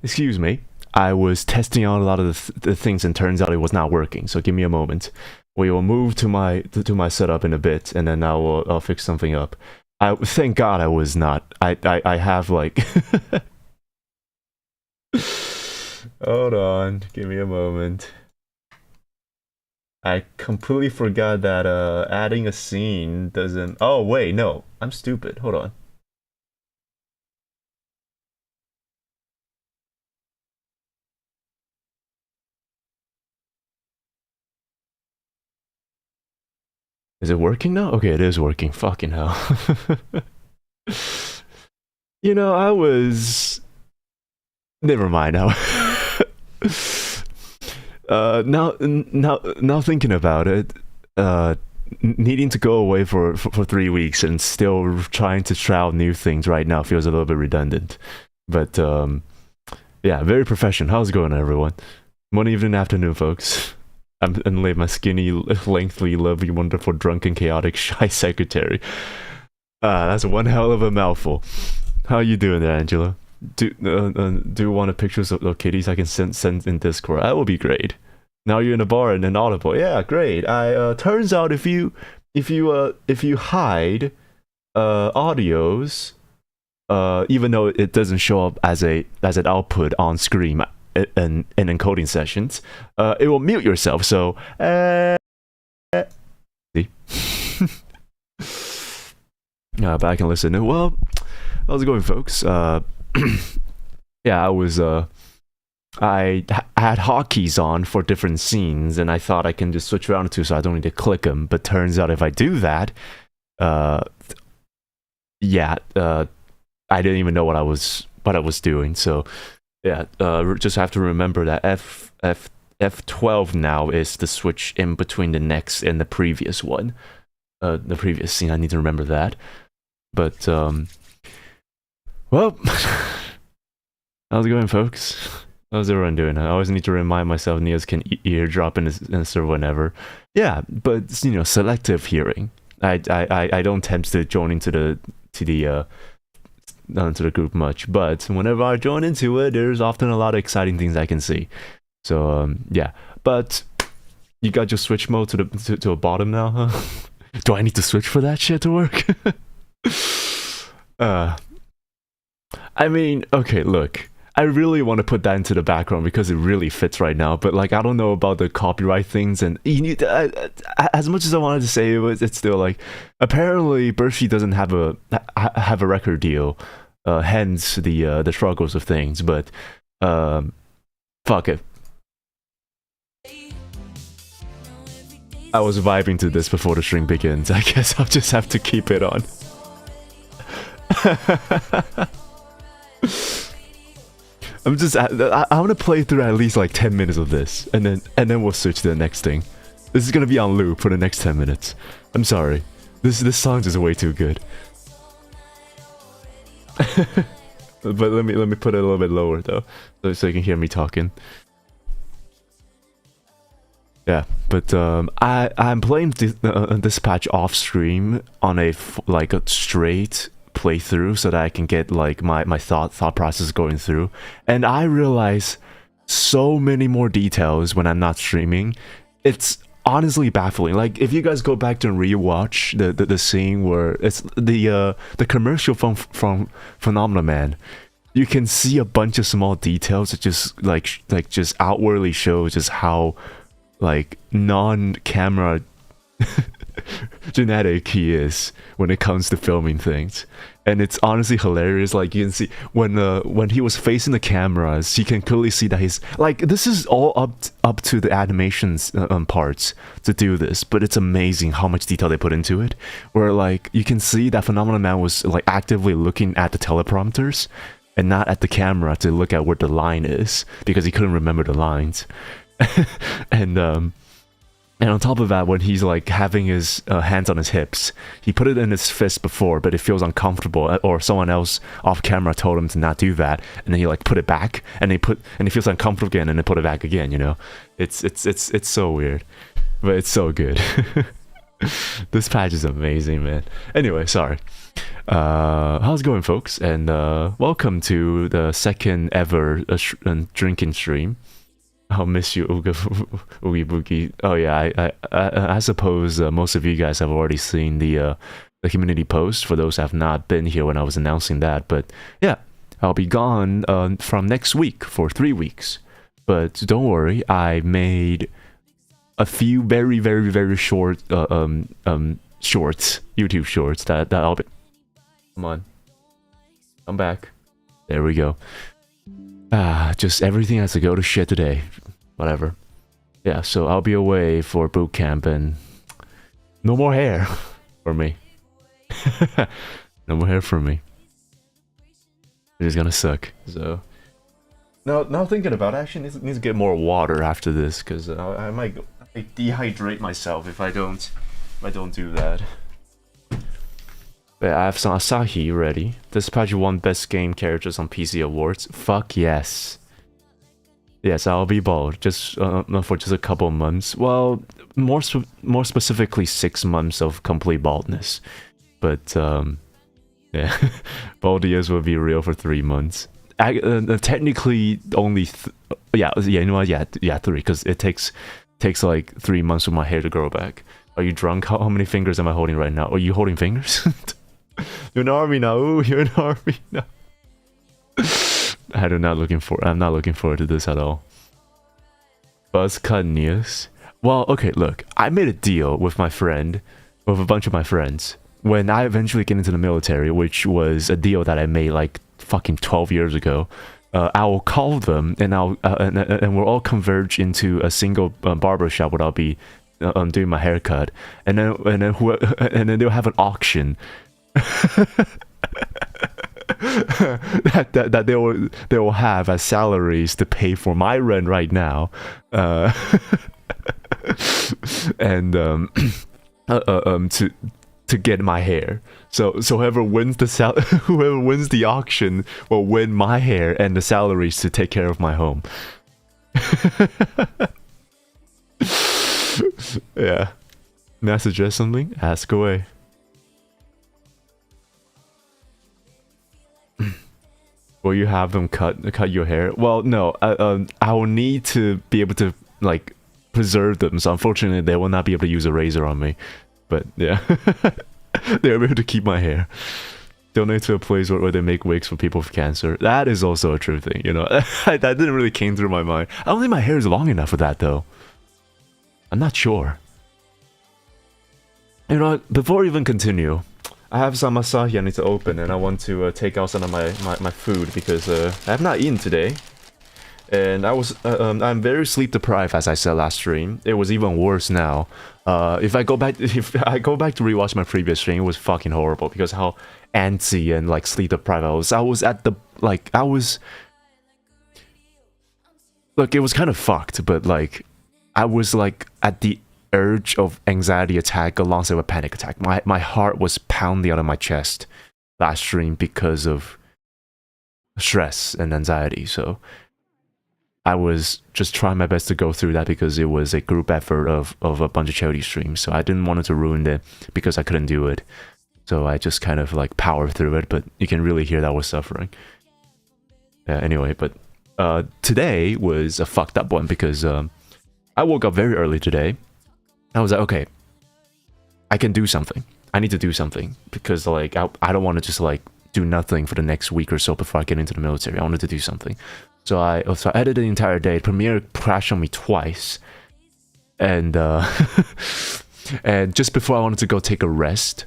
excuse me. I was testing out a lot of the things, and turns out it was not working. So give me a moment. We will move to my setup in a bit, and then I'll fix something up. I thank God I was not. I have like. Hold on, give me a moment. I completely forgot that adding a scene doesn't. Oh wait, no, I'm stupid. Hold on. Is it working now? Okay, it is working. Fucking hell. You know, I was. Never mind now. Now thinking about it, needing to go away for 3 weeks and still trying to try out new things right now feels a little bit redundant. But yeah, very professional. How's it going, everyone? One evening, afternoon, folks. I'm my skinny, lengthy, lovely, wonderful, drunken, chaotic, shy secretary. That's one hell of a mouthful. How you doing there, Angela? Do you want pictures of kitties I can send in Discord? That would be great. Now you're in a bar and inaudible. Yeah, great. Turns out if you hide audios, even though it doesn't show up as an output on screen in encoding sessions, it will mute yourself. So see. Back and listen. Well, how's it going, folks? Yeah, I had hotkeys on for different scenes, and I thought I can just switch around to, so I don't need to click them. But turns out if I do that, yeah, I didn't even know what I was doing. So yeah, just have to remember that F12 now is the switch in between the next and the previous one, the previous scene. I need to remember that. But well, how's it going, folks? How's everyone doing? I always need to remind myself Nious can eardrop in a server whenever. Yeah, but you know, selective hearing. I don't tend to join into the group much, but whenever I join into it, there's often a lot of exciting things I can see. So yeah, but you got your switch mode to a bottom now, huh? Do I need to switch for that shit to work? I mean, okay, look, I really want to put that into the background because it really fits right now, but like, I don't know about the copyright things, and you need as much as I wanted to say it's still like, apparently Bershi doesn't have a record deal, hence the struggles of things, but fuck it. I was vibing to this before the stream begins. I guess I'll just have to keep it on. I want to play through at least like 10 minutes of this, and then we'll switch to the next thing. This is gonna be on loop for the next 10 minutes. I'm sorry. This song is way too good. But let me put it a little bit lower though, so you can hear me talking. Yeah, but I'm playing this patch off stream on a straight playthrough so that I can get like my thought process going through, and I realize so many more details when I'm not streaming. It's honestly baffling. Like, if you guys go back and rewatch the scene where it's the commercial from Phenomena Man, you can see a bunch of small details that just just outwardly show just how like non-camera genetic he is when it comes to filming things. And it's honestly hilarious. Like, you can see when he was facing the cameras, you can clearly see that he's like, this is all up to the animations parts to do this, but it's amazing how much detail they put into it, where like you can see that Phenomenal Man was like actively looking at the teleprompters and not at the camera to look at where the line is, because he couldn't remember the lines. And on top of that, when he's like having his hands on his hips, he put it in his fist before, but it feels uncomfortable, or someone else off camera told him to not do that, and then he like put it back, and he feels uncomfortable again, and then put it back again. You know, it's so weird, but it's so good. This patch is amazing, man. Anyway, sorry. How's it going, folks? And welcome to the second ever drinking stream. I'll miss you, Oogie Boogie. Oh yeah, I suppose most of you guys have already seen the community post. For those who have not been here when I was announcing that, but yeah, I'll be gone from next week for 3 weeks. But don't worry, I made a few very short shorts, YouTube shorts that I'll be. Come on, I'm back. There we go. Just everything has to go to shit today. Whatever. Yeah, so I'll be away for boot camp and no more hair for me. No more hair for me. It is gonna suck. So now thinking about it, I actually need to get more water after this because I might dehydrate myself if I don't do that. But I have some Asahi ready. This patch won Best Game Characters on PC Awards. Fuck yes. Yes, I'll be bald just for just a couple of months. Well, more specifically 6 months of complete baldness. But yeah, bald ears will be real for 3 months. Technically, only you know what? Yeah, 3 because it takes like 3 months for my hair to grow back. Are you drunk? How many fingers am I holding right now? Are you holding fingers? You're an army now. Ooh, you're an army now. I'm not looking forward to this at all. Buzz cut Nious. Well, okay, look, I made a deal with a bunch of my friends, when I eventually get into the military, which was a deal that I made like fucking 12 years ago. I will call them, and and we'll all converge into a single barber shop where I'll be doing my haircut, and then they'll have an auction. that they will have as salaries to pay for my rent right now, and to get my hair. So whoever wins the auction will win my hair and the salaries to take care of my home. Yeah. May I suggest something? Ask away. Will you have them cut your hair? Well, no. I will need to be able to like preserve them. So unfortunately, they will not be able to use a razor on me. But yeah, they're able to keep my hair. Donate to a place where they make wigs for people with cancer. That is also a true thing. You know, that didn't really came through my mind. I don't think my hair is long enough for that though. I'm not sure. You know what? Before we even continue, I have some Asahi I need to open, and I want to take out some of my food because I have not eaten today, and I'm very sleep deprived, as I said last stream. It was even worse now. If I go back to rewatch my previous stream, it was fucking horrible because how antsy and like sleep deprived I was. Look, it was kind of fucked, but like I was like at the urge of anxiety attack alongside with panic attack. My heart was pounding out of my chest last stream because of stress and anxiety. So I was just trying my best to go through that because it was a group effort of a bunch of charity streams. So I didn't want it to ruin it because I couldn't do it. So I just kind of like powered through it, but you can really hear that I was suffering. Anyway, but today was a fucked up one because I woke up very early today. I was like, okay, I can do something. I need to do something because like I don't want to just like do nothing for the next week or so before I get into the military. I wanted to do something. So I edited the entire day. Premiere crashed on me twice. And and just before I wanted to go take a rest,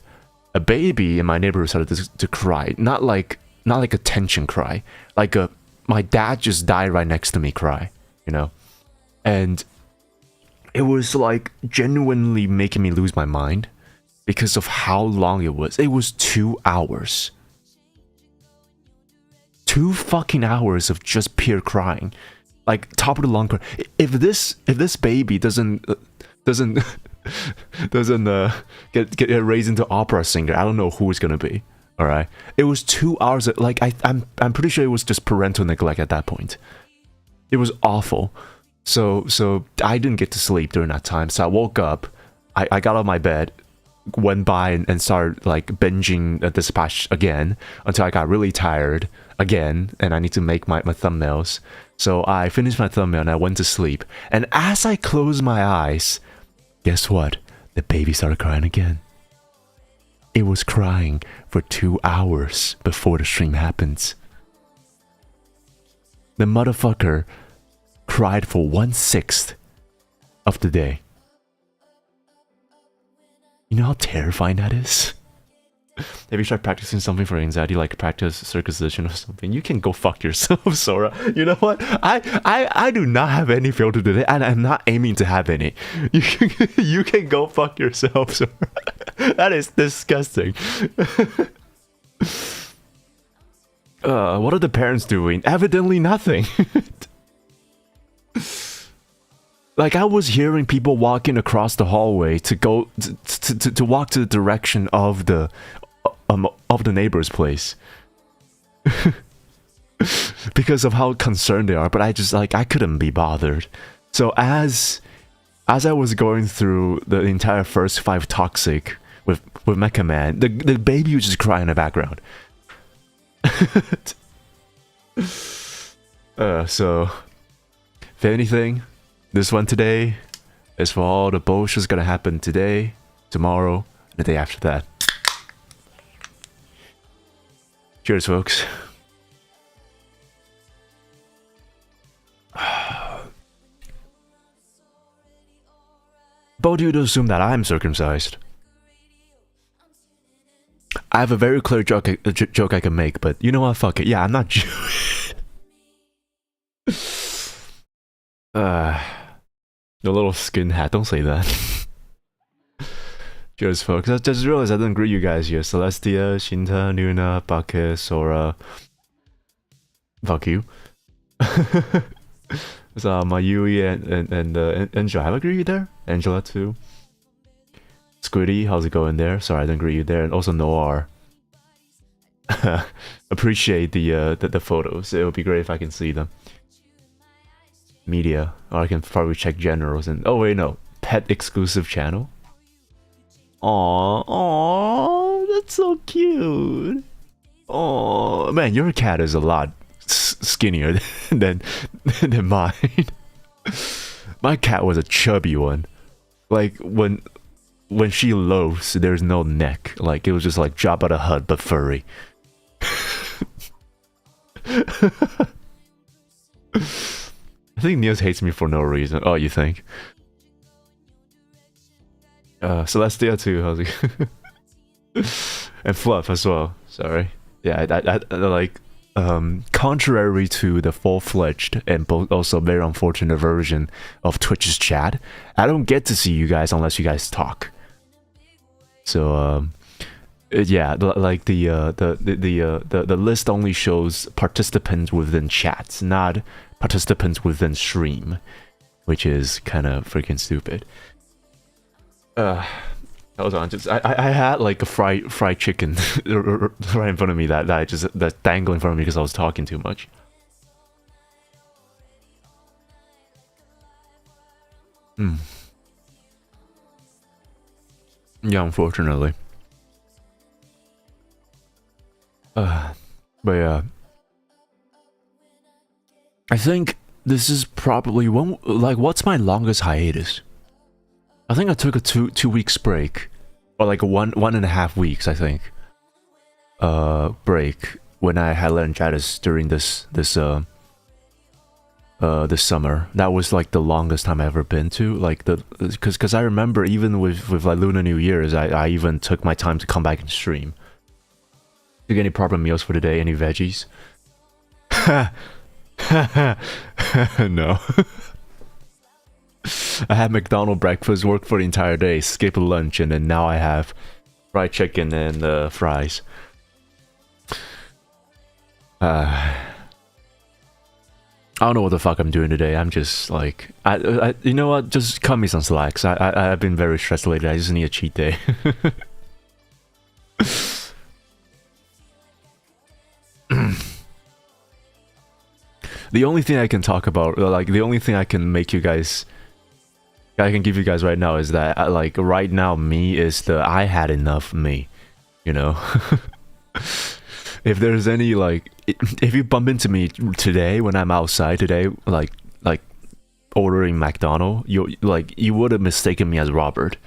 a baby in my neighborhood started to cry. Not like a tension cry. Like my dad just died right next to me cry, you know? And it was like genuinely making me lose my mind because of how long it was. It was 2 hours. 2 fucking hours of just pure crying. Like top of the lung cry. If this baby doesn't get raised into opera singer, I don't know who it's gonna be. All right. It was 2 hours. Like I'm pretty sure it was just parental neglect at that point. It was awful. So I didn't get to sleep during that time. So I woke up, I got out of my bed, went by and started like binging Dispatch again until I got really tired again, and I need to make my thumbnails. So I finished my thumbnail and I went to sleep. And as I closed my eyes, guess what? The baby started crying again. It was crying for 2 hours before the stream happens. The motherfucker cried for 1/6 of the day. You know how terrifying that is? Have you tried practicing something for anxiety, like practice circumcision or something? You can go fuck yourself, Sora. You know what? I do not have any filter today, and I'm not aiming to have any. You can go fuck yourself, Sora. That is disgusting. What are the parents doing? Evidently nothing. Like, I was hearing people walking across the hallway to go to walk to the direction of the neighbor's place. Because of how concerned they are, but I couldn't be bothered. So as I was going through the entire first 5 toxic with Mecha Man, the baby was just crying in the background. So if anything, this one today is for all the bullshit's gonna happen today, tomorrow, and the day after that. Cheers, folks. Both of you to assume that I'm circumcised. I have a very clear joke I can make, but you know what? Fuck it. Yeah, I'm not Jewish. The little skin hat, don't say that. Cheers, folks. I just realized I didn't greet you guys here. Celestia, Shinta, Nuna, Bake, Sora. Fuck you. So, Mayui and Angela. Have I greeted you there? Angela, too. Squiddy, how's it going there? Sorry, I didn't greet you there. And also Noir. Appreciate the photos. It would be great if I can see them. Media, or I can probably check generals and oh wait, no, pet exclusive channel. Aww, that's so cute. Oh man, your cat is a lot skinnier than mine. My cat was a chubby one. Like when she loafs, there's no neck. Like it was just like Jabba the Hutt but furry. I think Nious hates me for no reason. Oh, you think? Celestia too, how's it? And Fluff as well. Sorry. Yeah, I like contrary to the full-fledged and also very unfortunate version of Twitch's chat, I don't get to see you guys unless you guys talk. So yeah, like the list only shows participants within chats, not participants within stream, which is kind of freaking stupid. Hold on, just I had like a fried chicken right in front of me that's dangling in front of me because I was talking too much. Yeah, unfortunately. But yeah, I think this is probably one. Like, what's my longest hiatus? I think I took a two weeks break, or like a one and a half weeks. I think break when I had laryngitis during this summer. That was like the longest time I've ever been to. Like because I remember even with like Lunar New Year's, I even took my time to come back and stream. Did you get any proper meals for the day? Any veggies? No. I had McDonald's breakfast, worked for the entire day, skipped lunch, and then now I have fried chicken and fries. I don't know what the fuck I'm doing today. I'm just like, you know what? Just cut me some slacks. I've been very stressed lately. I just need a cheat day. The only thing I can talk about, like the only thing I can make you guys I can give you guys right now is that like right now me is the I had enough me, you know. If there's any like if you bump into me today when I'm outside today, like ordering McDonald's, you would have mistaken me as Robert.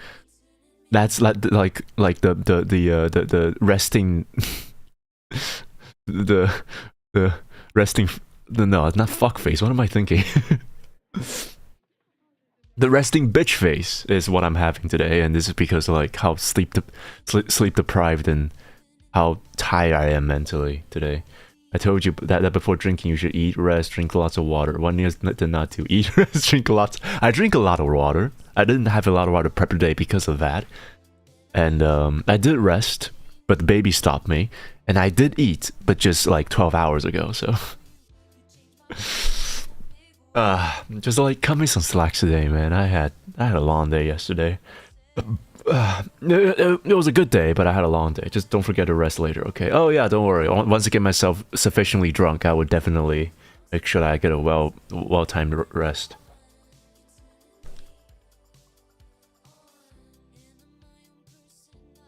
That's like the resting the resting no, it's not fuck face. What am I thinking? The resting bitch face is what I'm having today, and this is because of like how sleep deprived and how tired I am mentally today. I told you that before drinking you should eat, rest, drink lots of water. One year did not to eat, rest, drink lots. I drink a lot of water. I didn't have a lot of water prep today because of that. And I did rest, but the baby stopped me. And I did eat, but just like 12 hours ago, so... just like cut me some slack today, man. I had a long day yesterday. It was a good day, but I had a long day. Just don't forget to rest later, okay? Oh yeah, don't worry. Once I get myself sufficiently drunk, I would definitely make sure that I get a well-timed rest.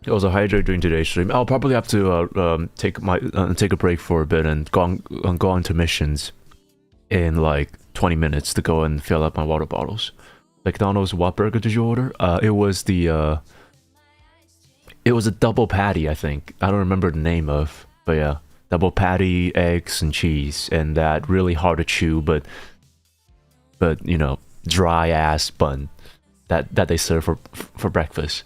Also, hydrate during today's stream. I'll probably have to take a break for a bit and go on to missions in like 20 minutes to go and fill up my water bottles. McDonald's, what burger did you order? It was a double patty, I think. I don't remember the name of, but yeah, double patty, eggs and cheese, and that really hard to chew, but you know, dry ass bun that they serve for breakfast.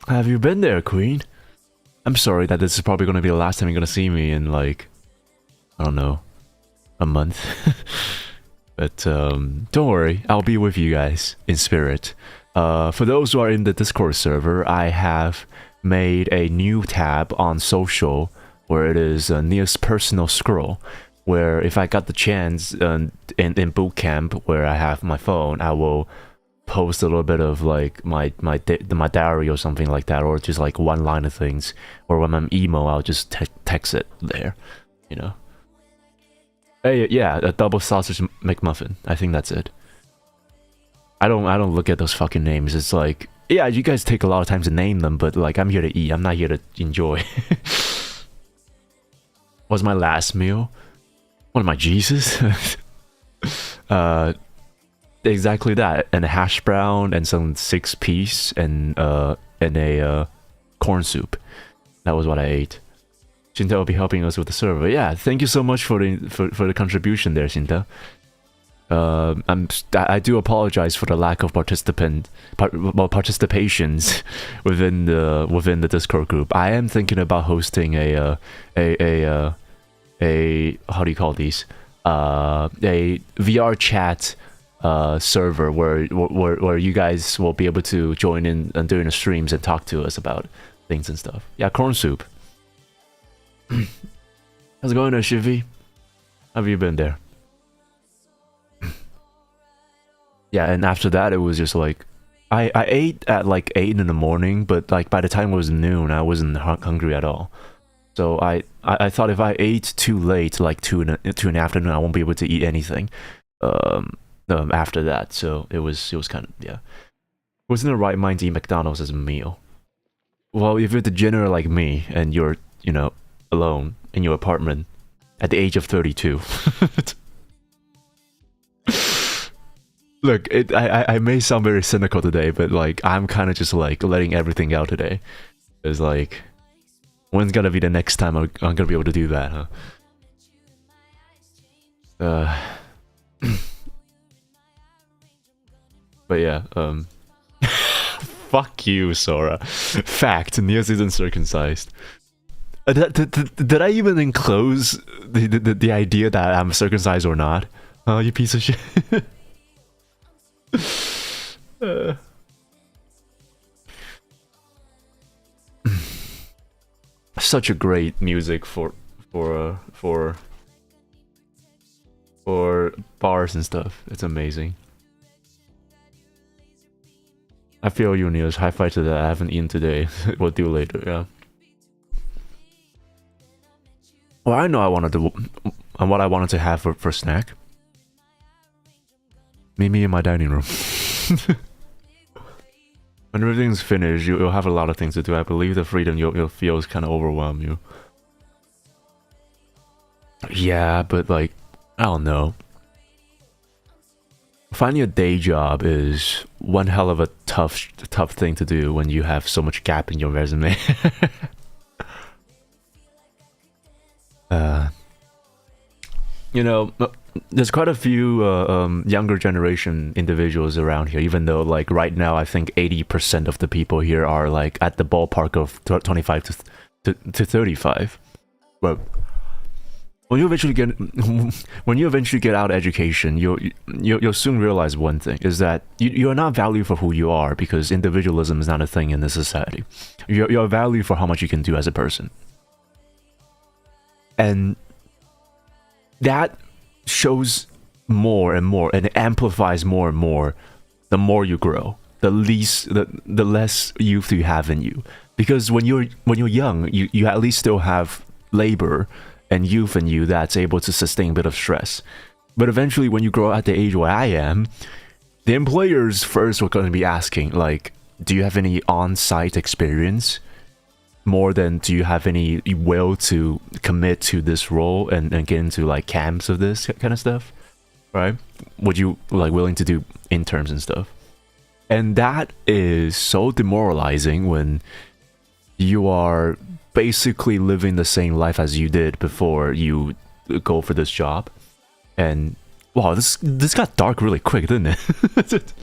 Have you been there, Queen? I'm sorry that this is probably going to be the last time you're going to see me in like, I don't know, a month. But don't worry, I'll be with you guys in spirit. For those who are in the Discord server, I have made a new tab on social where it is a Nious personal scroll, where if I got the chance in boot camp where I have my phone, I will post a little bit of like my diary or something like that, or just like one line of things, or when I'm emo I'll just text it there, you know. Hey, yeah, a double sausage McMuffin. I think that's it. I don't look at those fucking names. It's like, yeah, you guys take a lot of time to name them, but like I'm here to eat. I'm not here to enjoy. What's my last meal? What am I, Jesus? Exactly that, and a hash brown and some 6-piece and a corn soup. That was what I ate. Shinta will be helping us with the server. Yeah, thank you so much for the contribution there, Shinta. I do apologize for the lack of participations within the Discord group. I am thinking about hosting a how do you call these? A VR chat server where you guys will be able to join in during the streams and talk to us about things and stuff. Yeah, corn soup. How's it going there, Shivy? Have you been there? Yeah, and after that it was just like I ate at like 8 in the morning, but like by the time it was noon I wasn't hungry at all. So I thought if I ate too late, like 2 in the afternoon, I won't be able to eat anything after that. So it was kind of, yeah, wasn't the right mind to eat McDonald's as a meal. Well, if you're a degenerate like me and you're, you know, alone in your apartment at the age of 32. Look, I may sound very cynical today, but like I'm kind of just like letting everything out today. It's like, when's gonna be the next time I'm gonna be able to do that, huh? But yeah, fuck you, Sora. Fact, Nious isn't circumcised. Did I even enclose the idea that I'm circumcised or not? You piece of shit. Such a great music for bars and stuff. It's amazing. I feel you, Nious. High five to that. I haven't eaten today. We'll do later. Yeah. Well, I know what I wanted to have for snack. Meet me in my dining room. When everything's finished, you'll have a lot of things to do. I believe the freedom you'll feel is kind of overwhelm you. Yeah, but like, I don't know. Finding a day job is one hell of a tough thing to do when you have so much gap in your resume. You know, there's quite a few younger generation individuals around here, even though like right now I think 80% of the people here are like at the ballpark of 25 to 35. But when you eventually get out of education, you'll soon realize one thing is that you're not valued for who you are, because individualism is not a thing in this society. You're valued for how much you can do as a person, and that shows more and more, and it amplifies more and more the more you grow, the less youth you have in you. Because when you're young, you at least still have labor and youth in you that's able to sustain a bit of stress. But eventually, when you grow at the age where I am, the employers first are going to be asking, like, do you have any on-site experience? More than do you have any will to commit to this role and get into like camps of this kind of stuff, right? Would you like willing to do interns and stuff? And that is so demoralizing when you are basically living the same life as you did before you go for this job. And wow, this got dark really quick, didn't it?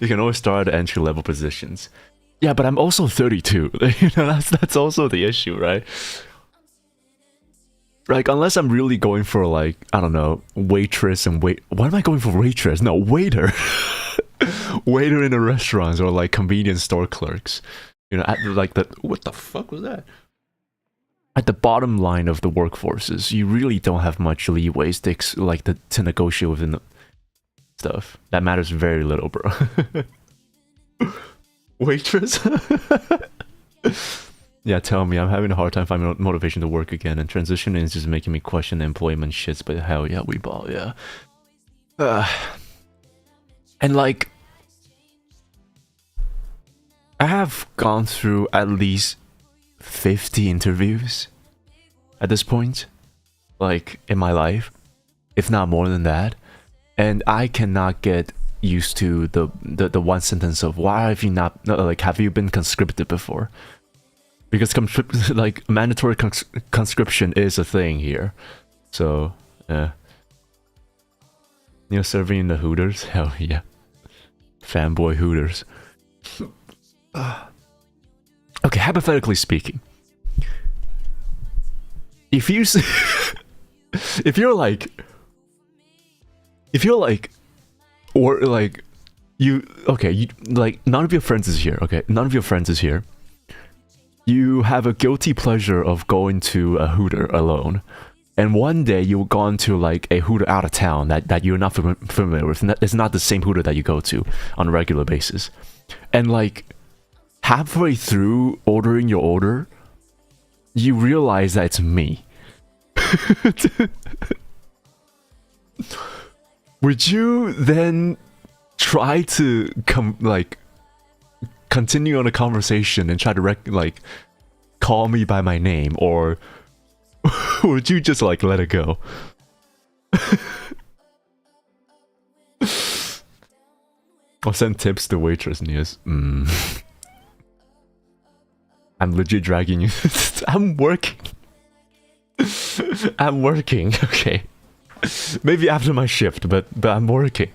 You can always start at entry-level positions. Yeah, but I'm also 32. You know, that's also the issue, right? Like, unless I'm really going for like, I don't know, waitress and wait. Why am I going for waitress? No, waiter. Waiter in a restaurant, or like convenience store clerks. You know, at like the what the fuck was that? At the bottom line of the workforces, you really don't have much leeway to negotiate within the stuff. That matters very little, bro. Waitress? Yeah, tell me, I'm having a hard time finding motivation to work again, and transitioning is just making me question the employment shits, but hell yeah, we ball, yeah. And like, I have gone through at least 50 interviews at this point, like, in my life, if not more than that. And I cannot get used to the one sentence of why have you not, like, have you been conscripted before? Because like mandatory conscription is a thing here. So, yeah. You know, serving in the Hooters? Hell yeah. Fanboy Hooters. Okay, hypothetically speaking, if you if you're like, or like, you like, none of your friends is here, okay? None of your friends is here. You have a guilty pleasure of going to a Hooter alone. And one day you've gone to like a Hooter out of town that you're not familiar with. And it's not the same Hooter that you go to on a regular basis. And like, halfway through ordering your order, you realize that it's me. Would you then try to continue on a conversation and try to call me by my name, or would you just like let it go? I'll send tips to waitress, Nious. I'm legit dragging you. I'm working. I'm working, okay. Maybe after my shift, but I'm working.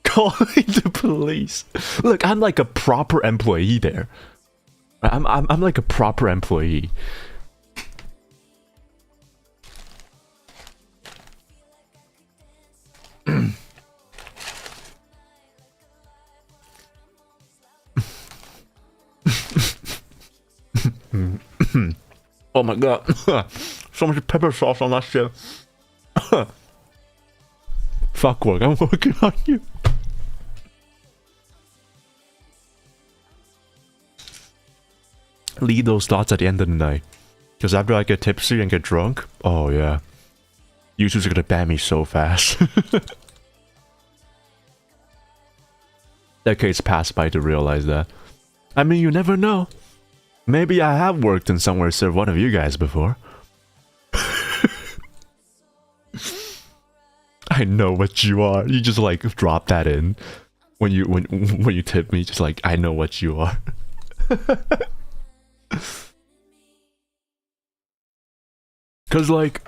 Calling the police. Look, I'm like a proper employee there. I'm like a proper employee. Oh my god. So much pepper sauce on that shit. Fuck work, I'm working on you. Leave those thoughts at the end of the night. Because after I get tipsy and get drunk, oh yeah. YouTube's gonna ban me so fast. Decades passed by to realize that. I mean, you never know. Maybe I have worked in somewhere served one of you guys before. I know what you are. You just like drop that in when you tip me. Just like, I know what you are. Cause like,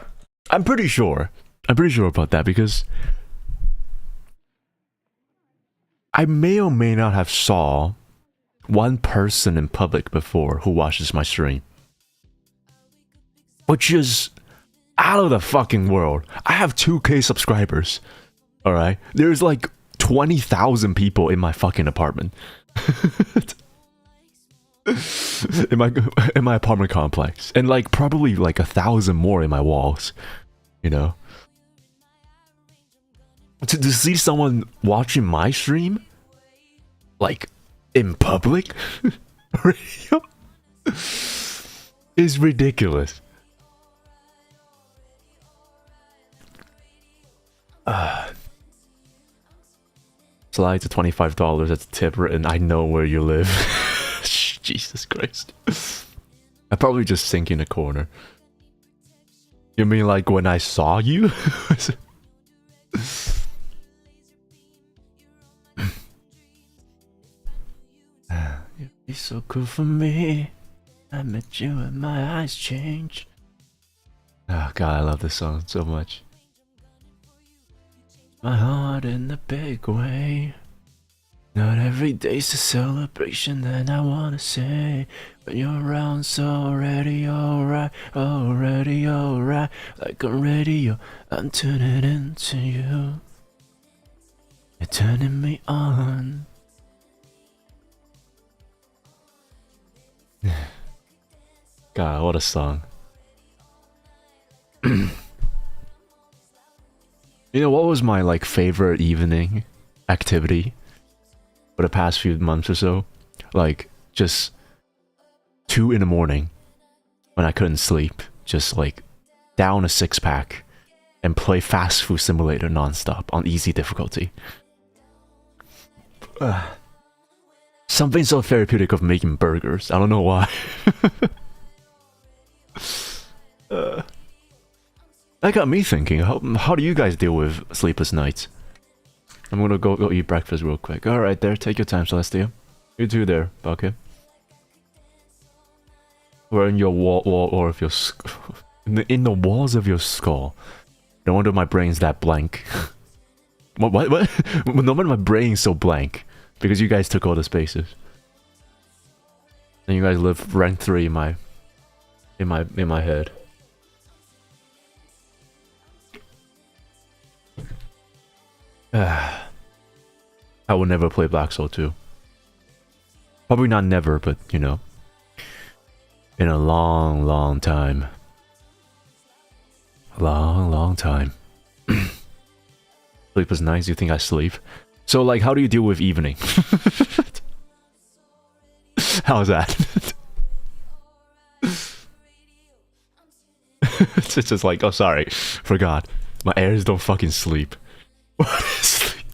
I'm pretty sure about that because I may or may not have saw one person in public before who watches my stream, which is out of the fucking world. I have 2K subscribers. All right, there's like 20,000 people in my fucking apartment. in my apartment complex, and like probably like 1,000 more in my walls. You know, to see someone watching my stream, like in public, is ridiculous. Slide to $25. That's a tip written. I know where you live. Jesus Christ. I probably just sink in a corner. You mean like when I saw you? You'd be so cool for me. I met you and my eyes changed. Oh god, I love this song so much. My heart in a big way. Not every day's a celebration, then I wanna say, when you're around, so already alright, already alright. Like a radio, I'm tuning into you. You're turning me on. God, what a song. You know what was my like favorite evening activity for the past few months or so? Like just 2 in the morning when I couldn't sleep, just like down a 6-pack and play Fast Food Simulator non-stop on easy difficulty. Something so therapeutic of making burgers. I don't know why. That got me thinking, how do you guys deal with sleepless nights? I'm gonna go eat breakfast real quick. Alright there, take your time, Celestia. You too there, okay? Or in your wall or if your in the walls of your skull. No wonder my brain's that blank. what? No wonder my brain's so blank. Because you guys took all the spaces. And you guys live rank 3 in my head. I will never play Black Soul 2. Probably not never, but you know, in a long time. Long time. Sleep is nice. You think I sleep? So like, how do you deal with evening? How's that? It's just like, oh sorry, forgot. My heirs don't fucking sleep. What is sleep?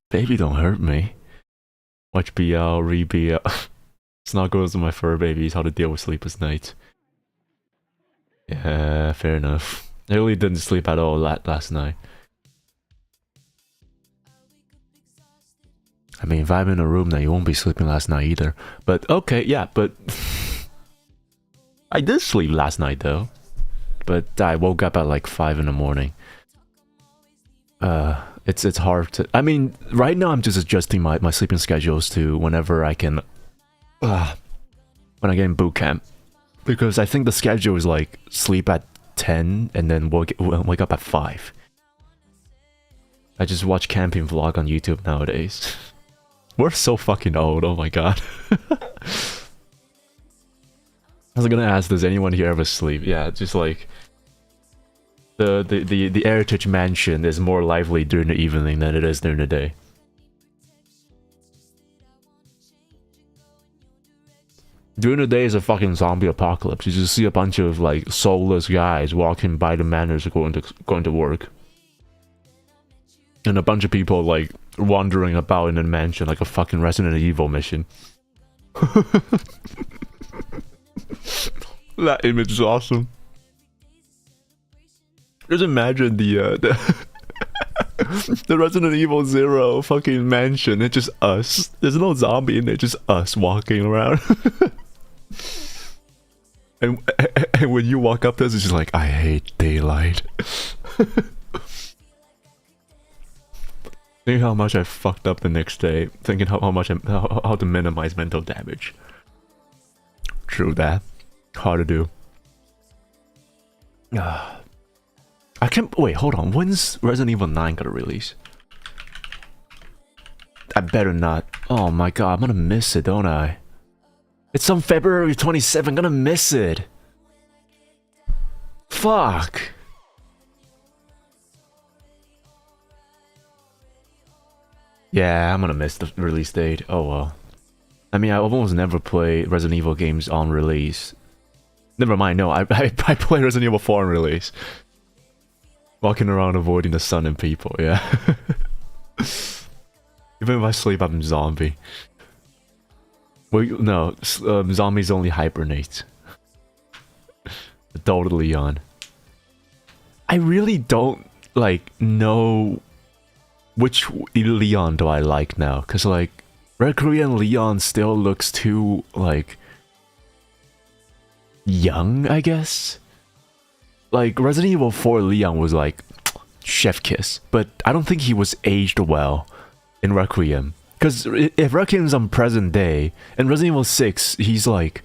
Baby, don't hurt me. Watch BL, re-BL. It's not girls with my fur babies, how to deal with sleepless nights. Yeah, fair enough. I really didn't sleep at all last night. I mean, if I'm in a room, then you won't be sleeping last night either. But okay, yeah, but... I did sleep last night though. But I woke up at like 5 in the morning. It's hard to... I mean, right now I'm just adjusting my sleeping schedules to whenever I can... when I get in boot camp. Because I think the schedule is like sleep at 10 and then wake up at 5. I just watch camping vlog on YouTube nowadays. We're so fucking old, oh my god. I was gonna ask, does anyone here ever sleep? Yeah, just like... The Heritage Mansion is more lively during the evening than it is during the day. During the day is a fucking zombie apocalypse. You just see a bunch of like soulless guys walking by the manors going to work. And a bunch of people like wandering about in a mansion like a fucking Resident Evil mission. That image is awesome. Just imagine the the Resident Evil 0 fucking mansion. It's just us. There's no zombie in it, just us walking around. and when you walk up to us, it's just like, I hate daylight. Think how much I fucked up the next day. Thinking how to minimize mental damage. True that. Hard to do. I can't wait. Hold on. When's Resident Evil 9 gonna release? I better not. Oh my god, I'm gonna miss it, don't I? It's on February 27th. I'm gonna miss it. Fuck. Yeah, I'm gonna miss the release date. Oh well. I mean, I almost never play Resident Evil games on release. Never mind, no, I play Resident Evil 4 on release. Walking around avoiding the sun and people, yeah. Even if I sleep, I'm a zombie. Well, no, zombies only hibernate. Adult Leon. I really don't, like, know which Leon do I like now. Because, like, Red Korean Leon still looks too, like, young, I guess? Like, Resident Evil 4 Leon was like, chef kiss. But I don't think he was aged well in Requiem. Because if Requiem's on present day, in Resident Evil 6, he's like...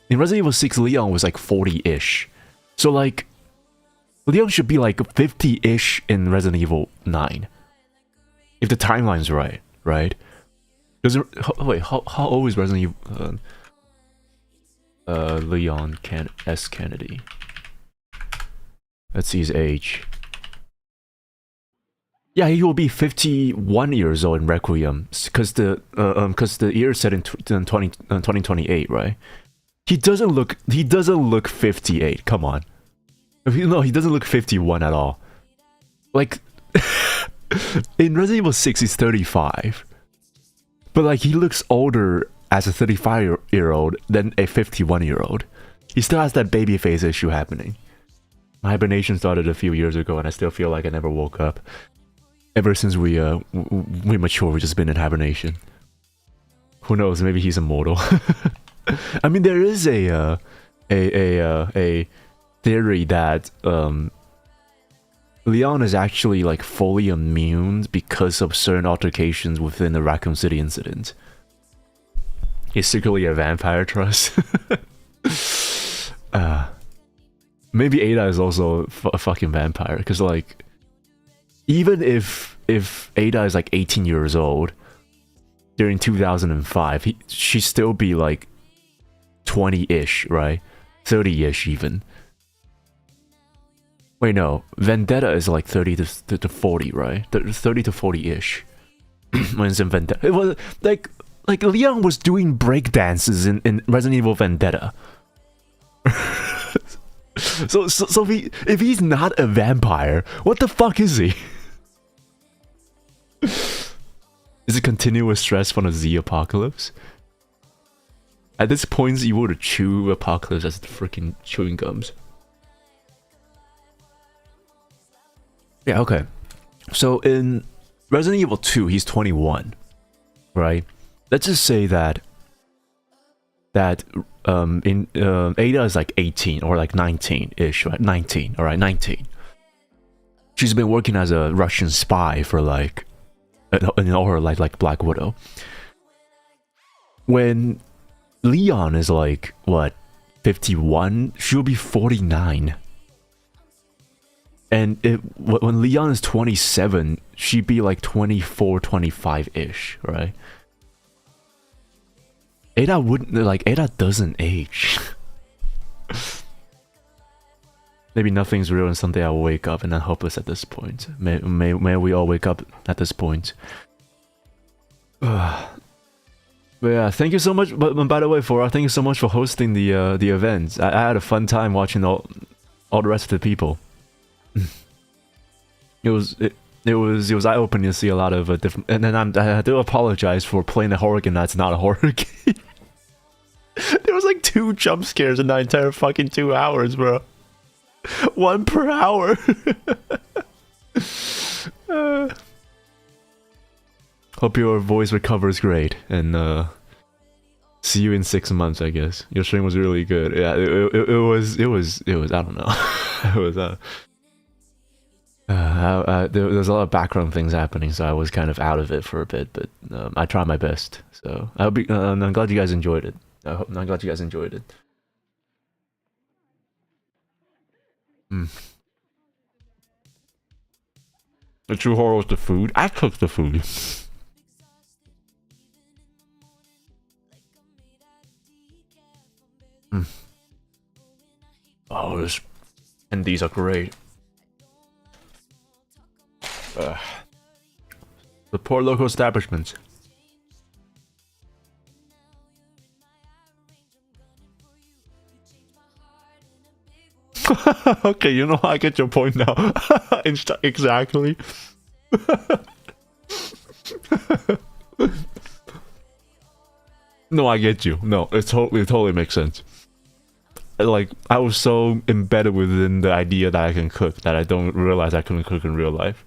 In Resident Evil 6, Leon was like 40-ish. So like... Leon should be like 50-ish in Resident Evil 9. If the timeline's right, right? Wait, how old is Resident Evil... Leon S. Kennedy. Let's see his age. Yeah, he will be 51 years old in Requiem, because the year is set in 2028, right? He doesn't look 58. Come on, no, he doesn't look 51 at all. Like in Resident Evil 6, he's 35, but like he looks older as a 35-year-old than a 51-year-old. He still has that baby face issue happening. My hibernation started a few years ago, and I still feel like I never woke up. Ever since we mature, we've just been in hibernation. Who knows? Maybe he's immortal. I mean, there is a theory that Leon is actually like fully immune because of certain altercations within the Raccoon City incident. He's secretly a vampire, trust. Maybe Ada is also a fucking vampire, because like, even if Ada is like 18 years old during 2005, she'd still be like 20-ish, right? 30-ish even. Wait, no, Vendetta is like 30 to 40, right? 30 to 40-ish. When it's in Vendetta, it was like Leon was doing breakdances in Resident Evil Vendetta. So if he's not a vampire, what the fuck is he? Is it continuous stress from a Z apocalypse? At this point, you would chew apocalypse as the freaking chewing gums. Yeah, okay. So in Resident Evil 2, he's 21, right? Let's just say that Ada is like 18 or like 19-ish, right? 19, alright, 19. She's been working as a Russian spy for like in all her life, like Black Widow. When Leon is like, what, 51? She'll be 49. And when Leon is 27, she'd be like 24, 25-ish, right? Ada wouldn't, like, Ada doesn't age. Maybe nothing's real and someday I'll wake up and I'm hopeless at this point. May we all wake up at this point. But yeah, thank you so much. But by the way, Fora, thank you so much for hosting the event. I had a fun time watching all the rest of the people. It was eye opening to see a lot of different. And then I do apologize for playing a horror game that's not a horror game. There was like 2 jump scares in that entire fucking 2 hours, bro. 1 per hour. Hope your voice recovers great, and see you in 6 months, I guess. Your stream was really good. Yeah, it was I don't know. It was there's a lot of background things happening, so I was kind of out of it for a bit, but I tried my best. So I'm glad you guys enjoyed it. I'm glad you guys enjoyed it. The true horror was the food. I cooked the food. Oh, and these are great. The poor local establishments. Okay, you know, I get your point now. Exactly. No, I get you. No, it totally makes sense. Like, I was so embedded within the idea that I can cook that I don't realize I couldn't cook in real life.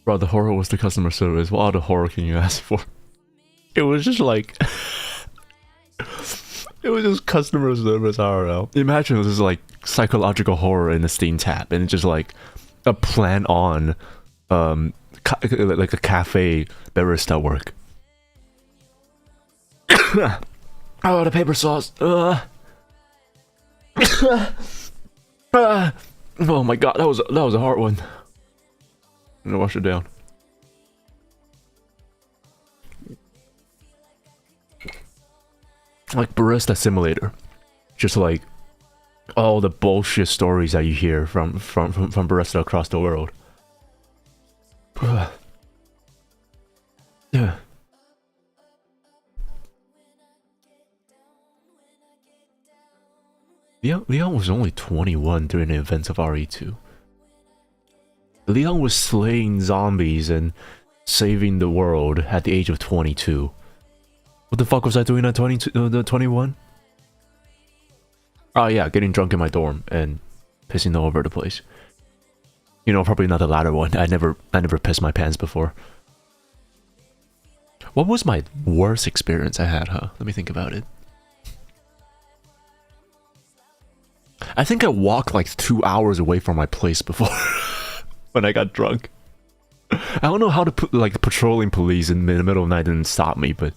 Bro, the horror was the customer service. What other horror can you ask for? It was just like... It was just customer service IRL. Imagine this is like psychological horror in a Steam tab, and it's just like a plan on like a cafe barista work. Oh, the paper sauce. Oh my god, that was a hard one. I'm gonna wash it down. Like Barista Simulator, just like all the bullshit stories that you hear from barista across the world. Yeah. Leon was only 21 during the events of RE2. Leon was slaying zombies and saving the world at the age of 22. What the fuck was I doing at 21? Oh yeah, getting drunk in my dorm and pissing all over the place. You know, probably not the latter one. I never pissed my pants before. What was my worst experience I had, huh? Let me think about it. I think I walked like 2 hours away from my place before when I got drunk. I don't know how to put like patrolling police in the middle of the night didn't stop me, but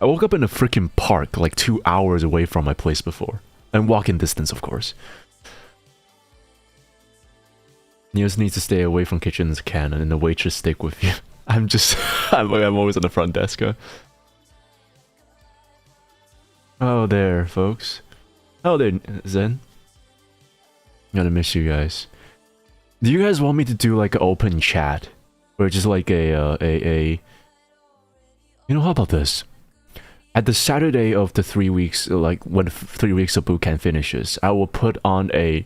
I woke up in a freaking park like 2 hours away from my place before. And walking distance, of course. Nious needs to stay away from kitchens can and the waitress stick with you. I'm always on the front desk, huh? Oh there, folks. Oh there, Zen. I'm gonna miss you guys. Do you guys want me to do like an open chat? Or just like a... You know, how about this? At the Saturday of the 3 weeks, like when 3 weeks of bootcamp finishes, I will put on a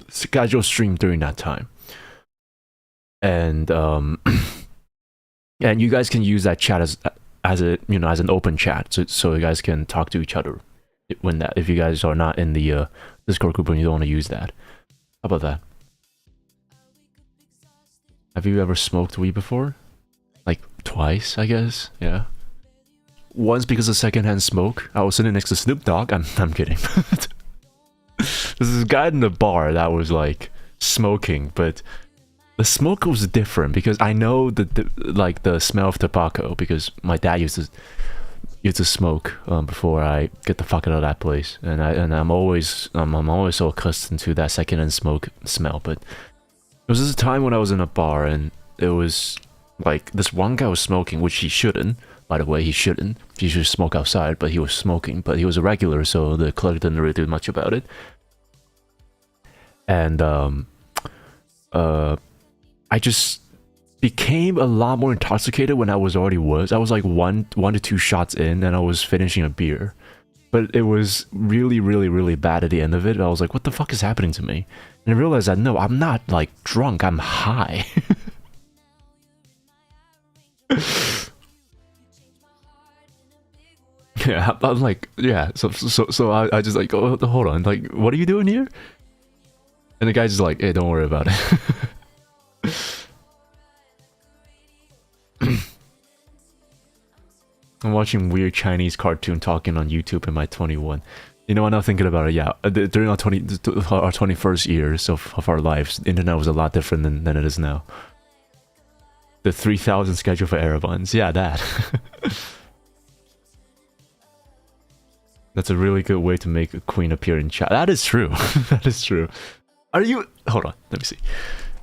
scheduled stream during that time. And and you guys can use that chat as a, you know, as an open chat, so you guys can talk to each other if you guys are not in the Discord group and you don't want to use that. How about that? Have you ever smoked weed before? Like twice, I guess. Yeah. Once because of secondhand smoke. I was sitting next to Snoop Dogg. I'm kidding. There's this guy in the bar that was like smoking, but the smoke was different because I know the smell of tobacco because my dad used to smoke before I get the fuck out of that place, and I'm always so accustomed to that secondhand smoke smell. But it was just a time when I was in a bar and it was like this one guy was smoking, which he shouldn't, by the way, he shouldn't. He should smoke outside, but he was smoking. But he was a regular, so the clerk didn't really do much about it. And I just became a lot more intoxicated when I was already was. I was like one to two shots in, and I was finishing a beer. But it was really, really, really bad at the end of it. I was like, what the fuck is happening to me? And I realized that, no, I'm not, like, drunk. I'm high. Yeah, I'm like, yeah. So I just like, oh, hold on. Like, what are you doing here? And the guy's just like, hey, don't worry about it. I'm watching weird Chinese cartoon talking on YouTube in my 21. You know, I'm not thinking about it. Yeah, during our 21st years of our lives, the internet was a lot different than it is now. The 3000 schedule for Heiramond. Yeah, that. That's a really good way to make a queen appear in chat. That is true. That is true. Are you... Hold on, let me see.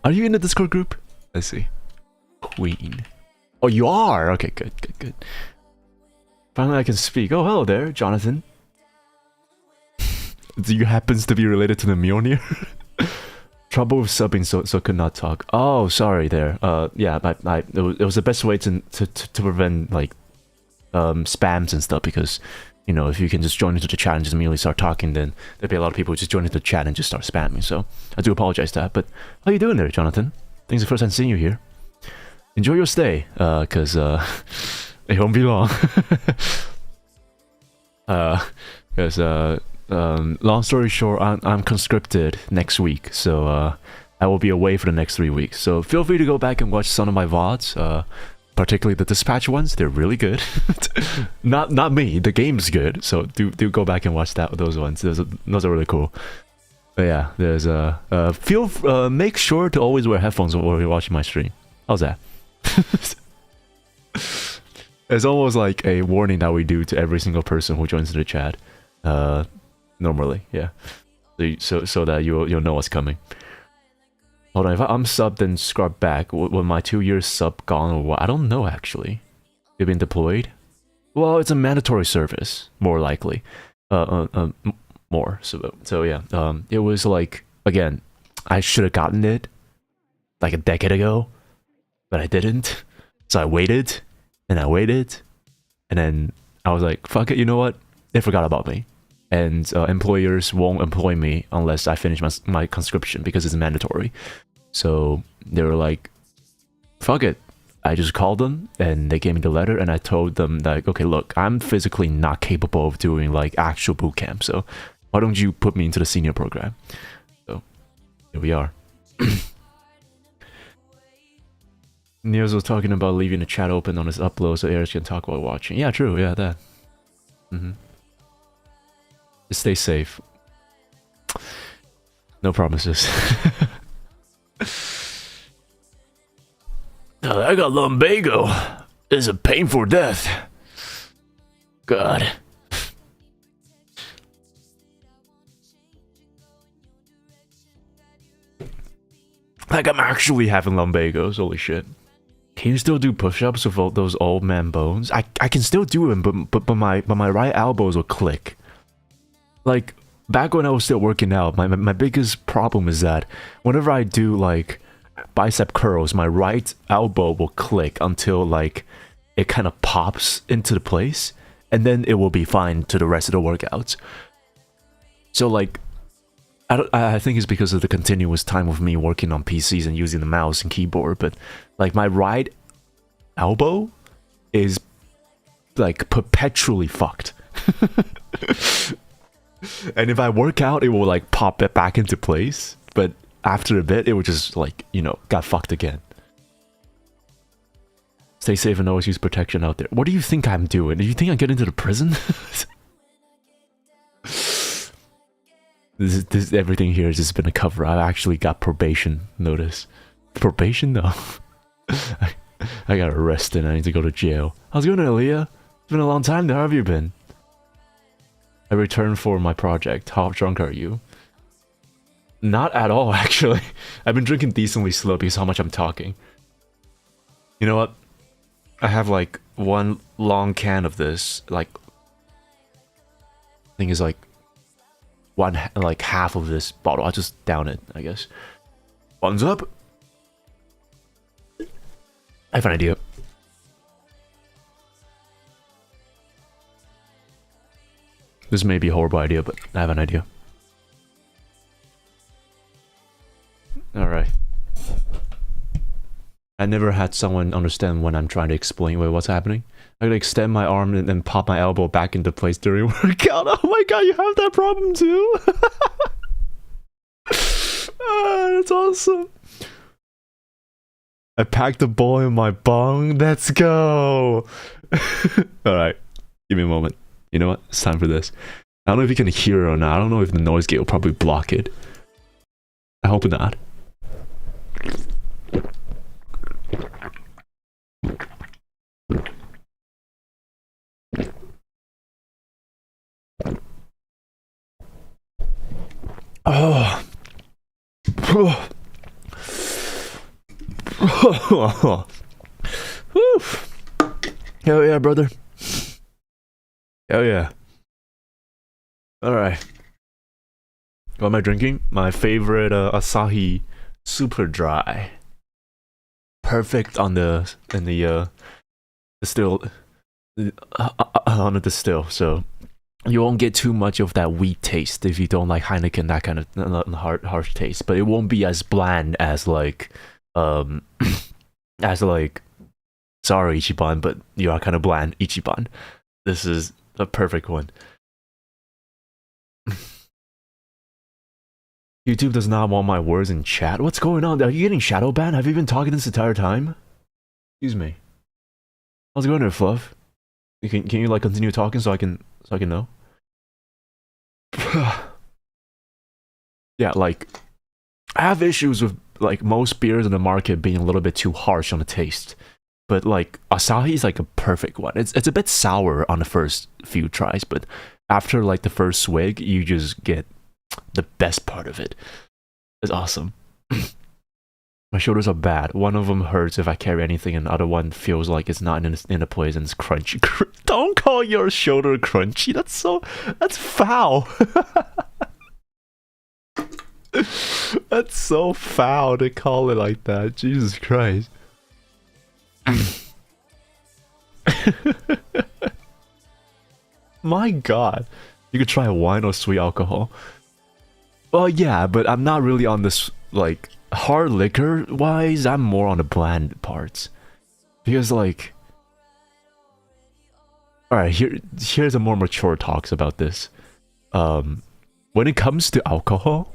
Are you in the Discord group? Let's see. Queen. Oh, you are? Okay, good. Finally I can speak. Oh, hello there, Jonathan. Do you happens to be related to the Mjolnir? Trouble with subbing, so could not talk. Oh, sorry there. Yeah, it was the best way to prevent, like, spams and stuff, because, you know, if you can just join into the chat and just immediately start talking, then there'd be a lot of people who just join into the chat and just start spamming. So I do apologize for that. But how you doing there, Jonathan? Thanks for the first time seeing you here. Enjoy your stay, cause it won't be long. Cause long story short, I'm conscripted next week, so I will be away for the next 3 weeks. So feel free to go back and watch some of my VODs. Particularly the dispatch ones, they're really good. not me, the game's good, so do go back and watch those ones. Those are really cool. But yeah, there's make sure to always wear headphones while you're watching my stream. How's that? It's almost like a warning that we do to every single person who joins the chat. Normally, yeah. So that you'll know what's coming. Hold on, if I'm subbed and scrubbed back, will my 2 years sub gone or what? I don't know, actually. You've been deployed? Well, it's a mandatory service, more likely. More. So yeah, it was like, again, I should have gotten it like a decade ago, but I didn't. So I waited, and then I was like, fuck it, you know what? They forgot about me. And employers won't employ me unless I finish my conscription, because it's mandatory. So they were like, fuck it. I just called them and they gave me the letter, and I told them that, okay, look, I'm physically not capable of doing like actual boot camp, so why don't you put me into the senior program? So here we are. Nious was talking about leaving the chat open on his upload so Eric can talk while watching. Yeah, true. Yeah, that. Just stay safe. No promises. I got lumbago. It's a painful death. God. Like, I'm actually having lumbagos. Holy shit. Can you still do push-ups with all those old man bones? I can still do them, but my right elbows will click. Like, back when I was still working out, my biggest problem is that whenever I do, like, bicep curls, my right elbow will click until, like, it kind of pops into the place, and then it will be fine to the rest of the workouts. So, like, I think it's because of the continuous time of me working on PCs and using the mouse and keyboard, but, like, my right elbow is, like, perpetually fucked. And if I work out, it will, like, pop it back into place, but after a bit, it will just, like, you know, got fucked again. Stay safe and always use protection out there. What do you think I'm doing? Do you think I get into the prison? This everything here has just been a cover. I've actually got probation notice. Probation? No. I got arrested and I need to go to jail. How's it going, Aaliyah? It's been a long time now. How have you been? I returned for my project. How drunk are you? Not at all, actually. I've been drinking decently slow because how much I'm talking. You know what? I have like one long can of this, like, I think it's like half of this bottle. I'll just down it, I guess. Buns up. I have an idea. This may be a horrible idea, but I have an idea. Alright. I never had someone understand when I'm trying to explain what's happening. I could extend my arm and then pop my elbow back into place during workout. Oh my god, you have that problem too? That's awesome. I packed the ball in my bong. Let's go. Alright, give me a moment. You know what? It's time for this. I don't know if you can hear it or not. I don't know if the noise gate will probably block it. I hope not. Oh. Hell yeah, brother. Hell yeah. Alright. What am I drinking? My favorite Asahi Super Dry. Perfect on the distill on the distill, so you won't get too much of that wheat taste if you don't like Heineken, that kind of harsh taste, but it won't be as bland as like as like, sorry Ichiban, but you are kind of bland Ichiban. This is the perfect one. YouTube does not want my words in chat. What's going on? Are you getting shadow banned? Have you been talking this entire time? Excuse me. How's it going there, Fluff? Can you like continue talking so I can know? Yeah, like I have issues with like most beers in the market being a little bit too harsh on the taste. But like Asahi is like a perfect one. It's a bit sour on the first few tries, but after like the first swig, you just get the best part of it. It's awesome. My shoulders are bad. One of them hurts if I carry anything, and the other one feels like it's not in a place and it's crunchy. Don't call your shoulder crunchy. That's foul. That's so foul to call it like that. Jesus Christ. My god. You could try wine or sweet alcohol. Well, yeah, but I'm not really on this, like, hard liquor wise. I'm more on the bland parts. Because, like, alright, here's a more mature talks about this. When it comes to alcohol,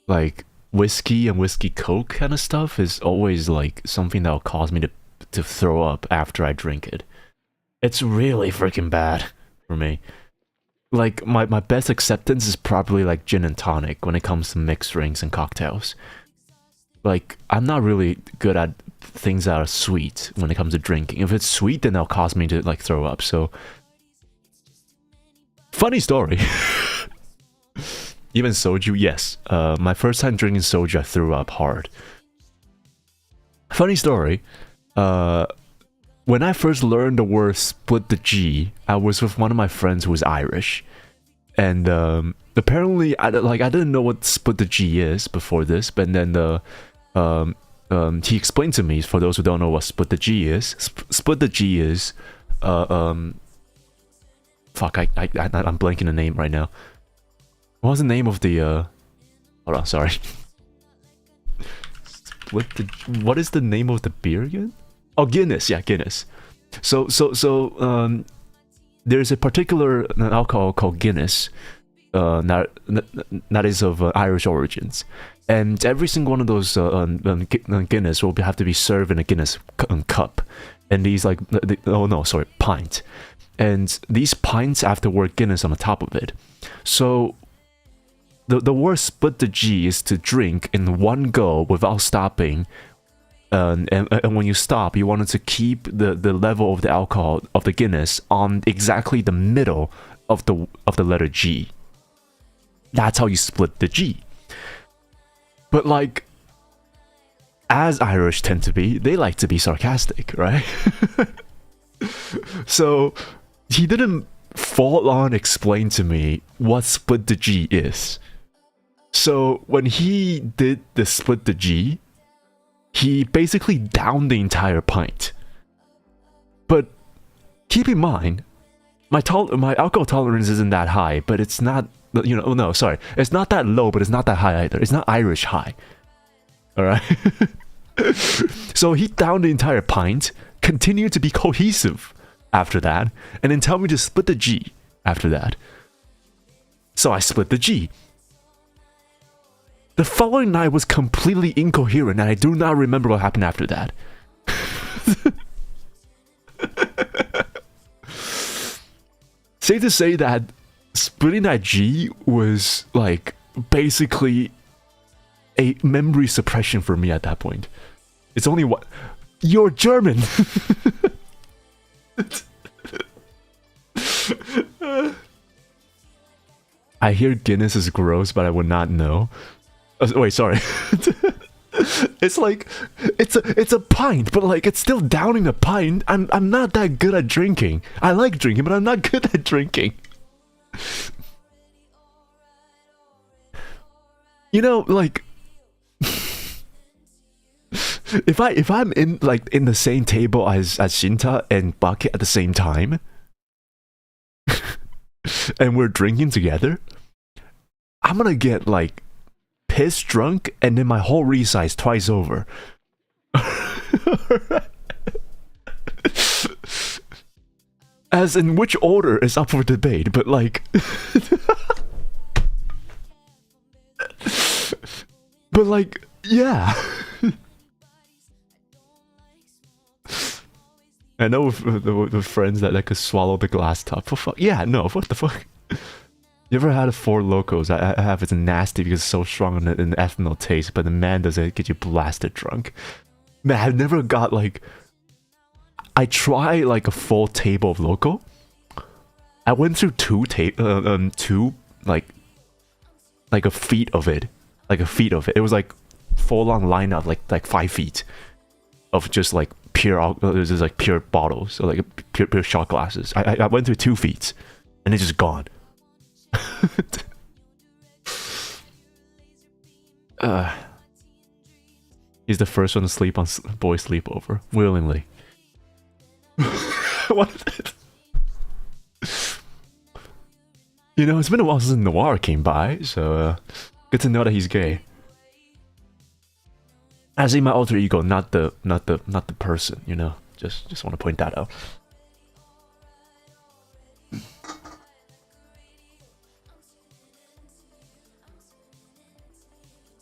like, whiskey and whiskey coke kind of stuff is always, like, something that'll cause me to throw up after I drink it. It's really freaking bad for me. Like, my best acceptance is probably like gin and tonic when it comes to mixed drinks and cocktails. Like, I'm not really good at things that are sweet when it comes to drinking. If it's sweet, then that'll cause me to like throw up, so... Funny story. Even soju, yes. My first time drinking soju, I threw up hard. Funny story. When I first learned the word split the G, I was with one of my friends who was Irish. And apparently, I didn't know what split the G is before this, but then he explained to me, for those who don't know what split the G is, split the G is, fuck, I'm blanking the name right now. What was the name of the, hold on, sorry. What is the name of the beer again? Oh, Guinness, yeah, Guinness. So, there's a particular alcohol called Guinness, that is of Irish origins, and every single one of those Guinness will have to be served in a Guinness cup, and these like, pint, and these pints have the word Guinness on the top of it. So, the word split the G is to drink in one go without stopping. And when you stop, you wanted to keep the level of the alcohol of the Guinness on exactly the middle of the letter G. That's how you split the G. But like, as Irish tend to be, they like to be sarcastic, right? So he didn't full on explain to me what split the G is. So when he did the split the G, he basically downed the entire pint. But keep in mind, my alcohol tolerance isn't that high, but it's not, you know, oh no, sorry. It's not that low, but it's not that high either. It's not Irish high. Alright? So he downed the entire pint, continued to be cohesive after that, and then tell me to split the G after that. So I split the G. The following night was completely incoherent, and I do not remember what happened after that. Safe to say that splitting that G was like basically a memory suppression for me at that point. It's only what you're German. I hear Guinness is gross, but I would not know. Wait, sorry. It's like it's a pint, but like it's still downing a pint. I'm not that good at drinking. I like drinking, but I'm not good at drinking. You know, like if I'm in like in the same table as Shinta and Bucket at the same time, and we're drinking together, I'm gonna get like pissed drunk, and then my whole resize twice over. As in which order is up for debate, but like but like, yeah. I know with friends that could swallow the glass top. For fuck, yeah, no, what the fuck? You ever had a Four Locos? I have. It's nasty because it's so strong in the ethanol taste, but the man does it get you blasted drunk. Man, I've never got like. I tried like a full table of Loco. I went through two like a feet of it, It was like full on lineup, like 5 feet of just like pure, just like pure bottles, so like pure shot glasses. I went through 2 feet, and it's just gone. He's the first one to sleep on boy sleepover willingly. What? You know, it's been a while since Noir came by, so good to know that he's gay. As in my alter ego, not the person. You know, just want to point that out.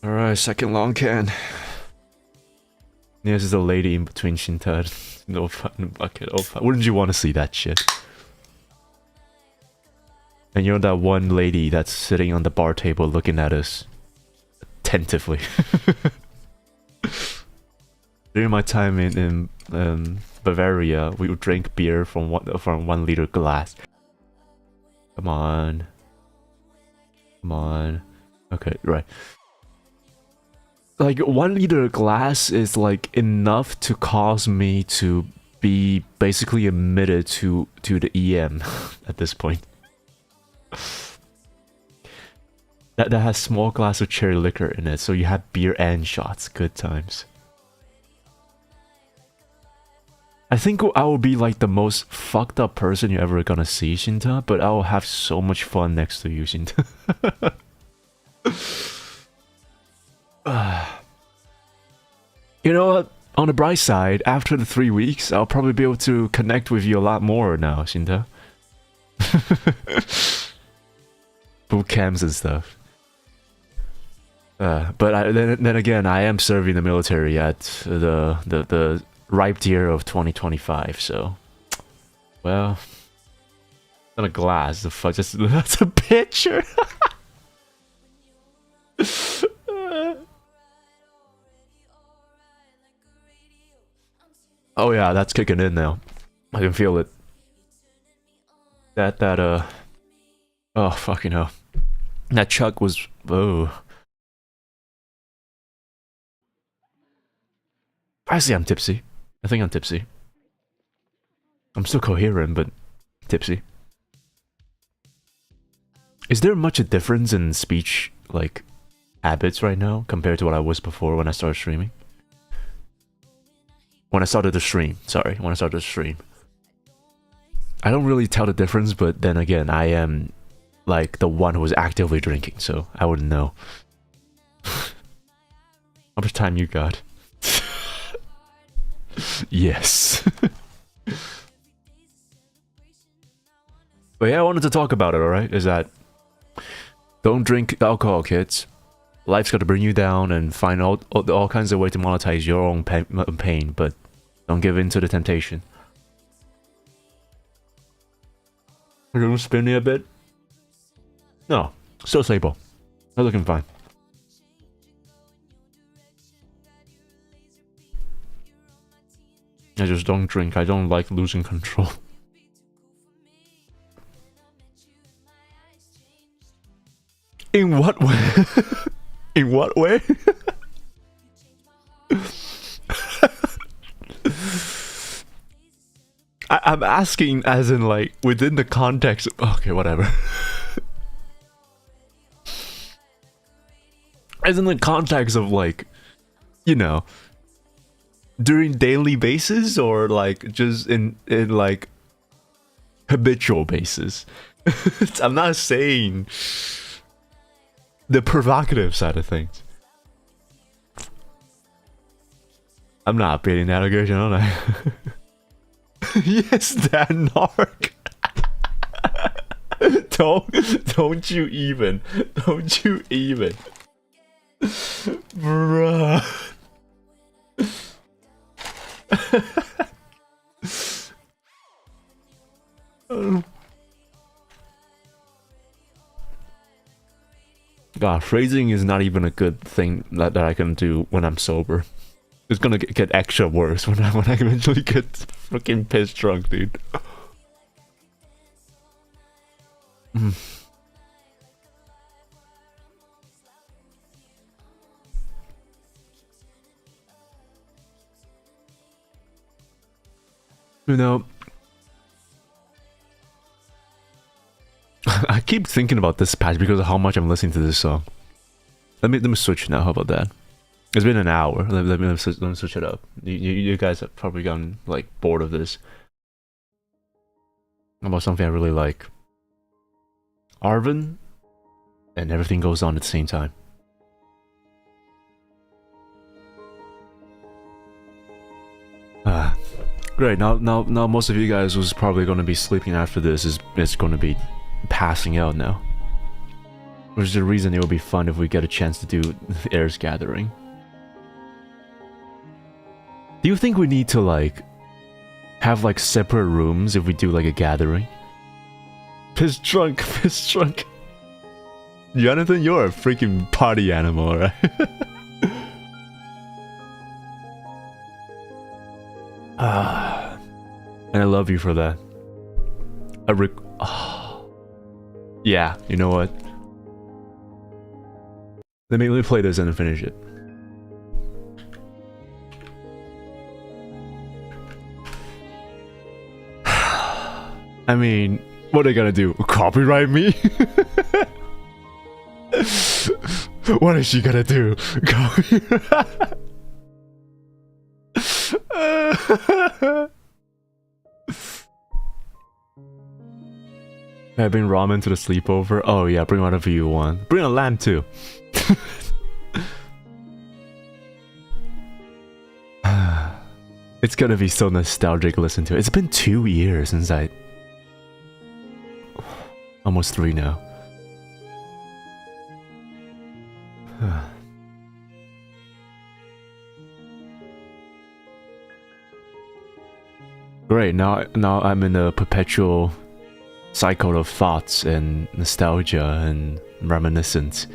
Alright, second long can. Nious is a lady in between Shinta and Opa and Bucket. Opa. Wouldn't you want to see that shit? And you're that one lady that's sitting on the bar table looking at us attentively. During my time in Bavaria, we would drink beer from 1 liter glass. Come on. Come on. Okay, right. Like 1 liter glass is like enough to cause me to be basically admitted to the EM at this point. That has small glass of cherry liquor in it, so you have beer and shots. Good times. I think I will be like the most fucked up person you're ever gonna see, Shinta, but I will have so much fun next to you, Shinta. You know what? On the bright side, after the 3 weeks, I'll probably be able to connect with you a lot more now, Shinta. Boot camps and stuff. But then again, I am serving the military at the ripe year of 2025, so... Well... Not a glass, the fuck, just... That's a picture! Oh yeah, that's kicking in now. I can feel it. Oh, fucking hell. That Chuck was... Oh... I say I'm tipsy. I think I'm tipsy. I'm still coherent, but tipsy. Is there much a difference in speech, like, habits right now compared to what I was before when I started streaming? When I started the stream, sorry, when I started the stream. I don't really tell the difference, but then again, I am, like, the one who was actively drinking, so I wouldn't know. How much time you got? Yes. But yeah, I wanted to talk about it, alright? Is that don't drink alcohol, kids. Life's got to bring you down and find all kinds of ways to monetize your own pain, but don't give in to the temptation. Are you spinning a bit? No, still stable. They're looking fine. I just don't drink. I don't like losing control. In what way? In what way? I'm asking as in like within the context of, okay, whatever. As in the context of like, you know, during daily basis or like just in like habitual basis. I'm not saying the provocative side of things. I'm not beating that allegation, am I? Yes, that narc. Don't you even. Don't you even. Bruh. God, phrasing is not even a good thing that I can do when I'm sober. It's gonna get extra worse when I eventually get freaking pissed drunk, dude. You know, I keep thinking about this patch because of how much I'm listening to this song. Let me switch now. How about that? It's been an hour. Let me switch it up. You guys have probably gotten like bored of this. How about something I really like? Arvin, and Everything Goes On at the same time. Great. Now most of you guys was probably going to be sleeping after this. It's going to be passing out now. Which is the reason it would be fun if we get a chance to do Heirs Gathering. Do you think we need to like have like separate rooms if we do like a gathering? Piss drunk, piss drunk. Jonathan, you're a freaking party animal, right? And I love you for that. Yeah, you know what? Let me play this and then finish it. I mean, what are they gonna do? Copyright me? What is she gonna do? I bring ramen to the sleepover. Oh yeah, bring whatever you want. Bring a lamb too. It's gonna be so nostalgic to listen to. It's been 2 years since I... Almost 3 now. Great, now I'm in a perpetual cycle of thoughts and nostalgia and reminiscence.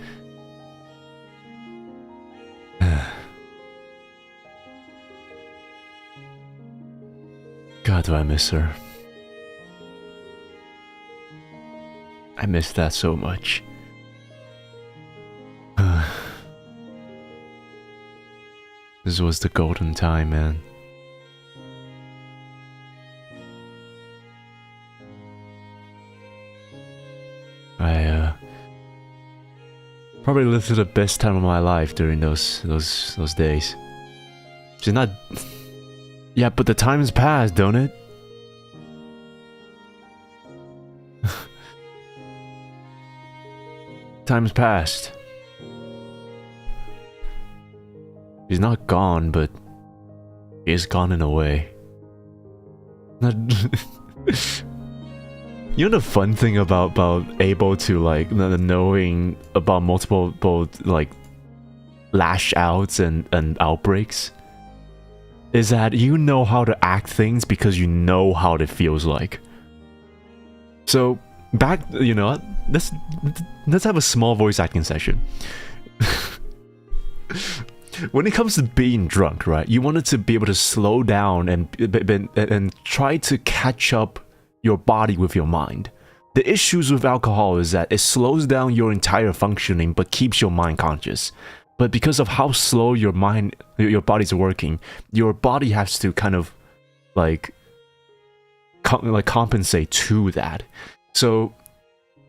God, do I miss her. I miss that so much. This was the golden time, man. I probably lived through the best time of my life during those days. Just not. Yeah, but the time's passed, don't it? Time's passed. He's not gone, but he's gone in a way. You know the fun thing about able to like knowing about multiple like lash outs and outbreaks is that you know how to act things because you know how it feels like. So back, you know, let's have a small voice acting session. When it comes to being drunk, right? You wanted to be able to slow down and try to catch up your body with your mind. The issues with alcohol is that it slows down your entire functioning but keeps your mind conscious. But because of how slow your body's working, your body has to kind of like compensate to that. So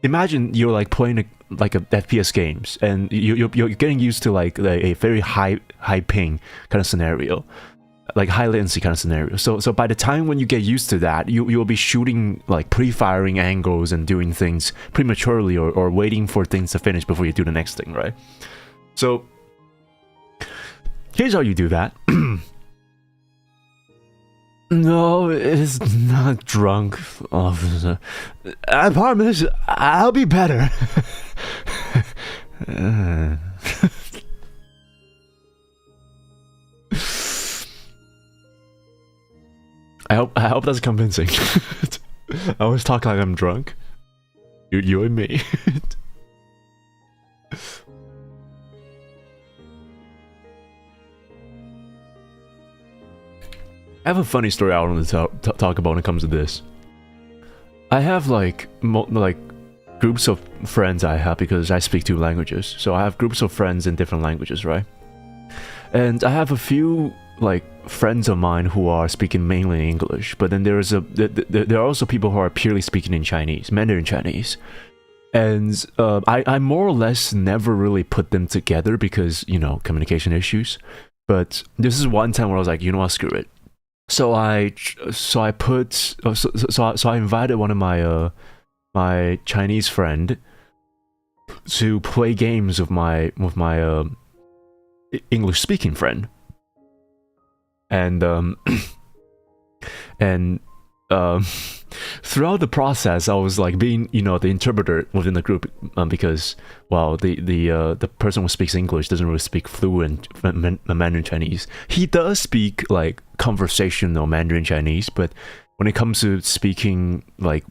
imagine you're like playing a FPS games and you're getting used to like a very high ping kind of scenario, like high latency kind of scenario. So by the time when you get used to that, you'll be shooting like pre-firing angles and doing things prematurely or waiting for things to finish before you do the next thing, right? So here's how you do that. No, it's not drunk, officer. I promise I'll be better. I hope that's convincing. I always talk like I'm drunk. You and me. I have a funny story I want to talk about when it comes to this. I have like groups of friends I have because I speak 2 languages. So I have groups of friends in different languages, right? And I have a few like friends of mine who are speaking mainly English, but then there are also people who are purely speaking in Chinese, Mandarin Chinese. And I more or less never really put them together because, you know, communication issues. But this is one time where I was like, you know what, screw it. So I invited one of my Chinese friend to play games with my English speaking friend, and throughout the process I was like being, you know, the interpreter within the group, because well the person who speaks English doesn't really speak fluent Mandarin Chinese. He does speak like conversational Mandarin Chinese, but when it comes to speaking like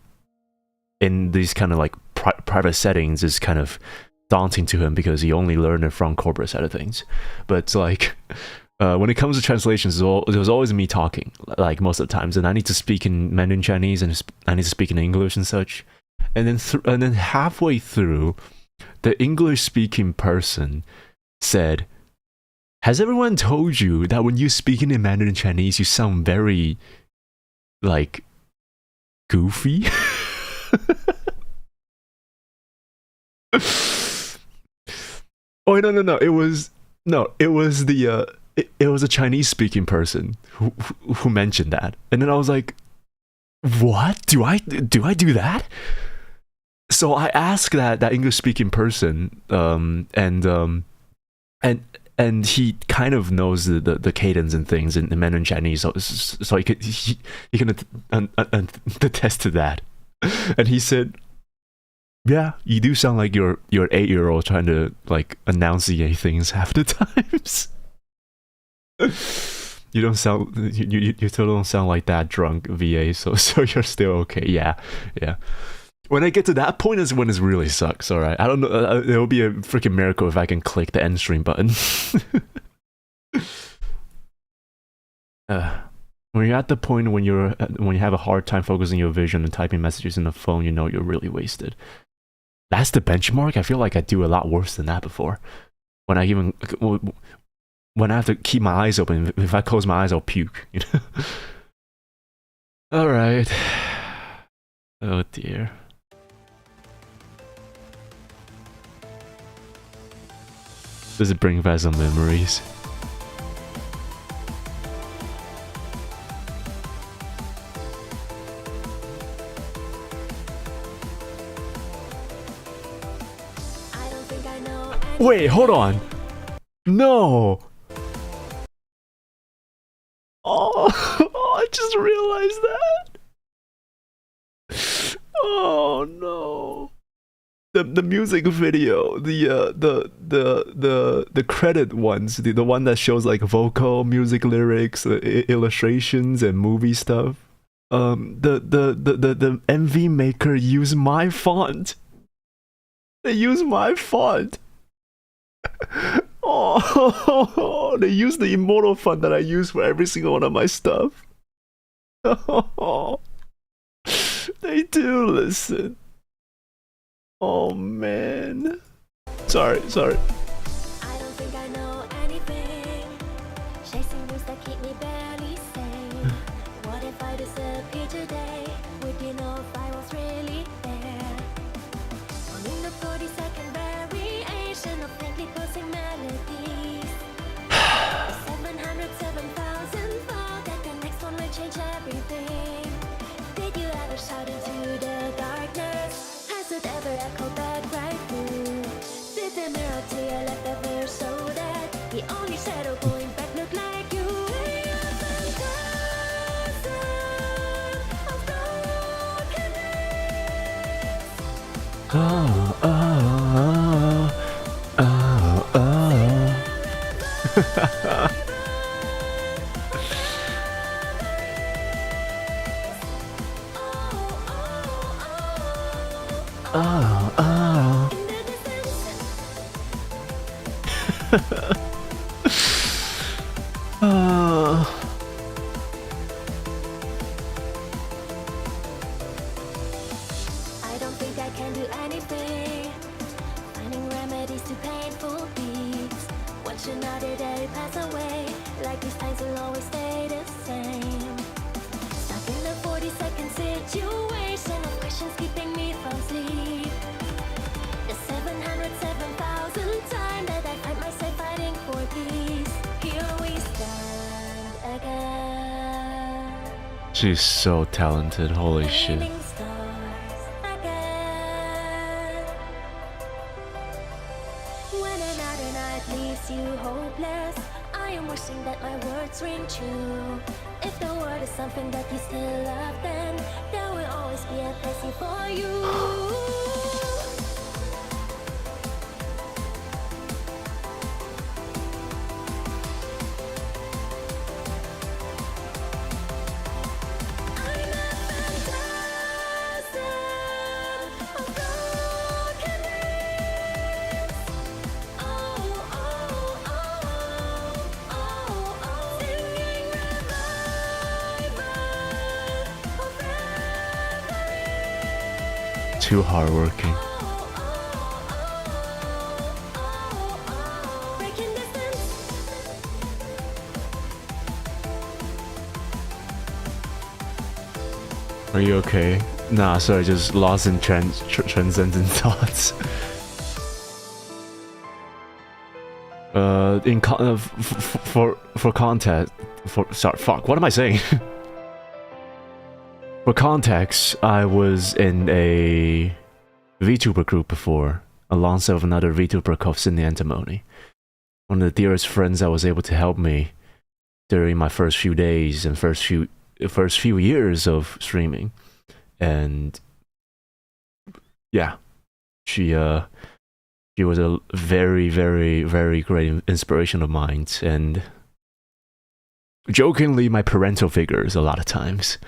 in these kind of like private settings, is kind of daunting to him because he only learned it from corporate side of things. But like when it comes to translations, it was always me talking, like most of the times, and I need to speak in Mandarin Chinese and I need to speak in English and such. And then halfway through, the English speaking person said, "Has everyone told you that when you're speaking in Mandarin Chinese, you sound very like goofy?" Oh no! It was it was a Chinese speaking person who mentioned that, and then I was like, "What? Do I do that?" So I asked that English speaking person, and he kind of knows the cadence and things in Mandarin Chinese, so he can attest to that, and he said, "Yeah, you do sound like you're 8-year-old trying to like enunciate things half the times." You don't sound you still don't sound like that drunk, VA, so you're still okay. Yeah. When I get to that point is when it really sucks, alright? I don't know, it'll be a freaking miracle if I can click the end stream button. When you're at the point when you have a hard time focusing your vision and typing messages in the phone, you know you're really wasted. That's the benchmark? I feel like I do a lot worse than that before. When I even when I have to keep my eyes open. If I close my eyes, I'll puke. You know. All right. Oh dear. Does it bring back some memories? Wait, hold on. No. Oh, I just realized that. Oh no. The music video, the credit ones, the one that shows like vocal, music lyrics, illustrations, and movie stuff. The MV maker used my font. They use my font. Oh, they use the immortal font that I use for every single one of my stuff. Oh, they do listen. Oh man. Sorry. I don't think I know anything. Chasing dreams that keep me barely sane. What if I disappear today? Would you know if I was really there? Only the 40-second variation of faintly pulsing melodies. 707,000 thought that the next one will change everything. Did you ever shout into the darkness? Has it ever echoed back right through? Did the mirror to your left ever show that the only shadow going back looked like you? We are fantastic of broken I don't think I can do anything. Finding remedies to painful beats. Watch another day pass away. Like these times will always stay the same. Stuck in a 40-second situation of questions keeping me from sleep. The 707,000 time that I find myself fighting for peace. Here we stand again. She's so talented, holy shit. Flaming stars again. When another night leaves you hopeless, I am wishing that my words ring true. If the word is something that you still love, then there will always be a place here for you. Too hardworking. Are you okay? Nah, sorry, just lost in transcendent thoughts. For context, what am I saying? For context, I was in a Vtuber group before, alongside with another Vtuber called Sydney Antimony. One of the dearest friends that was able to help me during my first few days and first few years of streaming. And yeah, she was a very, very, very great inspiration of mine, and jokingly my parental figures a lot of times.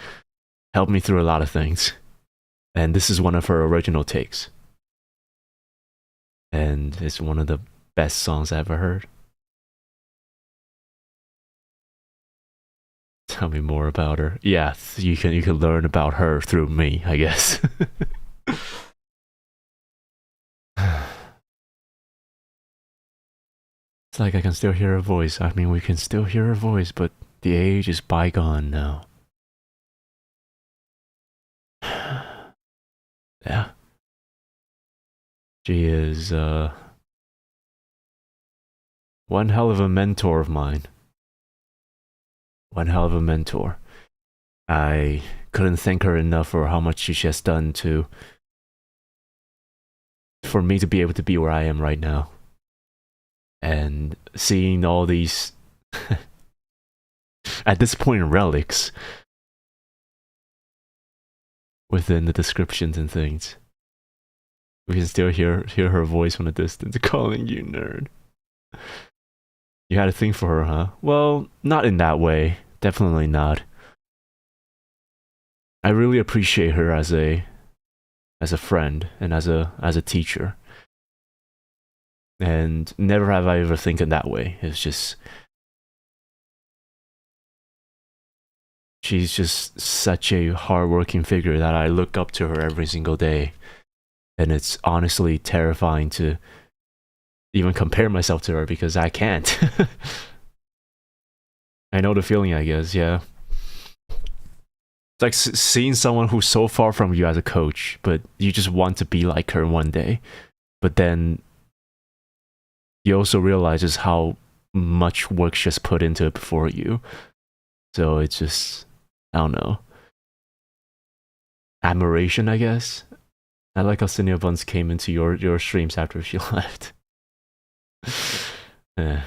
Helped me through a lot of things. And this is one of her original takes. And it's one of the best songs I ever heard. Tell me more about her. Yeah, you can learn about her through me, I guess. It's like I can still hear her voice. I mean, we can still hear her voice, but the age is bygone now. Yeah. She is, one hell of a mentor of mine. One hell of a mentor. I couldn't thank her enough for how much she has done for me to be able to be where I am right now. And seeing all these, at this point, relics within the descriptions and things. We can still hear her voice from a distance calling you nerd. You had a thing for her, huh? Well, not in that way. Definitely not. I really appreciate her as a friend and as a teacher. And never have I ever thinking that way. It's just she's just such a hardworking figure that I look up to her every single day. And it's honestly terrifying to even compare myself to her because I can't. I know the feeling, I guess, yeah. It's like seeing someone who's so far from you as a coach, but you just want to be like her one day. But then you also realize just how much work she has put into it before you. So it's just, I don't know. Admiration, I guess. I like how Cinia Buns came into your streams after she left. Hold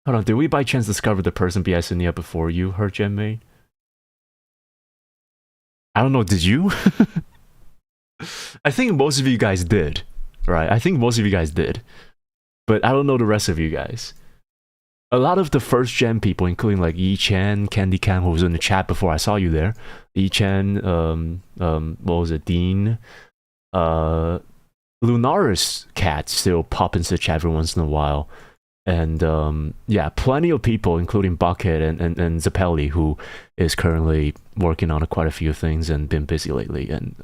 on, did we by chance discover the person behind Cinia before you, her gem main? I don't know, did you? I think most of you guys did, right? I think most of you guys did. But I don't know the rest of you guys. A lot of the first gen people, including like Yi-chan, Candy Cam, who was in the chat before I saw you there. Yi-chan, what was it, Dean? Lunaris Cat still pop into the chat every once in a while. And yeah, plenty of people, including Bucket and Zappelli, who is currently working on quite a few things and been busy lately. And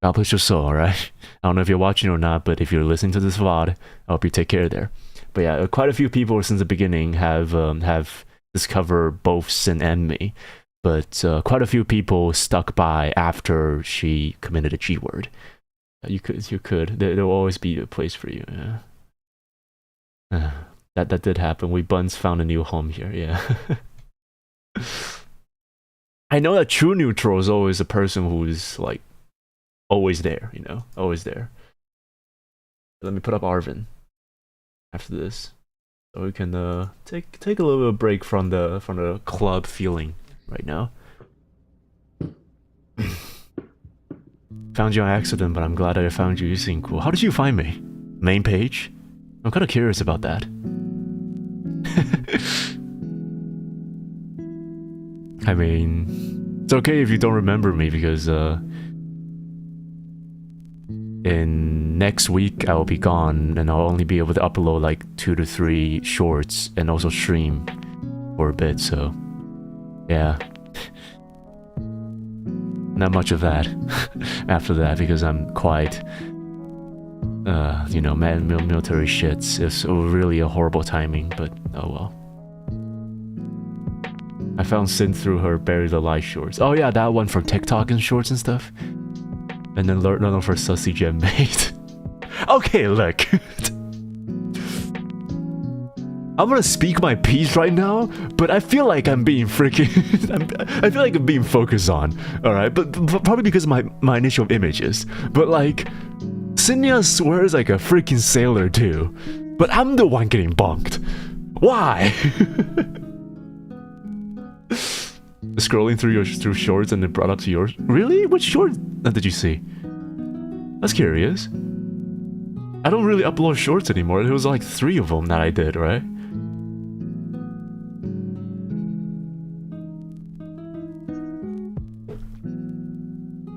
God bless your soul, alright? I don't know if you're watching or not, but if you're listening to this VOD, I hope you take care there. But yeah, quite a few people since the beginning have discovered both Sin and me. But quite a few people stuck by after she committed a G word. You could. There'll always be a place for you. Yeah. That did happen. We Buns found a new home here. Yeah. I know that true neutral is always a person who's like always there. You know, always there. Let me put up Arvin after this, so we can take a little bit of break from the club feeling right now. Found you on accident, but I'm glad that I found you. You seem cool. How did you find me? Main page? I'm kind of curious about that. I mean, it's okay if you don't remember me because in next week I will be gone and I'll only be able to upload like 2 to 3 shorts and also stream for a bit, so yeah. Not much of that after that because I'm quite you know, military shits. It's really a horrible timing, but oh well. I found Sin through her Buried Alive shorts. Oh yeah, that one from TikTok and shorts and stuff. And then learn none of her sussy gem mate. Okay, look. I'm gonna speak my piece right now, but I feel like I'm being freaking... I feel like I'm being focused on, alright? But probably because of my initial images. But like, Cinia swears like a freaking sailor too. But I'm the one getting bonked. Why? Scrolling through shorts and it brought up to yours. Really? Which short did you see? That's curious. I don't really upload shorts anymore. There was like 3 of them that I did, right?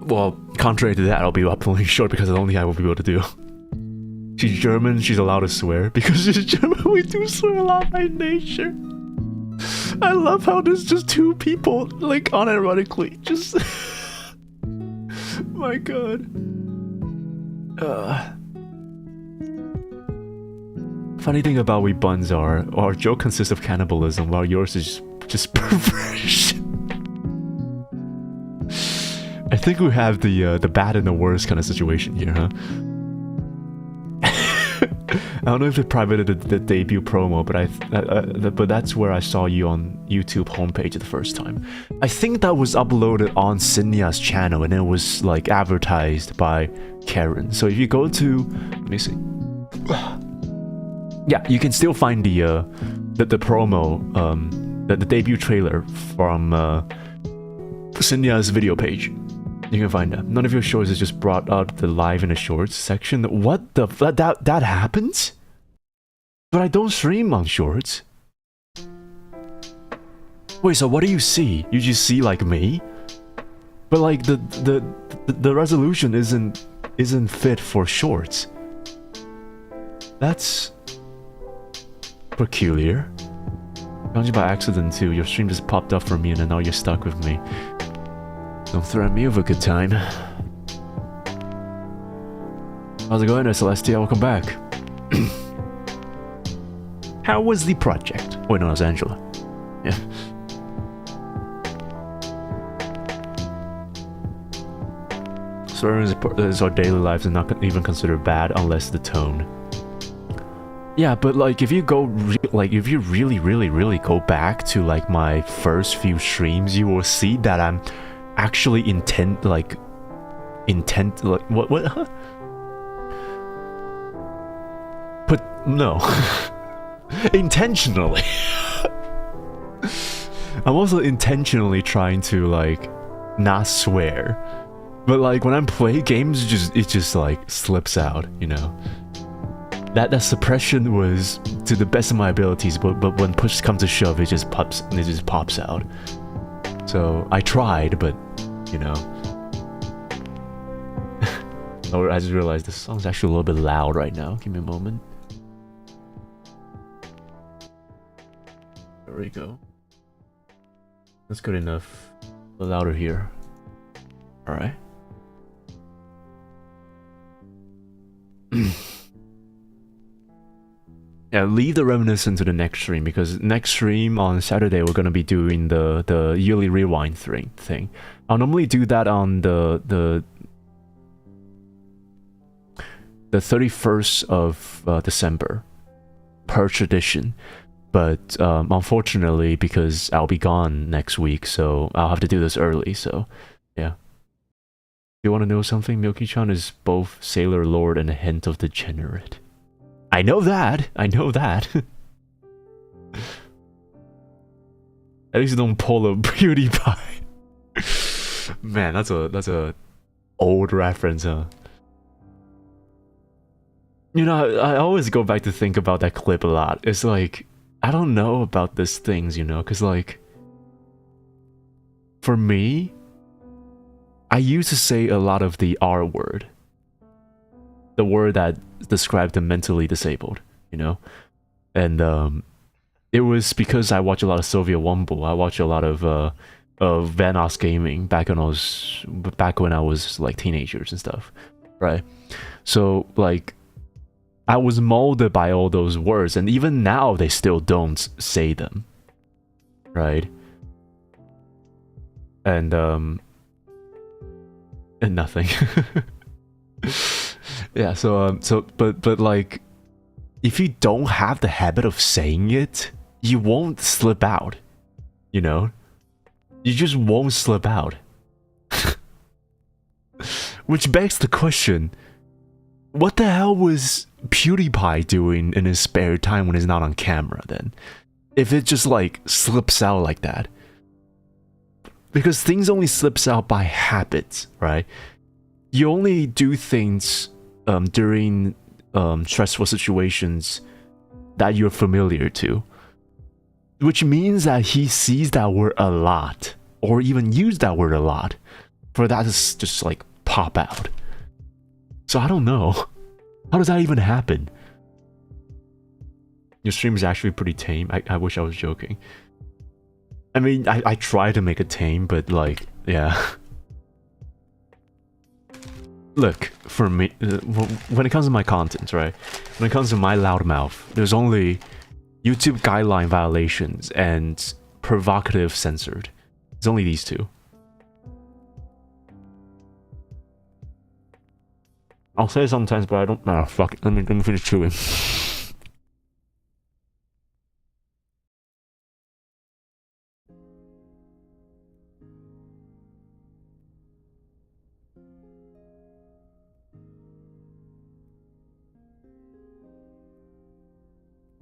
Well, contrary to that, I'll be uploading short because I don't think I will be able to do. She's German, she's allowed to swear. Because she's German, we do swear a lot by nature. I love how there's just 2 people, like, unironically, just... My god. Funny thing about we buns are, our joke consists of cannibalism, while yours is just perversion. I think we have the bad and the worst kind of situation here, huh? I don't know if they privated the debut promo, but that's where I saw you on YouTube homepage the first time. I think that was uploaded on Nious' channel, and it was like advertised by Karen. So if you go to, let me see. Yeah, you can still find the promo, the debut trailer from Nious' video page. You can find that. None of your shorts is just brought up the live in the shorts section. What the that happens? But I don't stream on shorts. Wait, so what do you see? You just see like me? But like the resolution isn't fit for shorts. That's peculiar. Found you by accident too. Your stream just popped up for me and then now you're stuck with me. Don't threaten me with a good time. How's it going there, Celestia? Welcome back. How was the project? Wait, no, it's Angela. Yeah. Swearing is our daily lives and not even considered bad unless the tone. Yeah, but like if you go if you really go back to like my first few streams, you will see that I'm actually intent like what huh? But no. Intentionally. I'm also intentionally trying to like not swear. But like when I'm playing games it just like slips out, you know. That suppression was to the best of my abilities, but when push comes to shove, it just pops out. So I tried, but you know. Oh, I just realized this song's actually a little bit loud right now. Give me a moment. There we go. That's good enough. A little louder here. All right. Yeah, leave the reminiscence to the next stream, because next stream on Saturday we're gonna be doing the yearly rewind thing. I'll normally do that on the 31st of December, per tradition. But unfortunately, because I'll be gone next week, so I'll have to do this early. So, yeah. You want to know something? Milky-chan is both Sailor Lord and a hint of degenerate. I know that. I know that. At least you don't pull a PewDiePie. Man, that's a old reference, huh? You know, I always go back to think about that clip a lot. It's like, I don't know about these things, you know, because like, for me, I used to say a lot of the R word. The word that described the mentally disabled, you know? And it was because I watch a lot of Soviet Womble. I watch a lot of Vanos Gaming back when I was like teenagers and stuff, right? So like I was molded by all those words, and even now they still don't say them, right? And nothing. Yeah, but like, if you don't have the habit of saying it, you won't slip out, you know? You just won't slip out. Which begs the question, what the hell was PewDiePie doing in his spare time when he's not on camera then? If it just like slips out like that. Because things only slips out by habits, right? You only do things during stressful situations that you're familiar to, which means that he sees that word a lot, or even use that word a lot, for that to just like pop out. So I don't know, how does that even happen? Your stream is actually pretty tame. I wish I was joking. I mean, I try to make it tame, but like, yeah. Look, for me, when it comes to my content, right? When it comes to my loudmouth, there's only YouTube guideline violations and provocative censored. It's only these two. I'll say it sometimes, but I don't. Nah, fuck it. Let me finish chewing.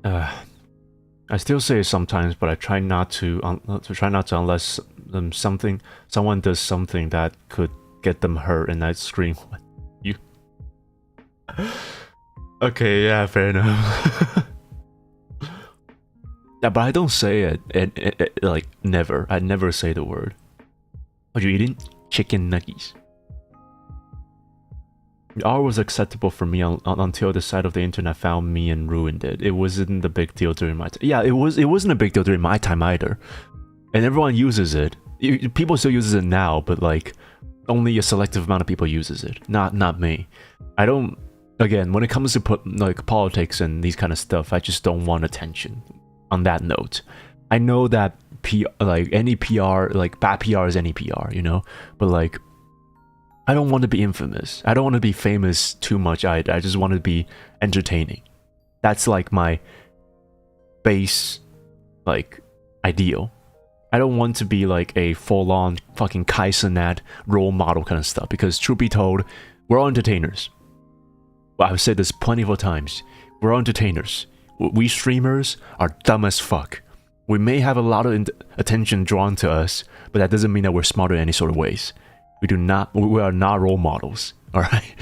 I still say it sometimes, but I try not to. Unless someone does something that could get them hurt, and I scream, "What you?" Okay, yeah, fair enough. Yeah, but I don't say it, like never. I never say the word. What you eating? Chicken nuggets. R was acceptable for me until the side of the internet found me and ruined it. It wasn't a big deal during my time. Yeah, it wasn't a big deal during my time either. And everyone uses it. People still uses it now, but like only a selective amount of people uses it. Not me. I don't. Again, when it comes to like politics and these kind of stuff, I just don't want attention. On that note, I know that like any PR, like bad PR is any PR, you know. But like, I don't want to be infamous. I don't want to be famous too much either. I just want to be entertaining. That's like my base, like, ideal. I don't want to be like a full-on fucking Kaizenat role model kind of stuff, because truth be told, we're all entertainers. I've said this plenty of times. We're all entertainers. We streamers are dumb as fuck. We may have a lot of attention drawn to us, but that doesn't mean that we're smarter in any sort of ways. We are not role models, alright?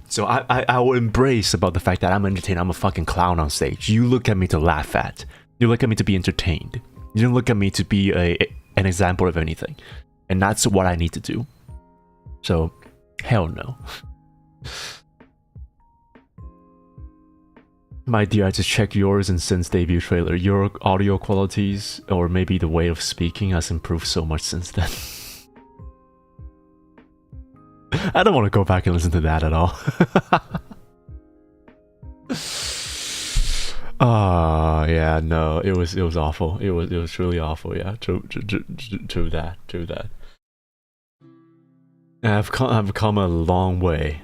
So I will embrace about the fact that I'm entertained. I'm a fucking clown on stage. You look at me to laugh at. You look at me to be entertained. You don't look at me to be an example of anything. And that's what I need to do. So, hell no. My dear, I just checked yours and Sin's debut trailer. Your audio qualities, or maybe the way of speaking, has improved so much since then. I don't want to go back and listen to that at all. Yeah, no, it was awful. It was truly awful. Yeah, true that. I've come a long way.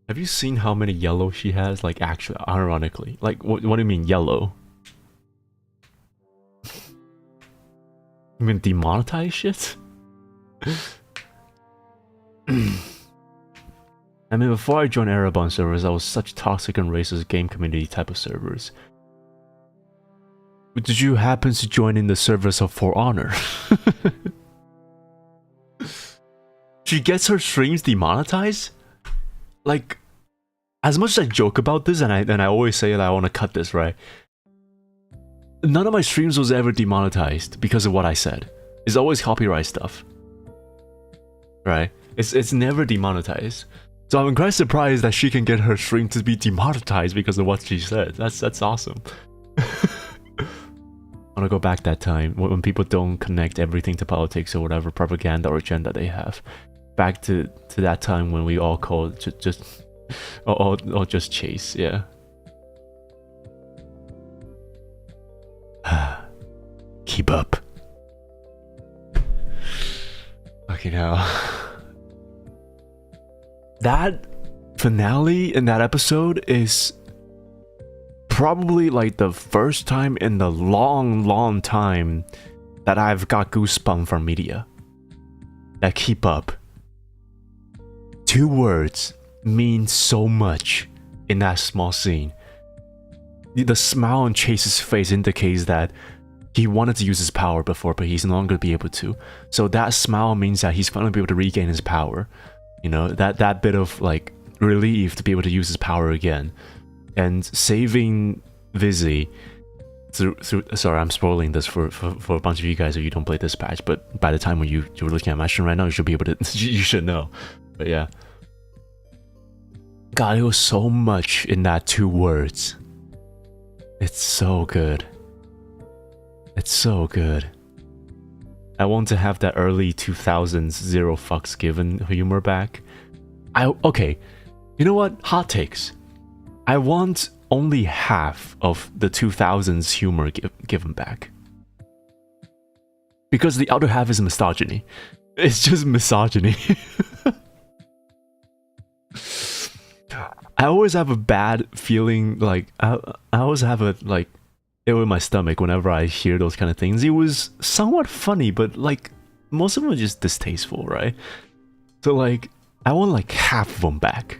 Have you seen how many yellow she has? Like, actually, ironically, like, what do you mean yellow? You mean demonetize shit? I mean, before I joined Heiramond servers, I was such toxic and racist game community type of servers. Did you happen to join in the servers of For Honor? She gets her streams demonetized? Like, as much as I joke about this, and I always say that I want to cut this, right? None of my streams was ever demonetized because of what I said. It's always copyright stuff. Right? It's never demonetized. So I'm quite surprised that she can get her stream to be demonetized because of what she said. That's awesome. I wanna go back that time when people don't connect everything to politics or whatever propaganda or agenda they have. Back to that time when we all called just just chase, yeah. Keep up. Okay, now. That finale in that episode is probably like the first time in the long time that I've got goosebumps from media. That keep up. 2 words mean so much in that small scene. The smile on Chase's face indicates that he wanted to use his power before, but he's no longer going to be able to. So that smile means that he's finally be able to regain his power. You know, that bit of like relief to be able to use his power again. And saving Vizzy through sorry, I'm spoiling this for a bunch of you guys if you don't play this patch, but by the time when you're looking at my stream right now, you should be able to you should know. But yeah. God, it was so much in that 2 words. It's so good. It's so good. I want to have that early 2000s zero fucks given humor back. Okay, you know what? Hot takes. I want only half of the 2000s humor given back. Because the other half is misogyny. It's just misogyny. I always have a bad feeling, like, I always have a, like, ill in my stomach whenever I hear those kind of things. It was somewhat funny, but, like, most of them are just distasteful, right? So, like, I want, like, half of them back.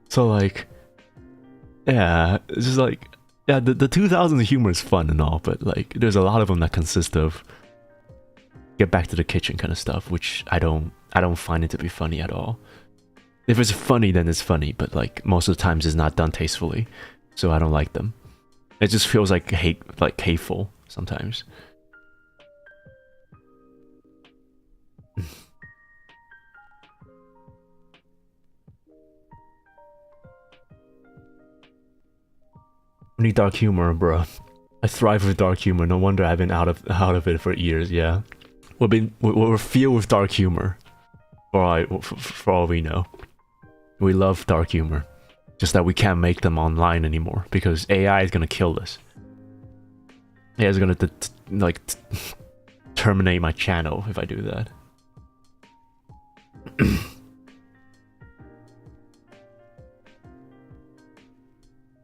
So, like, yeah, it's just like, yeah, the 2000s humor is fun and all, but, like, there's a lot of them that consist of get back to the kitchen kind of stuff, which I don't find it to be funny at all. If it's funny, then it's funny, but, like, most of the times it's not done tastefully, so I don't like them. It just feels like hateful sometimes. I need dark humor, bro. I thrive with dark humor. No wonder I've been out of it for years. Yeah, we're filled with dark humor. For all we know, we love dark humor. Just that we can't make them online anymore because AI is gonna kill us. AI is gonna terminate my channel if I do that.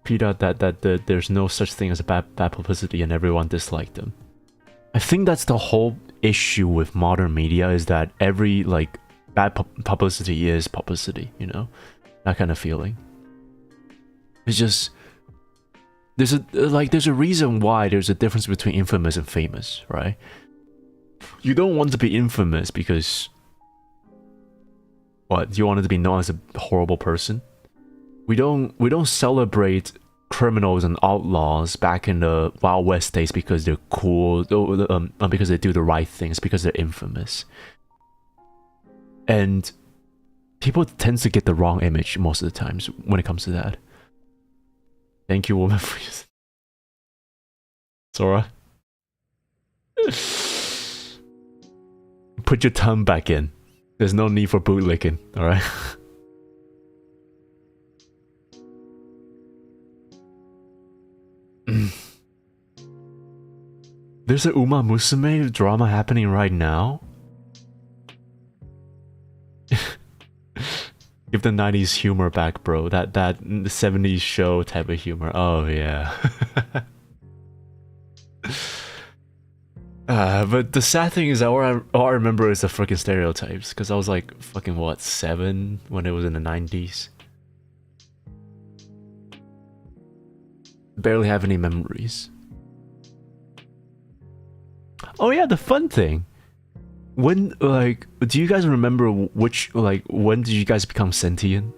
That there's no such thing as a bad publicity and everyone disliked them. I think that's the whole issue with modern media, is that every, like, bad publicity is publicity, you know? That kind of feeling. It's just, there's a reason why there's a difference between infamous and famous, right? You don't want to be infamous because, what, you want to be known as a horrible person? We don't celebrate criminals and outlaws back in the Wild West days because they're cool, because they do the right things, because they're infamous. And people tend to get the wrong image most of the times when it comes to that. Thank you, woman, for your... Sora. Put your tongue back in. There's no need for bootlicking, alright? There's a Uma Musume drama happening right now. Give the 90s humor back, bro. That 70s show type of humor. Oh yeah. But the sad thing is that all I remember is the freaking stereotypes, because I was like fucking what, 7 when it was in the 90s. Barely have any memories. Oh yeah, the fun thing. When, like, do you guys remember which, like, when did you guys become sentient?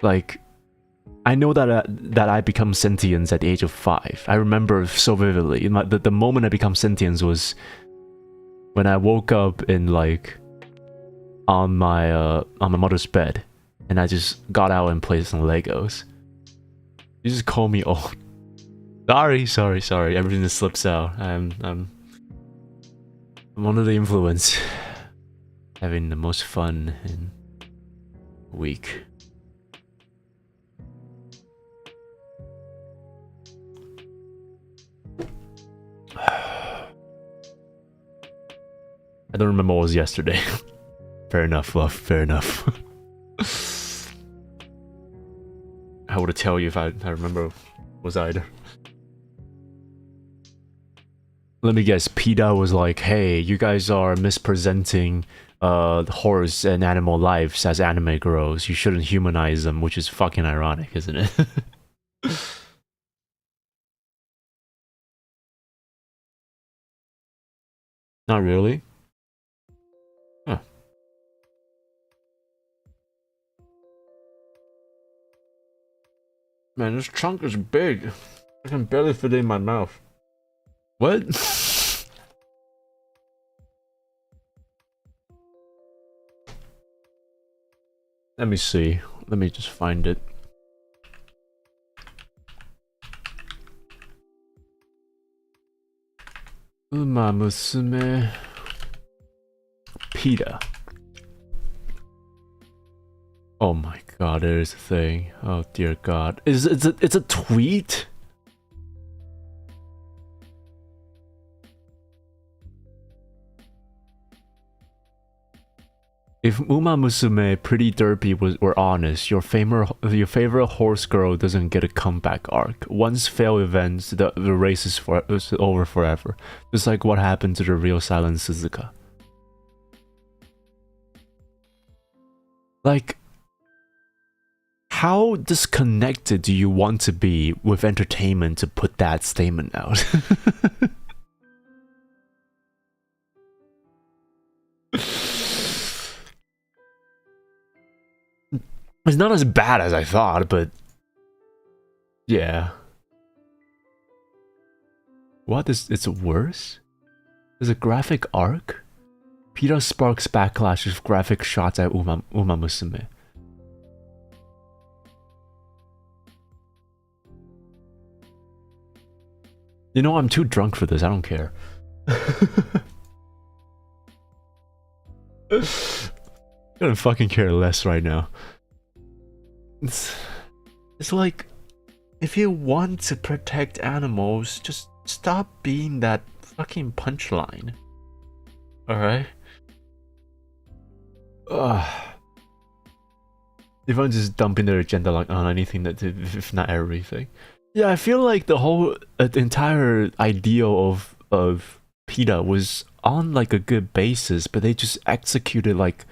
Like, I know that I become sentient at the age of 5. I remember so vividly. The moment I become sentient was when I woke up in, like, on my mother's bed, and I just got out and played some Legos. You just call me old. Sorry. Everything just slips out. I'm under the influence. Having the most fun in a week. I don't remember what was yesterday. Fair enough, love. Fair enough. I would tell you if I remember was either. Let me guess, PETA was like, hey, you guys are mispresenting horse and animal lives as anime girls. You shouldn't humanize them, which is fucking ironic, isn't it? Not really. Huh. Man, this chunk is big. I can barely fit it in my mouth. What? Let me see. Let me just find it. Uma Musume PETA. Oh my god, there's a thing. Oh dear god. It's a tweet? If Uma Musume, Pretty Derpy were honest, your favorite horse girl doesn't get a comeback arc. Once failed events, the race is over forever. Just like what happened to the real Silent Suzuka. Like, how disconnected do you want to be with entertainment to put that statement out? It's not as bad as I thought, but yeah. What is it's worse? There's a graphic arc? PETA sparks backlash with graphic shots at Uma Musume. You know, I'm too drunk for this, I don't care. I don't fucking care less right now. It's like, if you want to protect animals, just stop being that fucking punchline. Alright? Everyone's just dumping their agenda like on anything, that, if not everything. Yeah, I feel like the whole entire ideal of PETA was on like a good basis, but they just executed like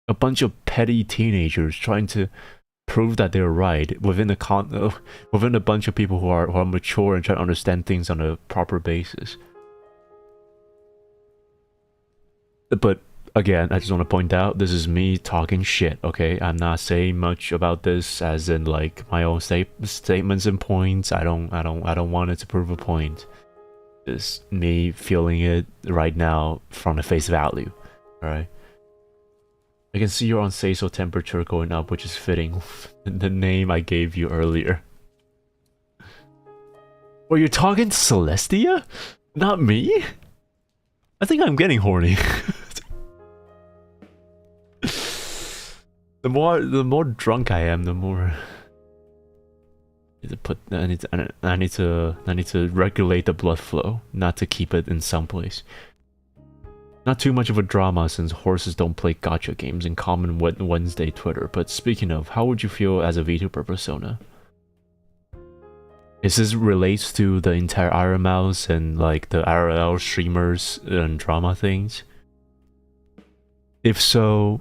a bunch of petty teenagers trying to prove that they're right within a bunch of people who are mature and trying to understand things on a proper basis. But again, I just want to point out, this is me talking shit, okay? I'm not saying much about this as in like my own statements and points. I don't want it to prove a point. Just me feeling it right now from the face value. Alright? I can see your on say-so temperature going up, which is fitting the name I gave you earlier. Well, you're talking to Celestia? Not me? I think I'm getting horny. The more drunk I am, the more I need to regulate the blood flow, not to keep it in some place. Not too much of a drama since horses don't play gacha games in common Wednesday Twitter, but speaking of, how would you feel as a VTuber persona? Is this relates to the entire Heiramond and like the IRL streamers and drama things? If so,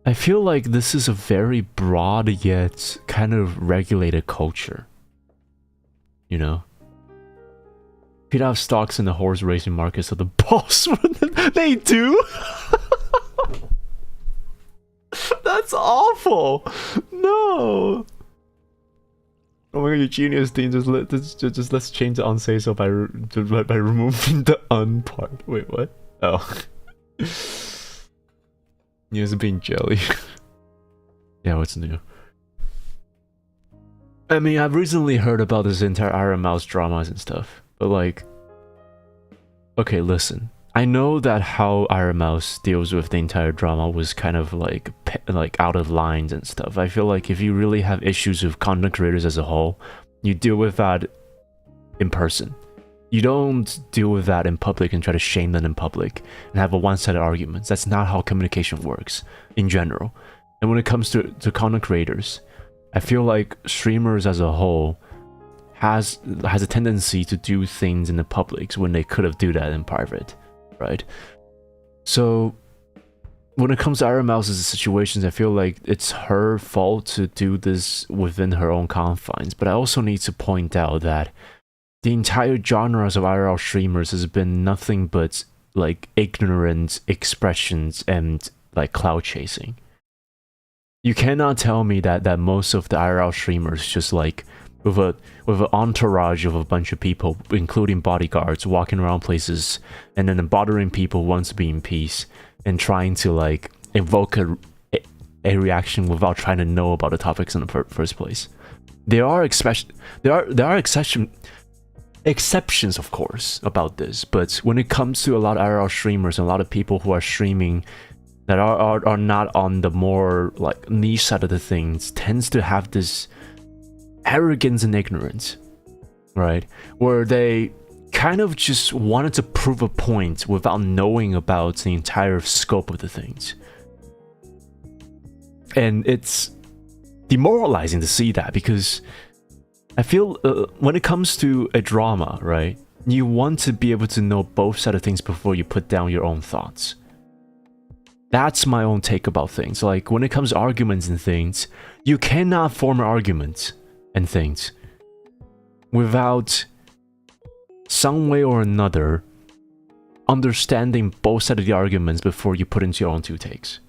I feel like this is a very broad yet kind of regulated culture. You know? PETA have stocks in the horse racing market, so the boss they do. That's awful. No. Oh my god, you genius, Dean. Just let's change the unsay so by removing the un part. Wait, what? Oh. Nious being jelly. Yeah, what's new? I mean, I've recently heard about this entire Heiramond dramas and stuff. But like, okay, listen. I know that how Heiramond deals with the entire drama was kind of like out of lines and stuff. I feel like if you really have issues with content creators as a whole, you deal with that in person. You don't deal with that in public and try to shame them in public and have a one-sided argument. That's not how communication works in general. And when it comes to content creators, I feel like streamers as a whole has a tendency to do things in the public when they could have do that in private, right? So when it comes to Heiramond's situations, I feel like it's her fault to do this within her own confines. But I also need to point out that the entire genres of IRL streamers has been nothing but like ignorant expressions and like cloud chasing. You cannot tell me that most of the IRL streamers just like with an entourage of a bunch of people, including bodyguards, walking around places and then bothering people who want to be in peace and trying to like evoke a reaction without trying to know about the topics in the first place. There are exceptions. exceptions, of course, about this, but when it comes to a lot of IRL streamers and a lot of people who are streaming that are not on the more like niche side of the things, tends to have this arrogance and ignorance, right? Where they kind of just wanted to prove a point without knowing about the entire scope of the things. And it's demoralizing to see that, because I feel when it comes to a drama, right, you want to be able to know both sides of things before you put down your own thoughts. That's my own take about things. Like, when it comes to arguments and things, you cannot form an argument and things without some way or another understanding both sides of the arguments before you put into your own two takes.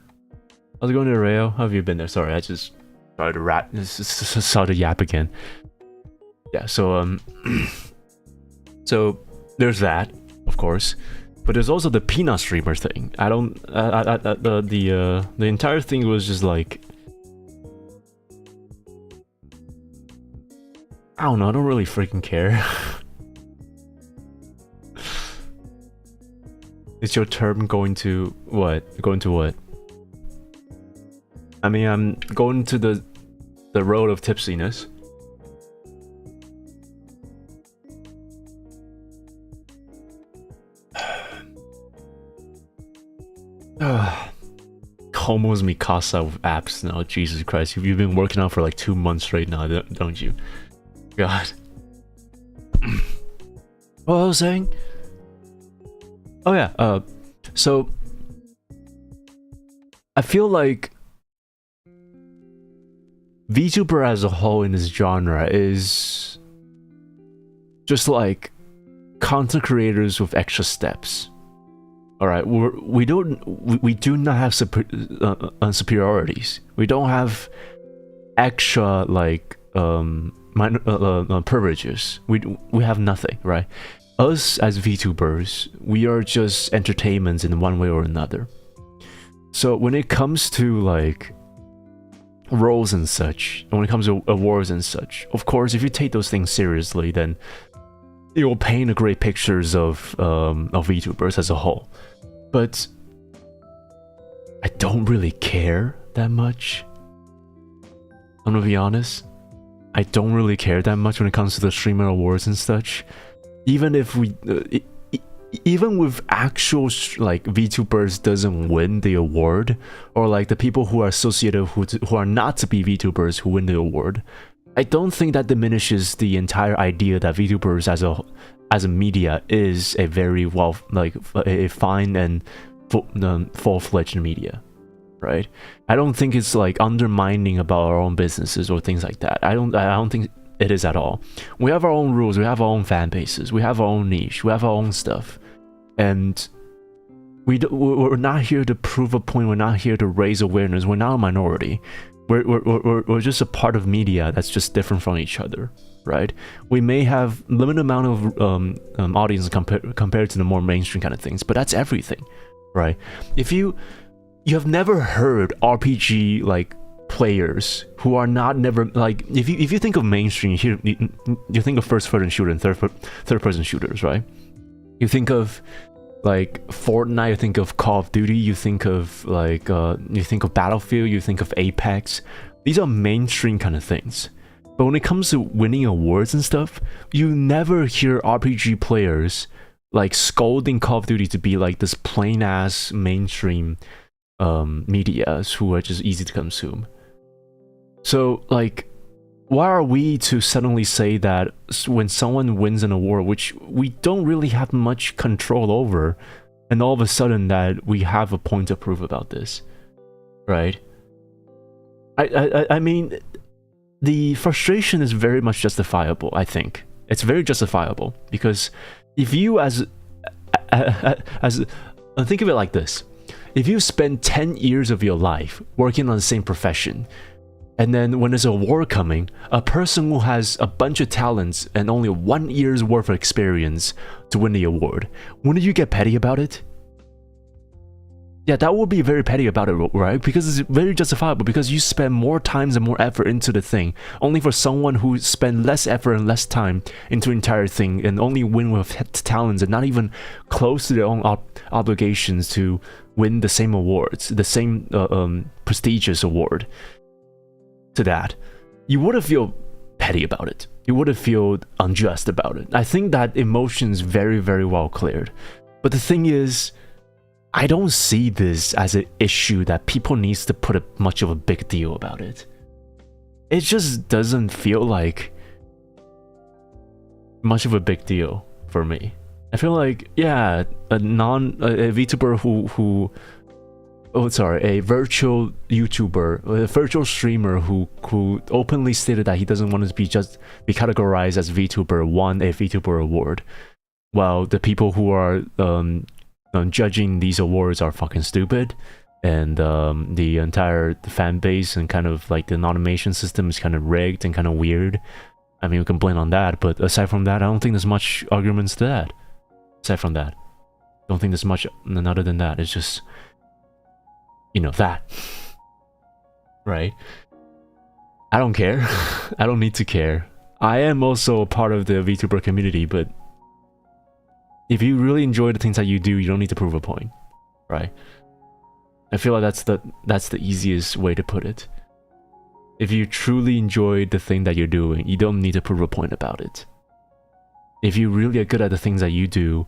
How's it going to Rayo? How have you been there? Sorry, I just started to yap again. Yeah, so so there's that, of course, but there's also the peanut streamer thing. The entire thing was just like, I don't know, I don't really freaking care. Is your term going to what? Going to what? I mean, I'm going to the road of tipsiness. Almost Mikasa with apps now. Jesus Christ, you've been working out for like 2 months right now, don't you? God. What was I saying? Oh yeah, so I feel like VTuber as a whole in this genre is just like content creators with extra steps. All right, we do not have superiorities. We don't have extra like privileges. We have nothing, right? Us as VTubers, we are just entertainments in one way or another. So when it comes to like roles and such, and when it comes to awards and such, of course, if you take those things seriously, then it will paint a great pictures of VTubers as a whole. But I don't really care that much. I'm gonna be honest. I don't really care that much when it comes to the streamer awards and such. Even if we, even with actual like VTubers doesn't win the award, or like the people who are associated who are not to be VTubers who win the award, I don't think that diminishes the entire idea that VTubers as a media is a very a fine and full-fledged media, right? I don't think it's like undermining about our own businesses or things like that. I don't think it is at all. We have our own rules, we have our own fan bases, we have our own niche, we have our own stuff, and we're not here to prove a point. We're not here to raise awareness. We're not a minority. We're just a part of media that's just different from each other, right? We may have limited amount of audience compared to the more mainstream kind of things, but that's everything, right? If you have never heard RPG like players who are never like, if you think of mainstream, you think of first-person shooter and third-person shooters, right? You think of like Fortnite, you think of Call of Duty, you think of like you think of Battlefield, you think of Apex. These are mainstream kind of things. But when it comes to winning awards and stuff, you never hear RPG players like scolding Call of Duty to be like this plain ass mainstream media who are just easy to consume. So like, why are we to suddenly say that when someone wins an award, which we don't really have much control over, and all of a sudden that we have a point to prove about this, right? I mean, the frustration is very much justifiable. I think it's very justifiable, because if you as think of it like this: if you spend 10 years of your life working on the same profession, and then when there's a award coming, a person who has a bunch of talents and only 1 year's worth of experience to win the award, wouldn't you get petty about it? yeah, that would be very petty about it, right? Because it's very justifiable, because you spend more time and more effort into the thing, only for someone who spent less effort and less time into the entire thing and only win with talents and not even close to their own obligations to win the same awards, the same prestigious award to that. You wouldn't feel petty about it. You wouldn't feel unjust about it. I think that emotion's very, very well cleared. But the thing is, I don't see this as an issue that people needs to put much of a big deal about it. It just doesn't feel like much of a big deal for me. I feel like, yeah, a VTuber a virtual YouTuber, a virtual streamer who openly stated that he doesn't want to be categorized as VTuber won a VTuber award, while the people who are judging these awards are fucking stupid, and the entire fan base and kind of like the nomination system is kind of rigged and kind of weird. I mean, we can blame on that, but aside from that, I don't think there's much arguments to that. Aside from that, I don't think there's much other than that. It's just, you know, that, right? I don't care. I don't need to care. I am also a part of the VTuber community, but if you really enjoy the things that you do, you don't need to prove a point, right? I feel like that's the easiest way to put it. If you truly enjoy the thing that you're doing, you don't need to prove a point about it. If you really are good at the things that you do,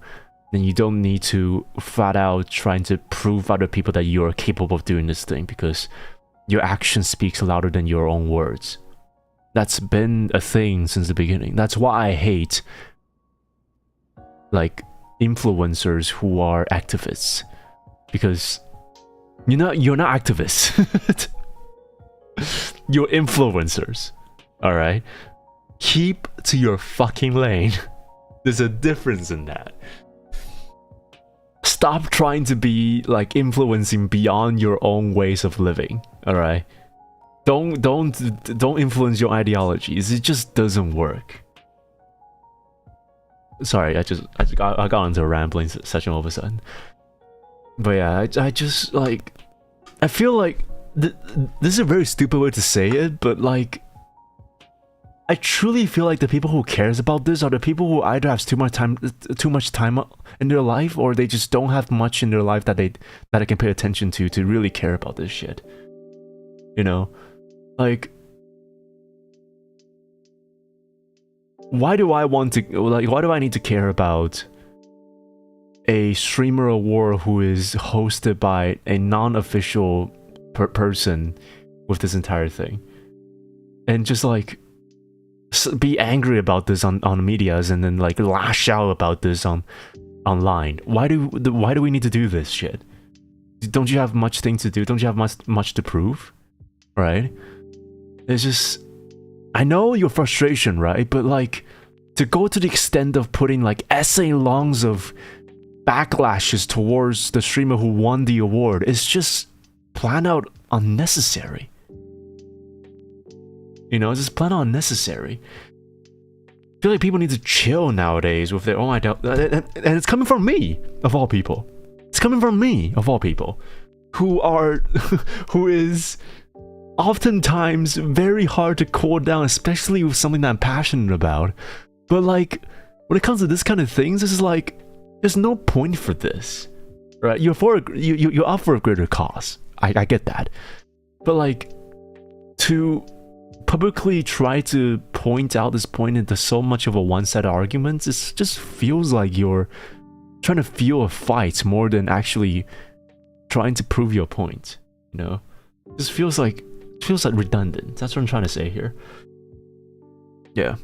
then you don't need to flat out trying to prove other people that you are capable of doing this thing, because your action speaks louder than your own words. That's been a thing since the beginning. That's why I hate, like, influencers who are activists, because you're not activists. You're influencers, all right? Keep to your fucking lane. There's a difference in that. Stop trying to be like influencing beyond your own ways of living, all right? Don't influence your ideologies. It just doesn't work. Sorry, I got into a rambling session all of a sudden. But yeah, I just like, I feel like this is a very stupid way to say it, but like, I truly feel like the people who cares about this are the people who either have too much time in their life, or they just don't have much in their life that they can pay attention to really care about this shit. You know, like, why do I need to care about a streamer award who is hosted by a non-official person with this entire thing, and just like be angry about this on medias, and then like lash out about this online? Why do we need to do this shit? Don't you have much things to do? Don't you have much to prove? Right? It's just, I know your frustration, right? But like, to go to the extent of putting like essay longs of backlashes towards the streamer who won the award is just plain out unnecessary. You know, it's just plain out unnecessary. I feel like people need to chill nowadays with their own idea, and it's coming from me, of all people. It's coming from me, of all people, who is oftentimes very hard to cool down, especially with something that I'm passionate about. But like, when it comes to this kind of things, this is like, there's no point for this, right? You're up for a greater cause. I get that, but like, to publicly try to point out this point into so much of a one-sided argument, it just feels like you're trying to fuel a fight more than actually trying to prove your point. You know, it just feels like redundant. That's what I'm trying to say here. Yeah.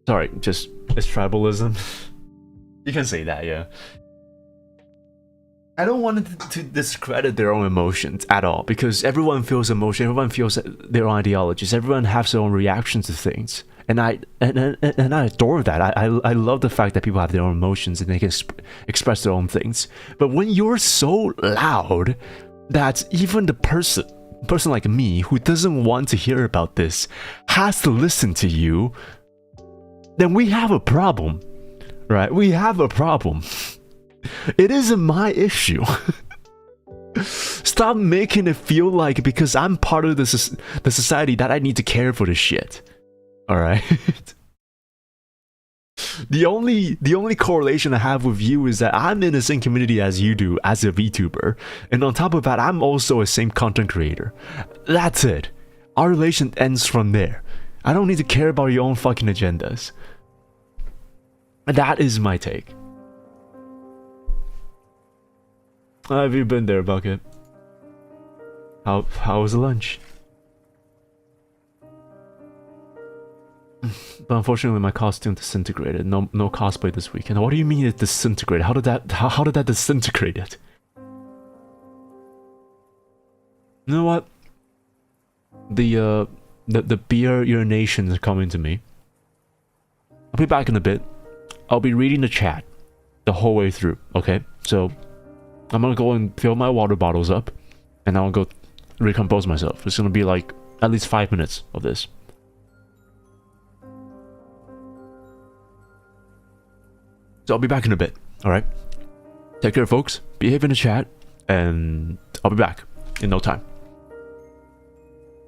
Sorry, just, it's tribalism. You can say that, yeah. I don't want to discredit their own emotions at all, because everyone feels emotion, everyone feels their own ideologies, everyone has their own reactions to things, and I adore that. I love the fact that people have their own emotions and they can express their own things. But when you're so loud that even the person like me who doesn't want to hear about this has to listen to you, then we have a problem, right? We have a problem. It isn't my issue. Stop making it feel like because I'm part of the society that I need to care for this shit. Alright? The only correlation I have with you is that I'm in the same community as you do as a VTuber. And on top of that, I'm also a same content creator. That's it. Our relation ends from there. I don't need to care about your own fucking agendas. That is my take. Have you been there, Bucket? How was the lunch? But unfortunately, my costume disintegrated. No cosplay this weekend. What do you mean it disintegrated? How did that disintegrate it? You know what? The beer urination is coming to me. I'll be back in a bit. I'll be reading the chat the whole way through. Okay, so I'm gonna go and fill my water bottles up, and I'll go recompose myself. It's gonna be like at least 5 minutes of this. So I'll be back in a bit, alright? Take care, folks. Behave in the chat, and I'll be back in no time.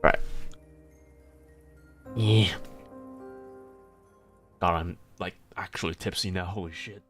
Alright. Yeah. God, I'm, like, actually tipsy now. Holy shit.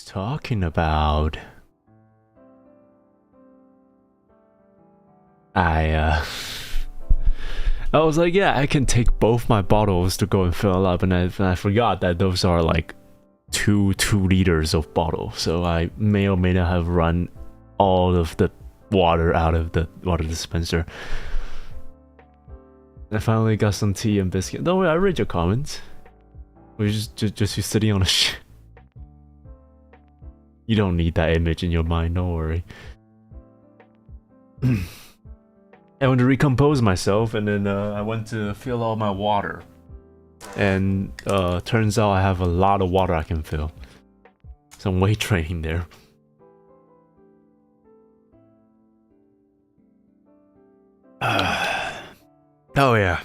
talking about. I was like, yeah, I can take both my bottles to go and fill up, and I forgot that those are like two liters of bottle, so I may or may not have run all of the water out of the water dispenser. I finally got some tea and biscuit. Don't worry, I read your comments. We're just you sitting on a shit. You don't need that image in your mind, don't worry. I went to recompose myself, and then I went to fill all my water. And turns out I have a lot of water I can fill. Some weight training there. Oh yeah.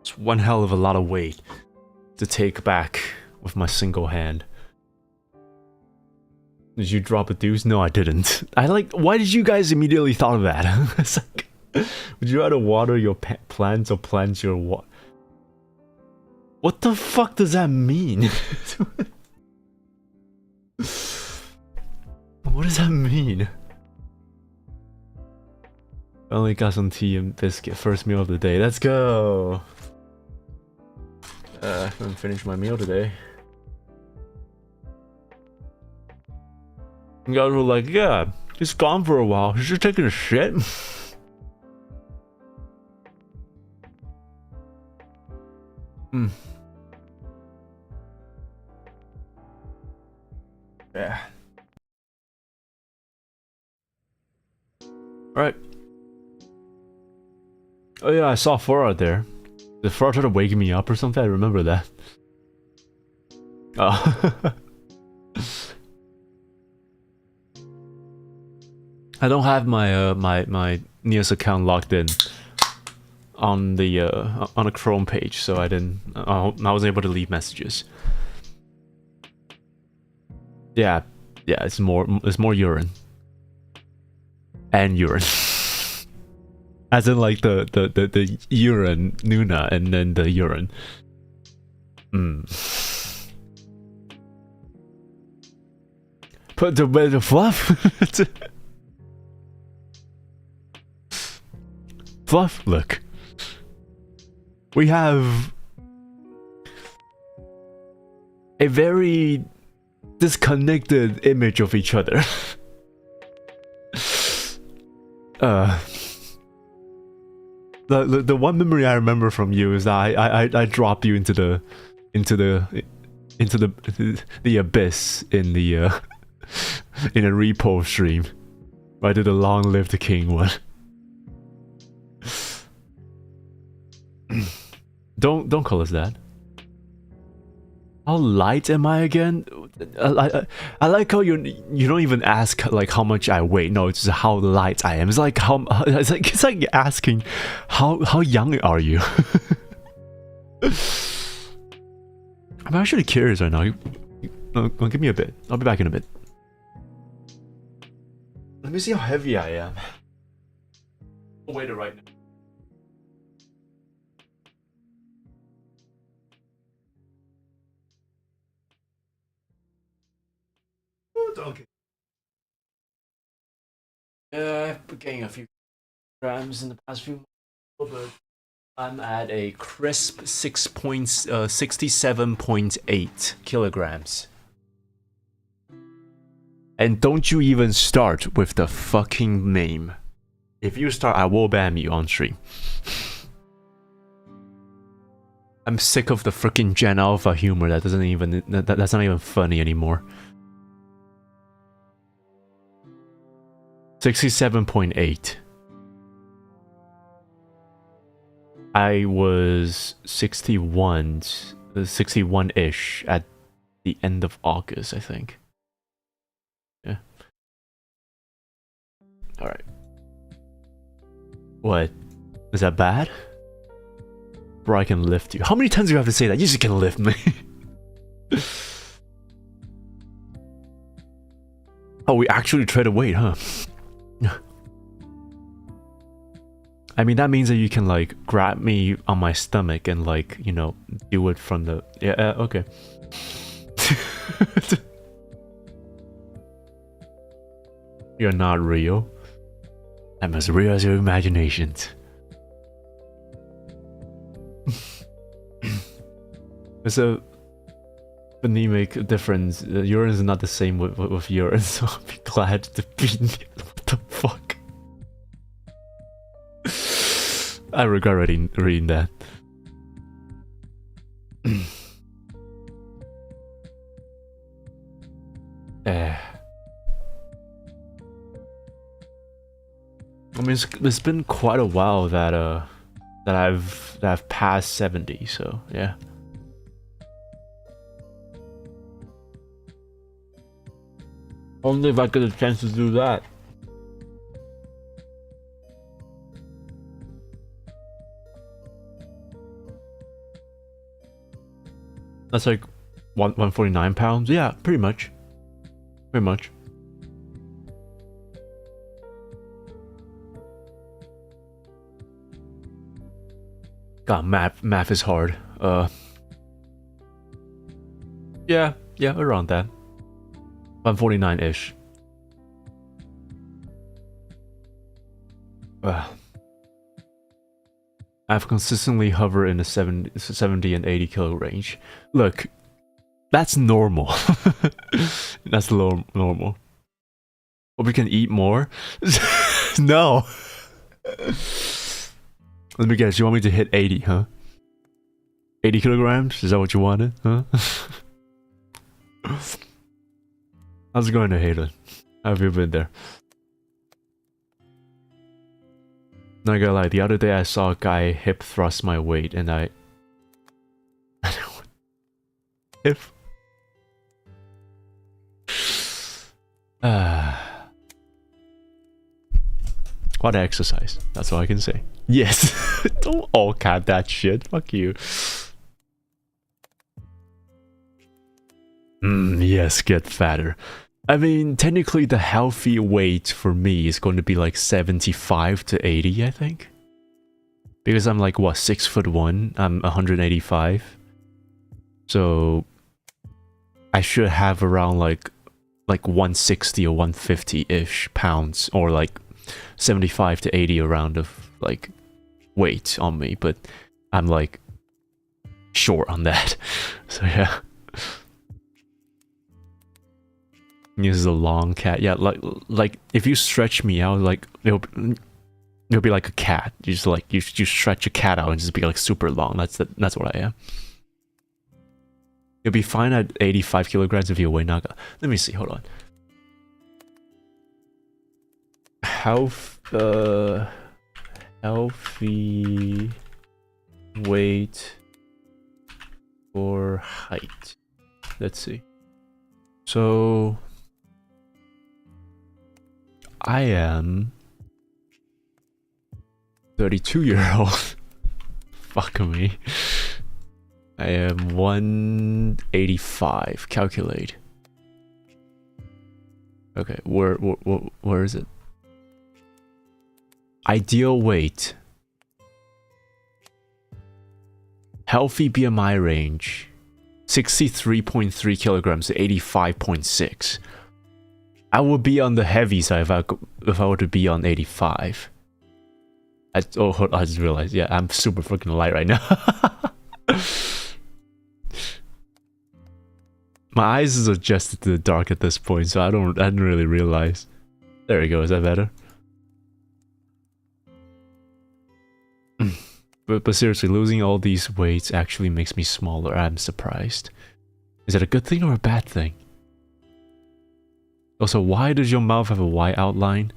It's one hell of a lot of weight to take back with my single hand. Did you drop a deuce? No, I didn't. Why did you guys immediately thought of that? It's like, would you rather water your plants or plant your what? What the fuck does that mean? What does that mean? I only got some tea and biscuit. First meal of the day. Let's go. I haven't finished my meal today. You guys were like, yeah, he's gone for a while. He's just taking a shit. Yeah. Alright. Oh yeah, I saw Farah there. Did Farah try to wake me up or something? I remember that. Oh. I don't have my my Nious account logged in on the on a Chrome page, so I didn't. I was able to leave messages. Yeah, it's more urine and urine, as in like the urine Nuna and then the urine. Put the fluff. Fluff, look. We have a very disconnected image of each other. The one memory I remember from you is that I dropped you into the abyss in the in a repo stream. I did a Long Live the King one. Don't call us that. How light am I again? I like how you don't even ask like how much I weigh. No, it's just how light I am. It's like it's like asking how young are you? I'm actually curious right now. No, give me a bit. I'll be back in a bit. Let me see how heavy I am. I'll wait right now. Okay. I've been getting a few grams in the past few months, but I'm at a crisp 67.8 kilograms. And don't you even start with the fucking name. If you start, I will ban you on stream. I'm sick of the freaking Gen Alpha humor that's not even funny anymore. 67.8. I was 61-ish at the end of August, I think. Yeah. Alright. What? Is that bad? Bro, I can lift you. How many times do you have to say that? You just can lift me. Oh, we actually trade a weight, huh? I mean, that means that you can like grab me on my stomach and like, you know, do it from the... Yeah, okay. You're not real. I'm as real as your imaginations. It's a phonemic difference. Urine is not the same with urine, so I'll be glad to be. What the fuck? I regret reading that. I mean, it's been quite a while that I've passed 70, so yeah. Only if I get a chance to do that. That's like 149 pounds. Yeah, pretty much. Pretty much. God, math is hard. Yeah, around that. 149-ish. I've consistently hovered in the 70 and 80 kilo range. Look, that's normal. That's normal. But we can eat more? No. Let me guess, you want me to hit 80, huh? 80 kilograms? Is that what you wanted, huh? How's it going to Hayden? How have you been there? Not gonna lie, the other day I saw a guy hip thrust my weight and I... If... What exercise? That's all I can say. Yes! Don't all cat that shit. Fuck you. Yes, get fatter. I mean, technically the healthy weight for me is going to be like 75 to 80, I think. Because I'm like, what, 6'1", I'm 185. So I should have around like 160 or 150-ish pounds, or like 75 to 80 around of like weight on me, but I'm like short on that. So yeah. This is a long cat. Yeah, like if you stretch me out, like it'll be like a cat. You just like you stretch a cat out and just be like super long. That's what I am. You'll be fine at 85 kilograms if you weigh Naga. Let me see. Hold on. Healthy weight for height. Let's see. So I am 32-year-old. Fuck me. I am 185. Calculate. Okay, where is it? Ideal weight. Healthy BMI range. 63.3 kilograms to 85.6. I would be on the heavy side if I were to be on 85. I just realized, yeah, I'm super fucking light right now. My eyes is adjusted to the dark at this point, so I didn't really realize. There we go, is that better? But seriously, losing all these weights actually makes me smaller. I'm surprised. Is that a good thing or a bad thing? Also, why does your mouth have a Y outline?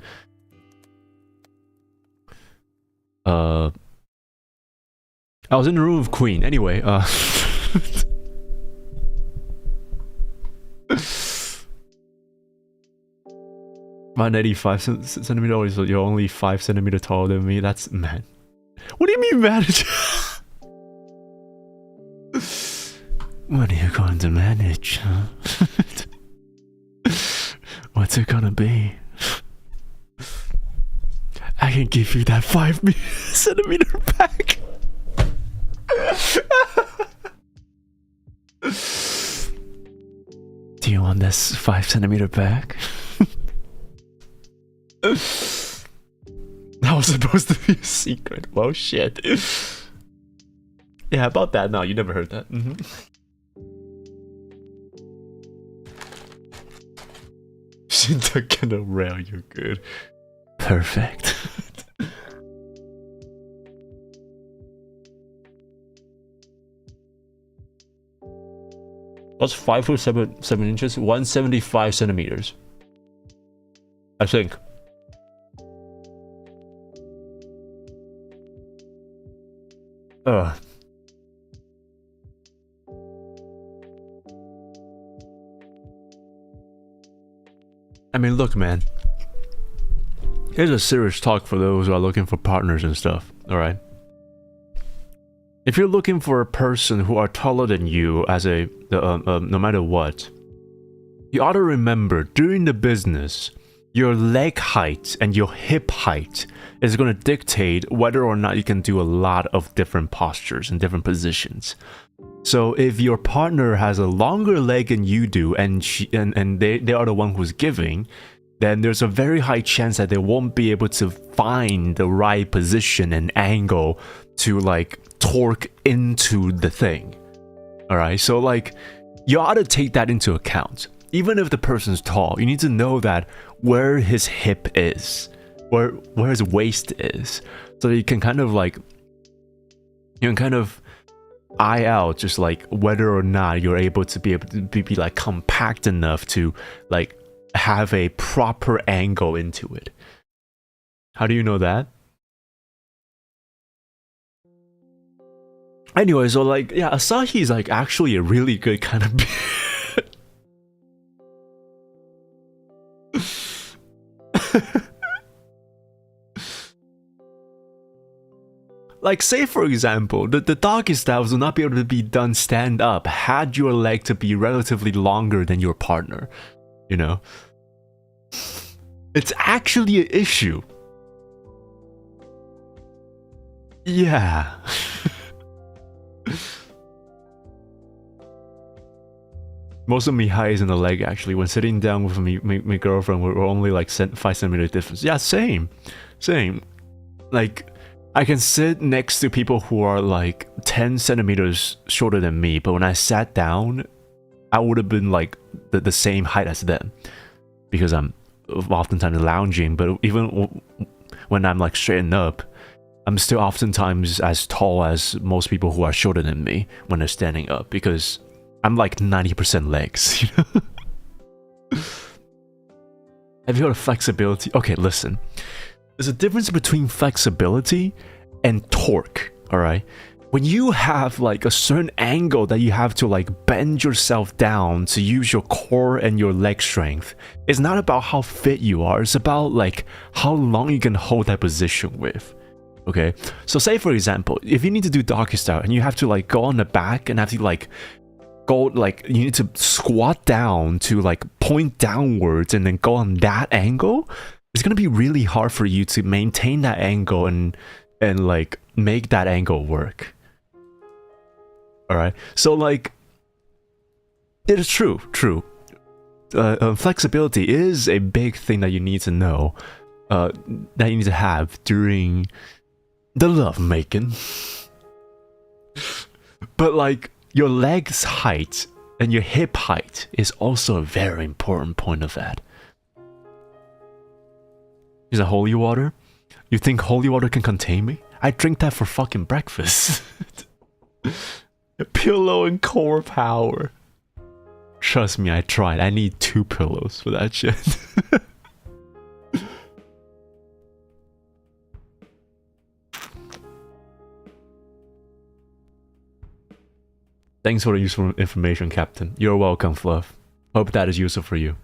I was in the room with Queen. Anyway, 185 centimeters. So you're only 5 centimeters taller than me. That's man. What do you mean manage? What are you going to manage, huh? What's it gonna be? I can give you that 5 centimeter back. Do you want this 5 centimeter back? That was supposed to be a secret. Well, shit. Yeah, about that. No, you never heard that. Shinta gonna rail you good. Perfect. That's 5 foot 7 inches, 175 centimeters. I think. I mean, look, man. Here's a serious talk for those who are looking for partners and stuff, alright? If you're looking for a person who are taller than you as a, no matter what, you ought to remember, during the business, your leg height and your hip height is going to dictate whether or not you can do a lot of different postures and different positions. So if your partner has a longer leg than you do, and they are the one who's giving, then there's a very high chance that they won't be able to find the right position and angle to like torque into the thing. Alright, so like you ought to take that into account. Even if the person's tall, you need to know that where his hip is, where his waist is, so that you can kind of like, eye out just like whether or not you're able to be like compact enough to like have a proper angle into it. How do you know that? Anyway, so like, yeah, Asahi is like actually a really good kind of like, say for example, the doggy styles will not be able to be done stand up had your leg to be relatively longer than your partner, you know? It's actually an issue. Yeah. Most of my high is in the leg, actually. When sitting down with my girlfriend, we're only like 5 centimeter difference. Yeah, same. Like, I can sit next to people who are like 10 centimeters shorter than me, but when I sat down, I would have been like the same height as them. Because I'm oftentimes lounging, but even when I'm like straightened up, I'm still oftentimes as tall as most people who are shorter than me when they're standing up, because I'm like 90% legs, you know? Have you heard of flexibility? Okay, listen. There's a difference between flexibility and torque, alright? When you have like a certain angle that you have to like bend yourself down to use your core and your leg strength, it's not about how fit you are, it's about like how long you can hold that position with. Okay? So say for example, if you need to do doggy style and you have to like go on the back and have to like go, like you need to squat down to like point downwards and then go on that angle, it's gonna be really hard for you to maintain that angle and like make that angle work. Alright, so like, it is true. Flexibility is a big thing that you need to know, that you need to have during the love making. But like, your leg's height and your hip height is also a very important point of that. Is that holy water? You think holy water can contain me? I drink that for fucking breakfast. Pillow and core power. Trust me, I tried. I need 2 pillows for that shit. Thanks for the useful information, Captain. You're welcome, Fluff. Hope that is useful for you.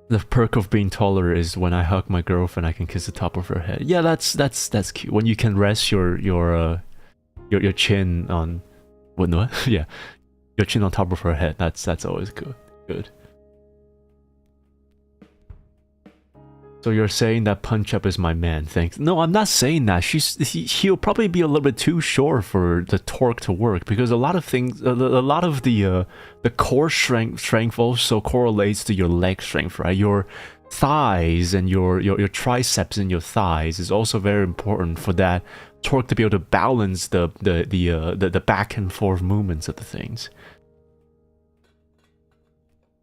The perk of being taller is when I hug my girlfriend, I can kiss the top of her head. Yeah, that's cute. When you can rest your chin on, what? Yeah, your chin on top of her head. That's always good. So you're saying that Punch Up is my man? Thanks. No, I'm not saying that. He'll probably be a little bit too short for the torque to work, because a lot of things, a lot of the core strength also correlates to your leg strength, right? Your thighs and your triceps and your thighs is also very important for that torque to be able to balance the back and forth movements of the things.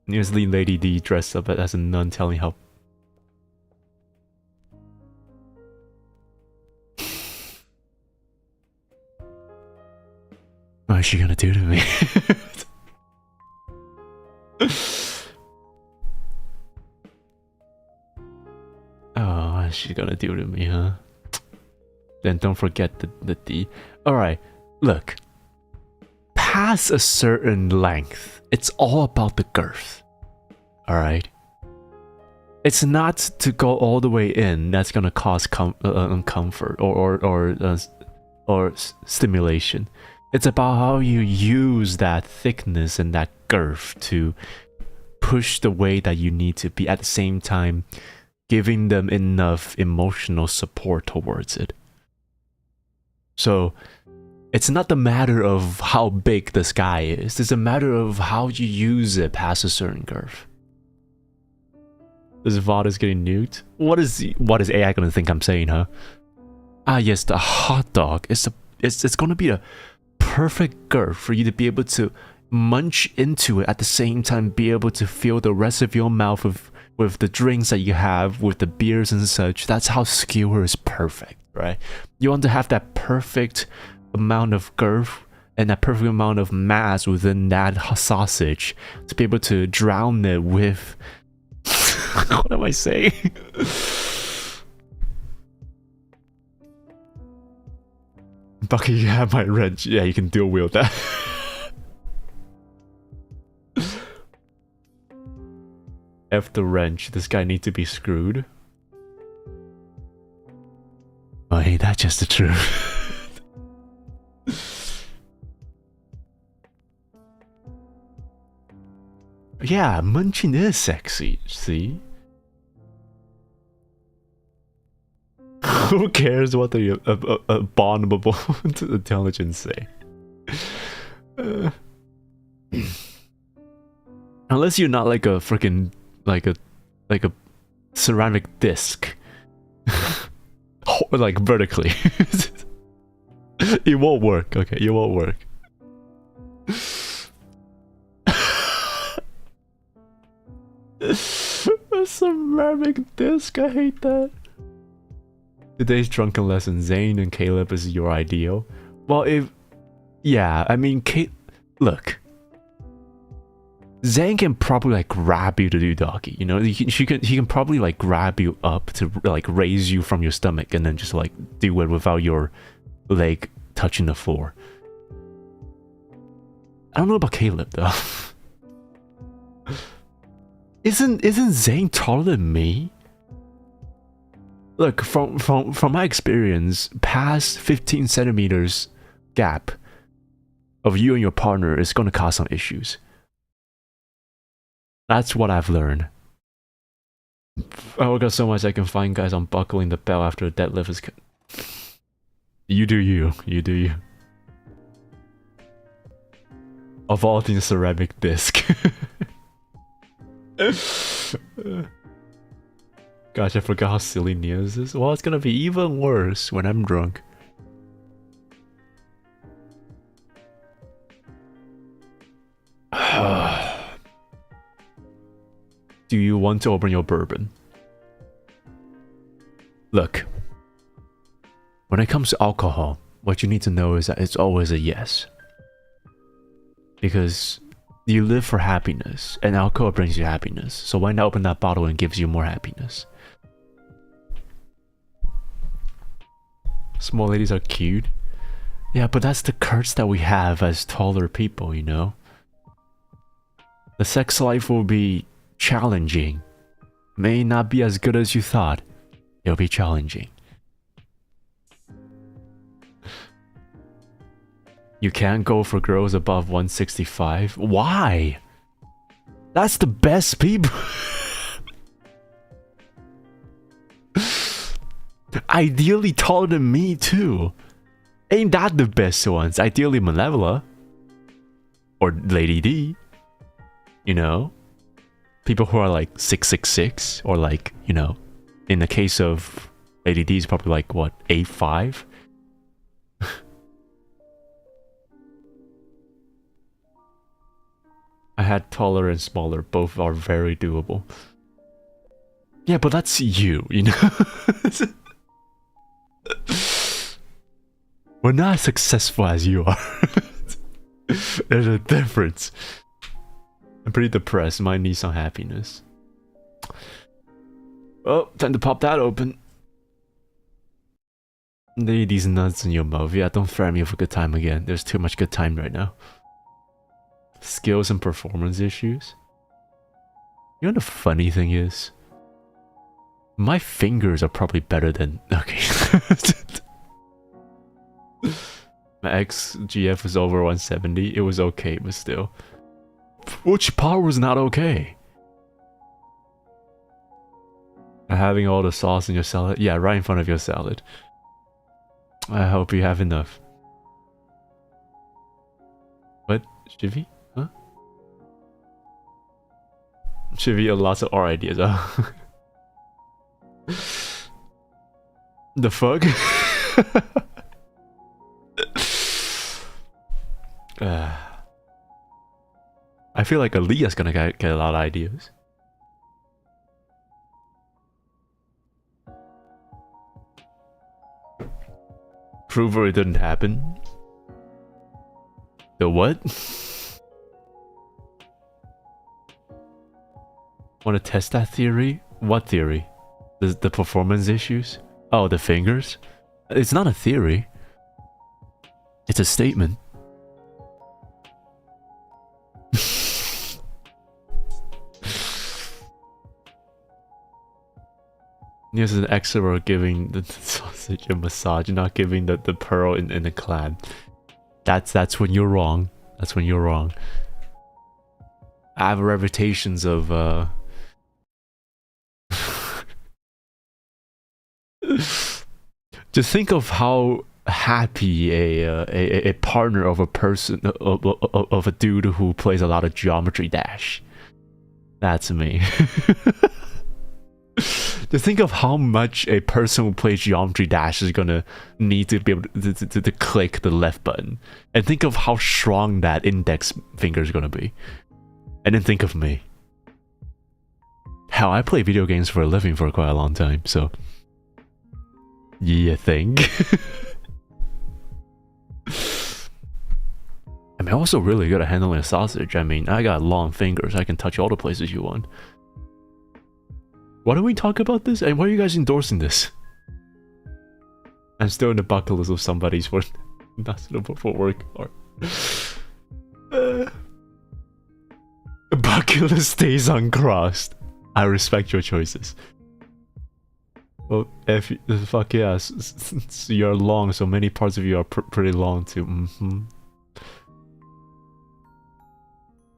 Here's Lady D dressed up as a nun telling how. What is she gonna do to me? Oh, what is she gonna do to me, huh? Then don't forget the D. Alright, look. Past a certain length, it's all about the girth. Alright? It's not to go all the way in that's gonna cause uncomfort or stimulation. It's about how you use that thickness and that girth to push the way that you need to be, at the same time giving them enough emotional support towards it. So it's not the matter of how big the sky is, it's a matter of how you use it past a certain girth. This VOD is getting nuked? What is AI gonna think I'm saying, huh? Ah yes, the hot dog is it's gonna be a perfect girth for you to be able to munch into it, at the same time be able to fill the rest of your mouth with the drinks that you have, with the beers and such. That's how skewer is perfect, right? You want to have that perfect amount of girth and that perfect amount of mass within that sausage to be able to drown it with what am I saying? Bucky, you have my wrench. Yeah, you can dual wield that. F the wrench. This guy needs to be screwed. Oh, ain't that just the truth? Yeah, munching is sexy, see? Who cares what the abominable intelligence say? Unless you're not like a freaking like a ceramic disc, like vertically, it won't work. Okay, it won't work. A ceramic disc, I hate that. Today's drunken lesson: Zane and Caleb is your ideal. Well, yeah, I mean, look, Zane can probably like grab you to do doggy, you know. He can probably like grab you up to like raise you from your stomach and then just like do it without your leg touching the floor. I don't know about Caleb though. Isn't Zane taller than me? Look, from my experience, past 15 centimeters gap of you and your partner is going to cause some issues. That's what I've learned. I work out so much I can find guys unbuckling the belt after a deadlift is... You do you. You do you. Of all things, ceramic disc. Gosh, I forgot how silly Nious is. Well, it's gonna be even worse when I'm drunk. Do you want to open your bourbon? Look, when it comes to alcohol, what you need to know is that it's always a yes. Because you live for happiness, and alcohol brings you happiness. So why not open that bottle and gives you more happiness? Small ladies are cute. Yeah, but that's the curse that we have as taller people, you know? The sex life will be challenging. May not be as good as you thought. It'll be challenging. You can't go for girls above 165. Why? That's the best people. Ideally taller than me too. Ain't that the best ones? Ideally Malevola. Or Lady D. You know? people who are like 666 or like, you know, in the case of ADD is probably like what, 85. I had taller and smaller, both are very doable. Yeah, but that's you, you know. We're not as successful as you are. There's a difference. I'm pretty depressed. Might need some happiness. Oh, time to pop that open. Lay these nuts in your mouth. Yeah, don't threaten me with a good time again. There's too much good time right now. Skills and performance issues. You know the funny thing is? My fingers are probably better than... Okay. My XGF was over 170. It was okay, but still. Which part was not okay? Having all the sauce in your salad? Yeah, right in front of your salad. I hope you have enough. What? Shivy? Huh? Shivy had lots of R ideas, huh? The fuck? I feel like Aaliyah's gonna get a lot of ideas. Prove it didn't happen. The what? Want to test that theory? What theory? The performance issues? Oh, the fingers? It's not a theory. It's a statement. Nious is an expert giving the sausage a massage, not giving the pearl in the clan. That's when you're wrong. That's when you're wrong. I have reputations of just think of how happy a partner of a person of a dude who plays a lot of Geometry Dash. That's me. To think of how much a person who plays Geometry Dash is gonna need to be able to click the left button, and think of how strong that index finger is gonna be, and then think of me. Hell, I play video games for a living for quite a long time, so you think? I mean, I'm also really good at handling a sausage. I mean, I got long fingers. I can touch all the places you want. Why do we talk about this? And why are you guys endorsing this? I'm still in the bucket list of somebody's for not suitable for work or bucket list stays uncrossed. I respect your choices. Well, if fuck yeah, you're long, so many parts of you are pretty long too.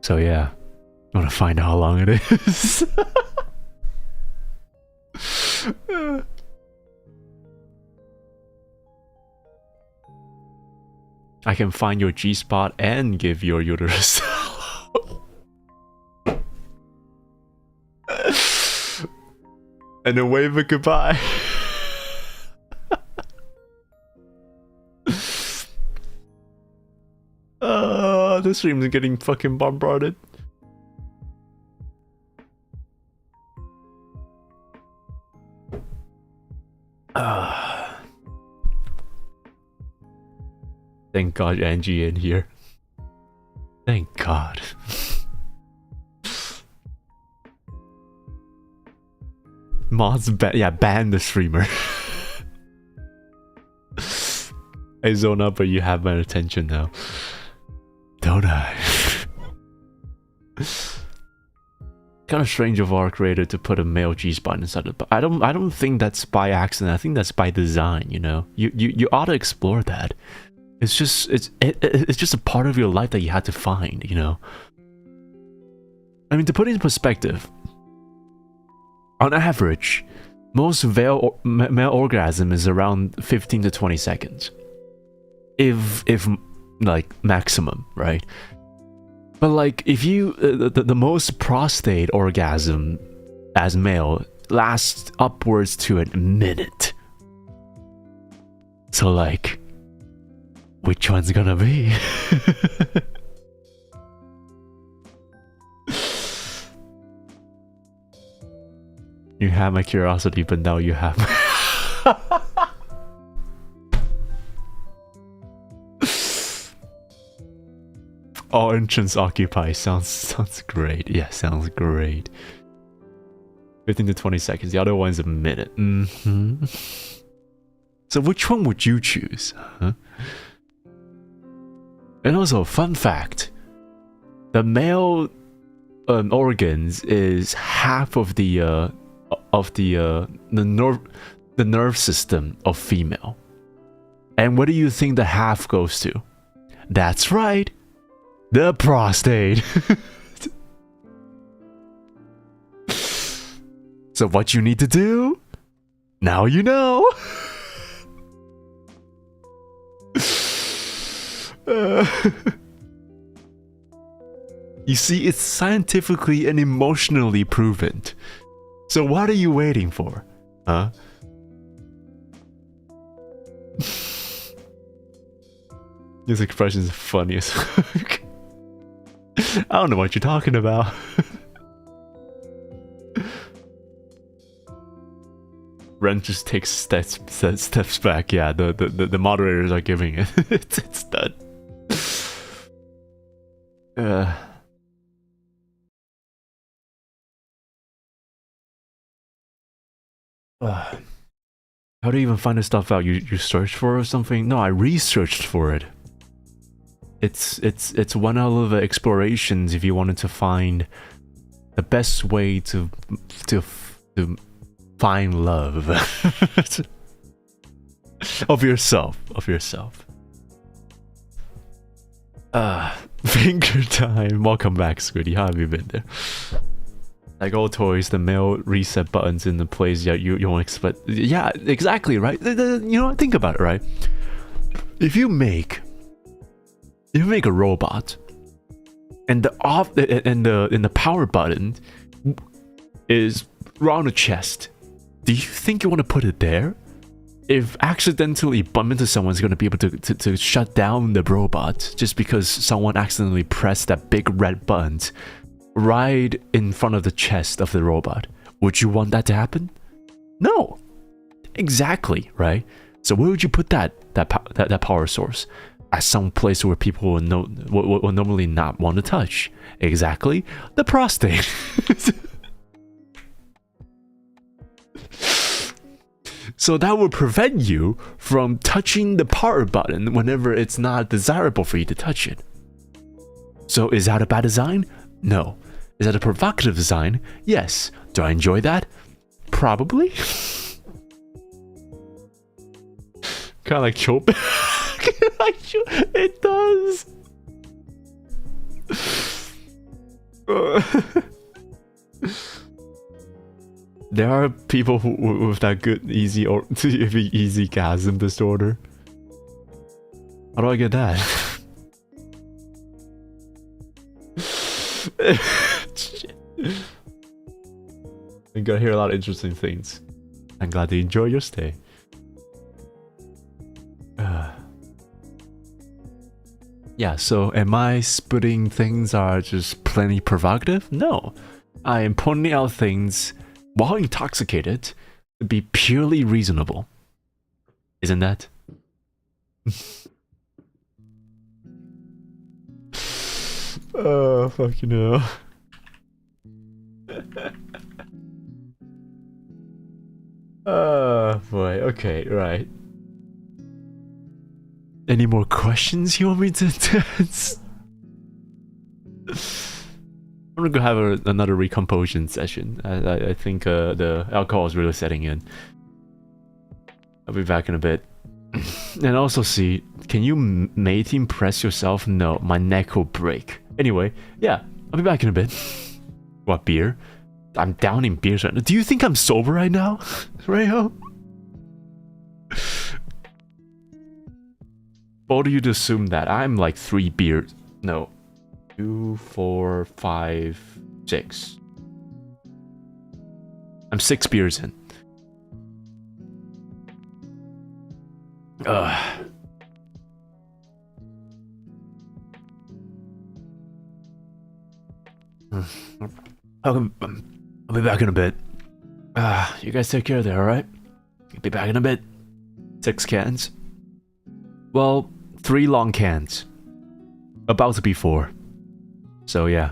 So yeah, I want to find out how long it is. I can find your G-spot and give your uterus. And then wave a goodbye. This stream's getting fucking bombarded. Thank God Angie in here. Thank God. Mods ban the streamer. I zone up, but you have my attention now. Don't I? Kind of strange of our creator to put a male G-spot inside it, but I don't think that's by accident. I think that's by design, you know. You ought to explore that. It's just a part of your life that you had to find, you know. I mean, to put it in perspective, on average, most male orgasm is around 15 to 20 seconds. If like maximum, right? But like, if you the most prostate orgasm as male lasts upwards to a minute. So like, which one's gonna be? You had my curiosity, but now you have. All entrance occupied. Sounds great. Yeah, sounds great. 15 to 20 seconds. The other one's a minute. So which one would you choose? Huh? And also, fun fact: the male organs is half of the nerve system of female. And what do you think the half goes to? That's right, the prostate. So what you need to do? Now you know. You see, it's scientifically and emotionally proven. So what are you waiting for? Huh? This expression is funny as fuck. I don't know what you're talking about. Ren just takes steps back. Yeah, the moderators are giving it. It's done. How do you even find this stuff out? You searched for it or something? No, I researched for it. It's one out of the explorations if you wanted to find the best way to find love of yourself. Finger time. Welcome back, Squiddy. How have you been there? Like all toys, the male reset buttons in the place you won't expect. Yeah, exactly, right? You know, think about it, right? If you make a robot, and the power button is around the chest, do you think you want to put it there? If accidentally bump into someone's going to be able to shut down the robot just because someone accidentally pressed that big red button right in front of the chest of the robot, would you want that to happen? No. Exactly, right? So where would you put that power source? At some place where people will normally not want to touch. Exactly, the prostate. So that will prevent you from touching the power button whenever it's not desirable for you to touch it. So is that a bad design? No. Is that a provocative design? Yes. Do I enjoy that? Probably. Kind of like chope. It does. There are people with that good easy gasm disorder. How do I get that? Shit. I'm gonna hear a lot of interesting things. I'm glad you enjoy your stay. Yeah, so am I spitting things are just plenty provocative? No. I am pointing out things while intoxicated to be purely reasonable. Isn't that? Oh, fucking hell. Oh boy, okay, right. Any more questions you want me to answer? I'm gonna go have another recomposition session. I think the alcohol is really setting in. I'll be back in a bit. And also see, can you mating press yourself? No, my neck will break. Anyway, yeah, I'll be back in a bit. What, beer? I'm downing beers right now. Do you think I'm sober right now? Rayo? Bold of you to assume that I'm like 3 beers. No. 2, 4, 5, 6. I'm 6 beers in. I'll be back in a bit. You guys take care there, alright? I'll be back in a bit. 6 cans. Well, 3 long cans. About to be 4. So yeah.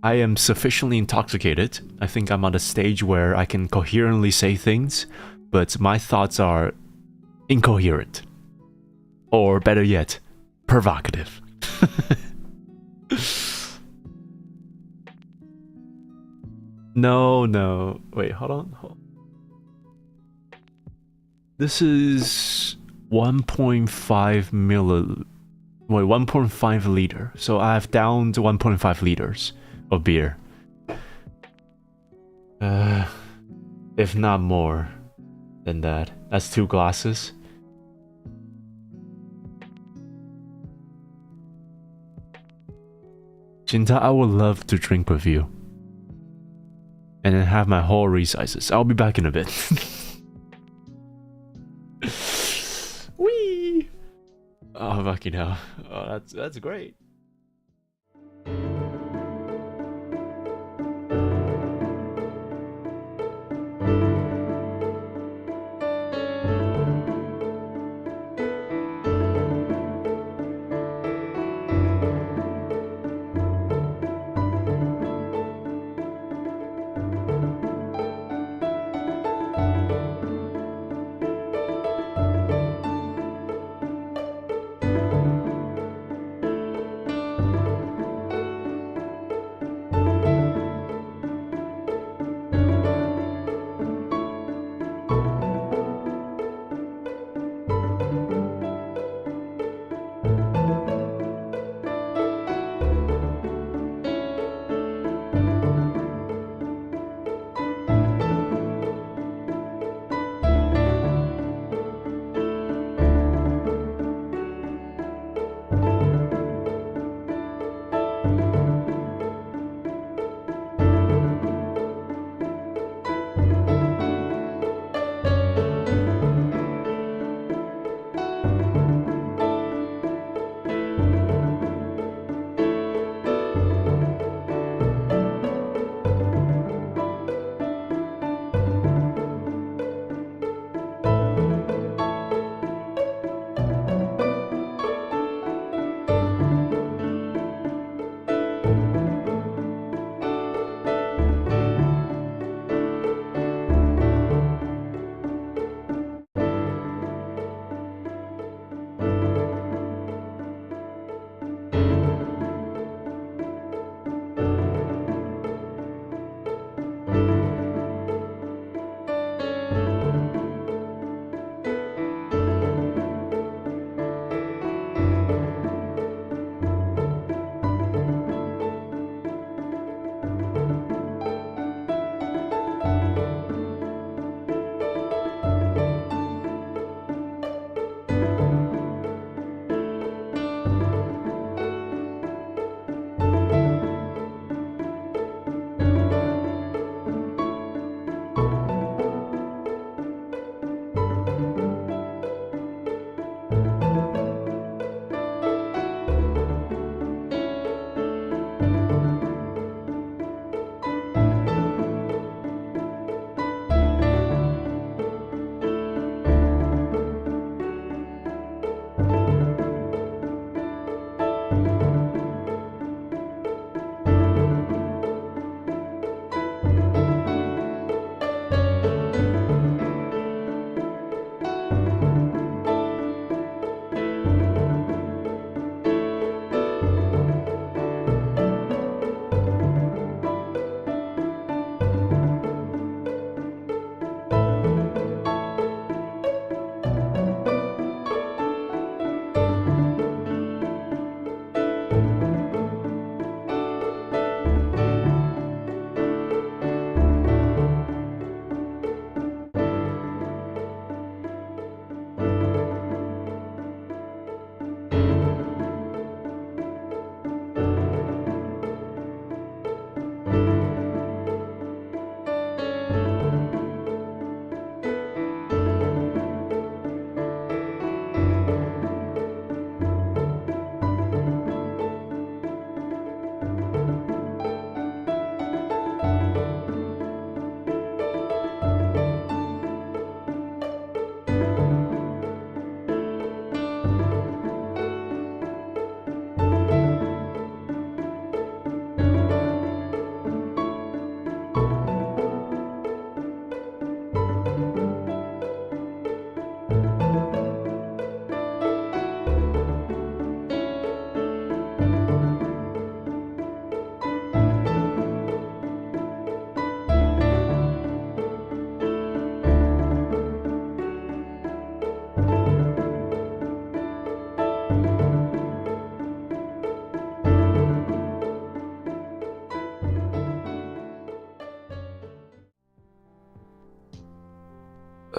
I am sufficiently intoxicated. I think I'm at a stage where I can coherently say things, but my thoughts are incoherent. Or better yet, provocative. No. Wait, hold on. This is 1.5 milliliter. Wait, 1.5 liter. So I've downed 1.5 liters of beer. If not more than that. That's 2 glasses. Jinta, I would love to drink with you. And then have my whole resizes. I'll be back in a bit. Whee! Oh, fucking hell. Oh, that's great.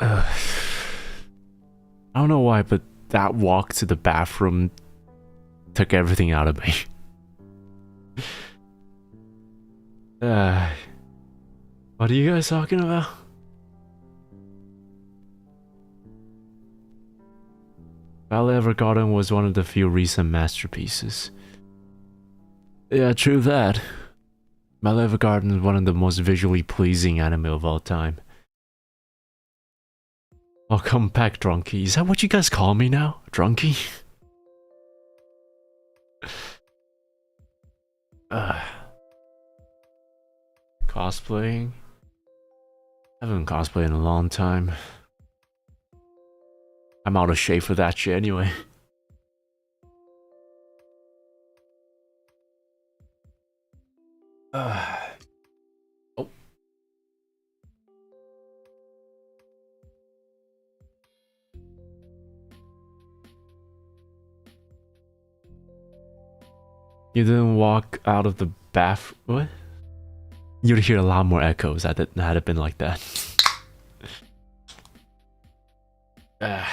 I don't know why, but that walk to the bathroom took everything out of me. What are you guys talking about? Valley Evergarden was one of the few recent masterpieces. Yeah, true that. Valley Evergarden is one of the most visually pleasing anime of all time. Welcome back, Drunky. Is that what you guys call me now? Drunky? Cosplaying? I haven't cosplayed in a long time. I'm out of shape for that shit anyway. Oh. You didn't walk out of the bath. What? You'd hear a lot more echoes had it been like that. Yeah,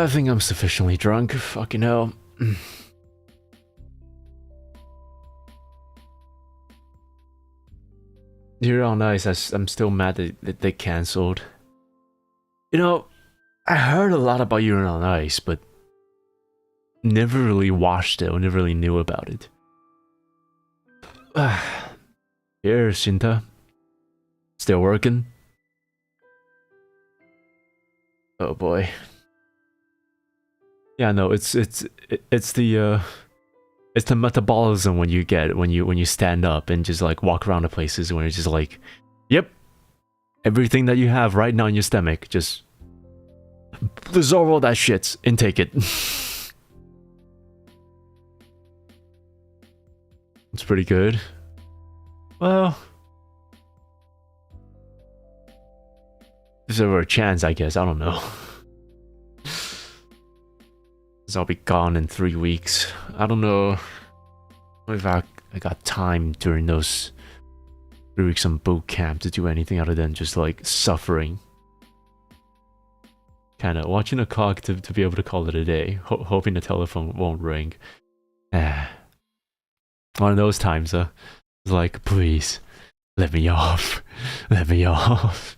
I think I'm sufficiently drunk. Fucking hell. You're all nice. I'm still mad that they cancelled. You know, I heard a lot about You're on Ice, but never really watched it or never really knew about it. Here, Shinta. Still working? Oh boy. Yeah, no, it's the metabolism when you stand up and just like walk around the places when it's just like, yep, everything that you have right now in your stomach, just dissolve all that shit and take it. It's pretty good. Well, if there were a chance, I guess. I don't know. I'll be gone in 3 weeks. I don't know if I got time during those 3 weeks on boot camp to do anything other than just like suffering. Kind of watching a clock to be able to call it a day, hoping the telephone won't ring. One of those times, it's like, please, let me off. Let me off.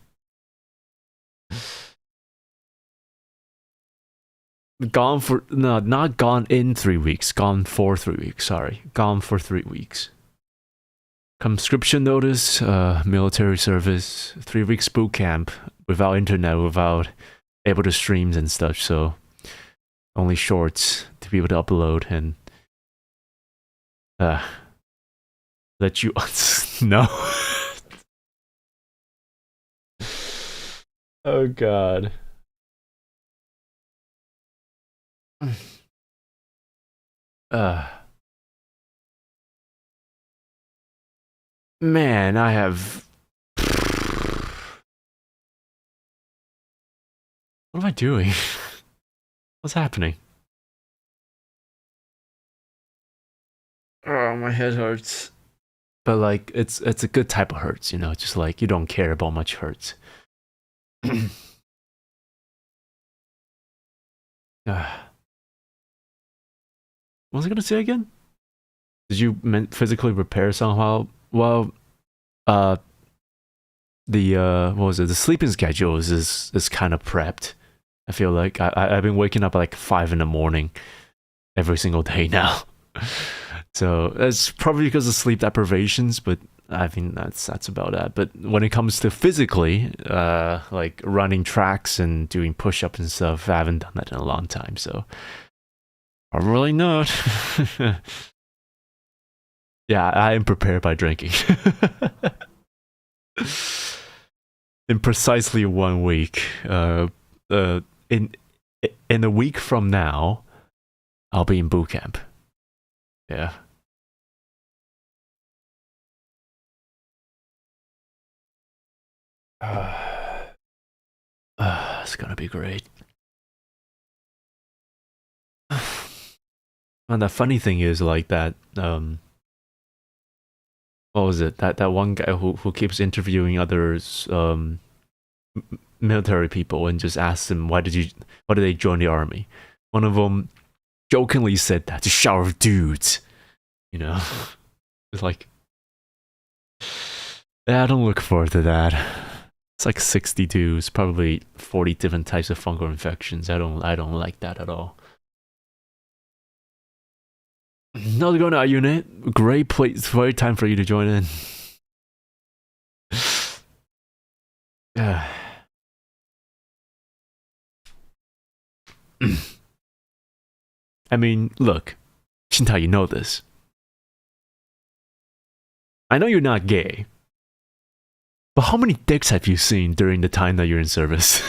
Gone for, no, not gone in 3 weeks, gone for 3 weeks, sorry. Gone for 3 weeks. Conscription notice, military service, 3 weeks boot camp, without internet, without able to stream and stuff, so only shorts to be able to upload and let you no. Oh god. Man, I have. What am I doing? What's happening? Oh, my head hurts. But like, it's a good type of hurts, you know, just like you don't care about much hurts. What was I gonna say again? Did you physically prepare somehow? Well, what was it? The sleeping schedule is kind of prepped. I feel like I've been waking up at like 5 in the morning every single day now. So that's probably because of sleep deprivations, but I think that's about that. But when it comes to physically, like running tracks and doing push-ups and stuff, I haven't done that in a long time, so probably not. Yeah, I am prepared by drinking. In precisely 1 week, in a week from now, I'll be in boot camp. Yeah. It's gonna be great. And the funny thing is like that, what was it? That one guy who keeps interviewing others, military people, and just asks them why did they join the army? One of them jokingly said that to shower dudes. You know, it's like, yeah, I don't look forward to that. It's like 60 dudes, probably 40 different types of fungal infections. I don't like that at all. How's it going out, unit? Great place, great time for you to join in. Yeah. I mean, look, Shintai, you know this. I know you're not gay, but how many dicks have you seen during the time that you're in service?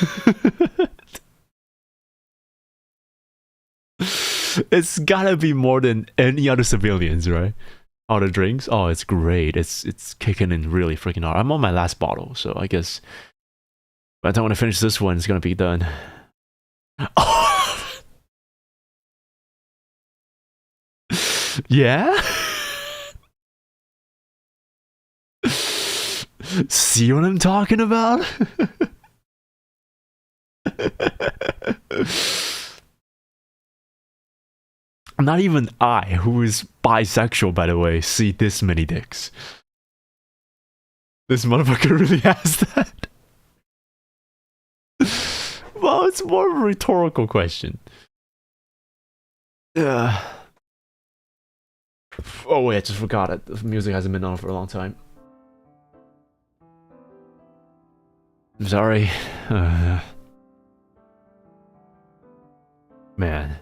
It's gotta be more than any other civilians, right? All the drinks? Oh, it's great. It's kicking in really freaking hard. I'm on my last bottle, so I guess by the time when I finish this one, it's gonna be done. Oh. Yeah? See what I'm talking about? Not even I, who is bisexual, by the way, see this many dicks. This motherfucker really has that. Well, it's more of a rhetorical question. Oh wait, I just forgot it. The music hasn't been on for a long time. I'm sorry. Man.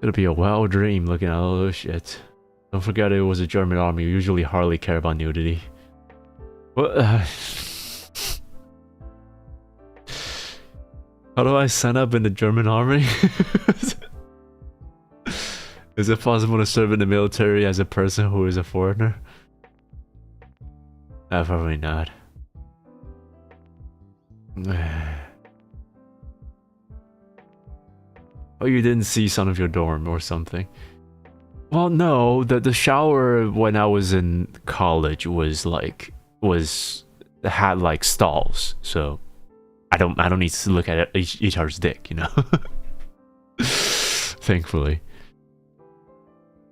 It'll be a wild dream looking at all those shit. Don't forget it was a German army. We usually hardly care about nudity. What? How do I sign up in the German army? Is it possible to serve in the military as a person who is a foreigner? Probably not. Oh, you didn't see Son of Your Dorm or something? Well, no. The shower when I was in college had like stalls, so I don't need to look at each other's dick, you know. Thankfully.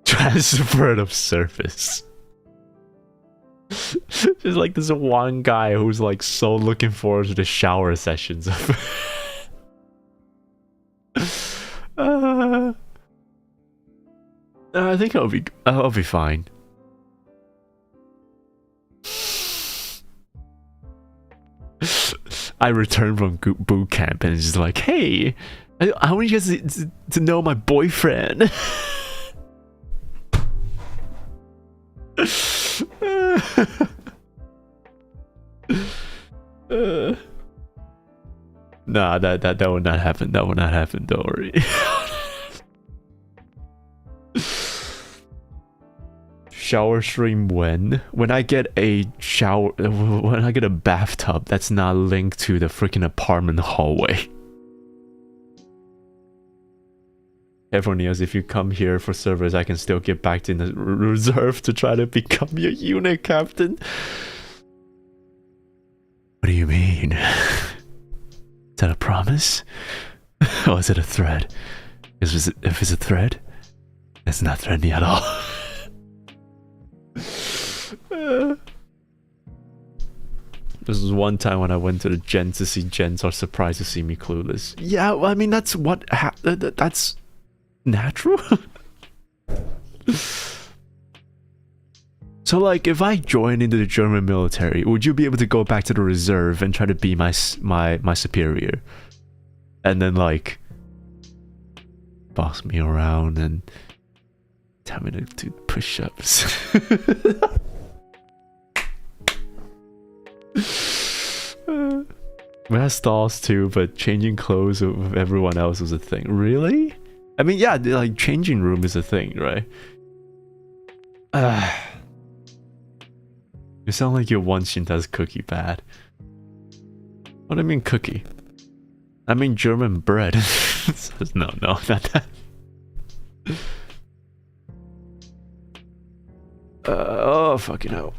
Transferred of surface. Just like this one guy who's like so looking forward to the shower sessions of I think I'll be fine. I returned from boot camp and it's just like, hey, I want you guys to know my boyfriend. Nah, that would not happen. That would not happen. Don't worry. Shower stream when I get a shower, when I get a bathtub that's not linked to the freaking apartment hallway. Everyone knows if you come here for service, I can still get back to the reserve to try to become your unit captain. What do you mean? Is that a promise? Or is it a threat? If it's a threat, it's not threatening at all. This was one time when I went to the gents to see gents are surprised to see me clueless. Yeah, well, I mean, that's what that's natural. So like, if I join into the German military, would you be able to go back to the reserve and try to be my superior, and then like boss me around and tell me to do push-ups? We had stalls too, but changing clothes with everyone else was a thing. Really? I mean, yeah, like changing room is a thing, right? You sound like your one Shinta's cookie bad. What do I mean cookie? I mean German bread. No, not that. Oh, Oh, fucking hell.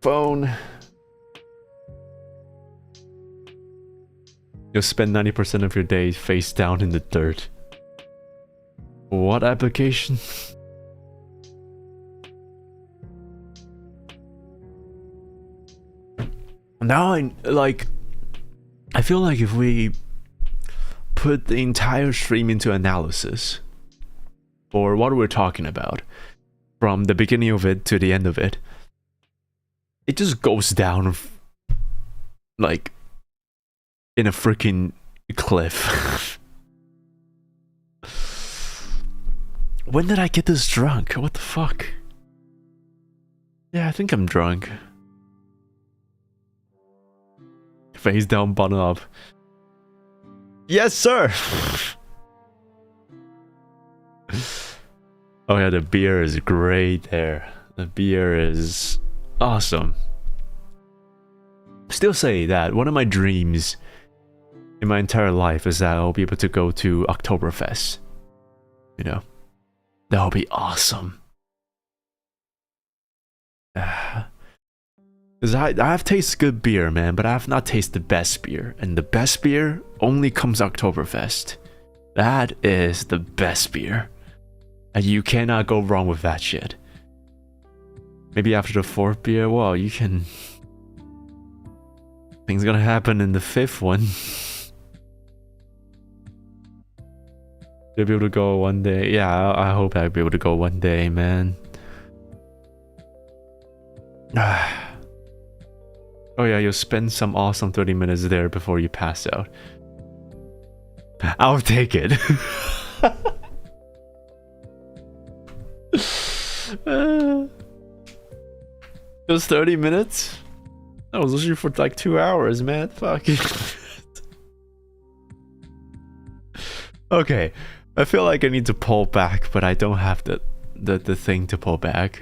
Phone. You'll spend 90% of your day face down in the dirt. What application? Now I feel like if we put the entire stream into analysis, or what we're talking about, from the beginning of it to the end of it, it just goes down like in a freaking cliff. When did I get this drunk? What the fuck? Yeah, I think I'm drunk. Face down, bottom up. Yes, sir! Oh yeah, the beer is great there. The beer is awesome. Still say that one of my dreams in my entire life is that I'll be able to go to Oktoberfest. You know? That'll be awesome. Because I've tasted good beer, man, but I have not tasted the best beer. And the best beer only comes Oktoberfest. That is the best beer. And you cannot go wrong with that shit. Maybe after the 4th beer, well, you can... Things gonna happen in the 5th one. You'll be able to go one day. Yeah, I hope I'll be able to go one day, man. Oh yeah, you'll spend some awesome 30 minutes there before you pass out. I'll take it. Just 30 minutes? I was listening for like 2 hours, man. Fuck. Okay, I feel like I need to pull back, but I don't have the thing to pull back.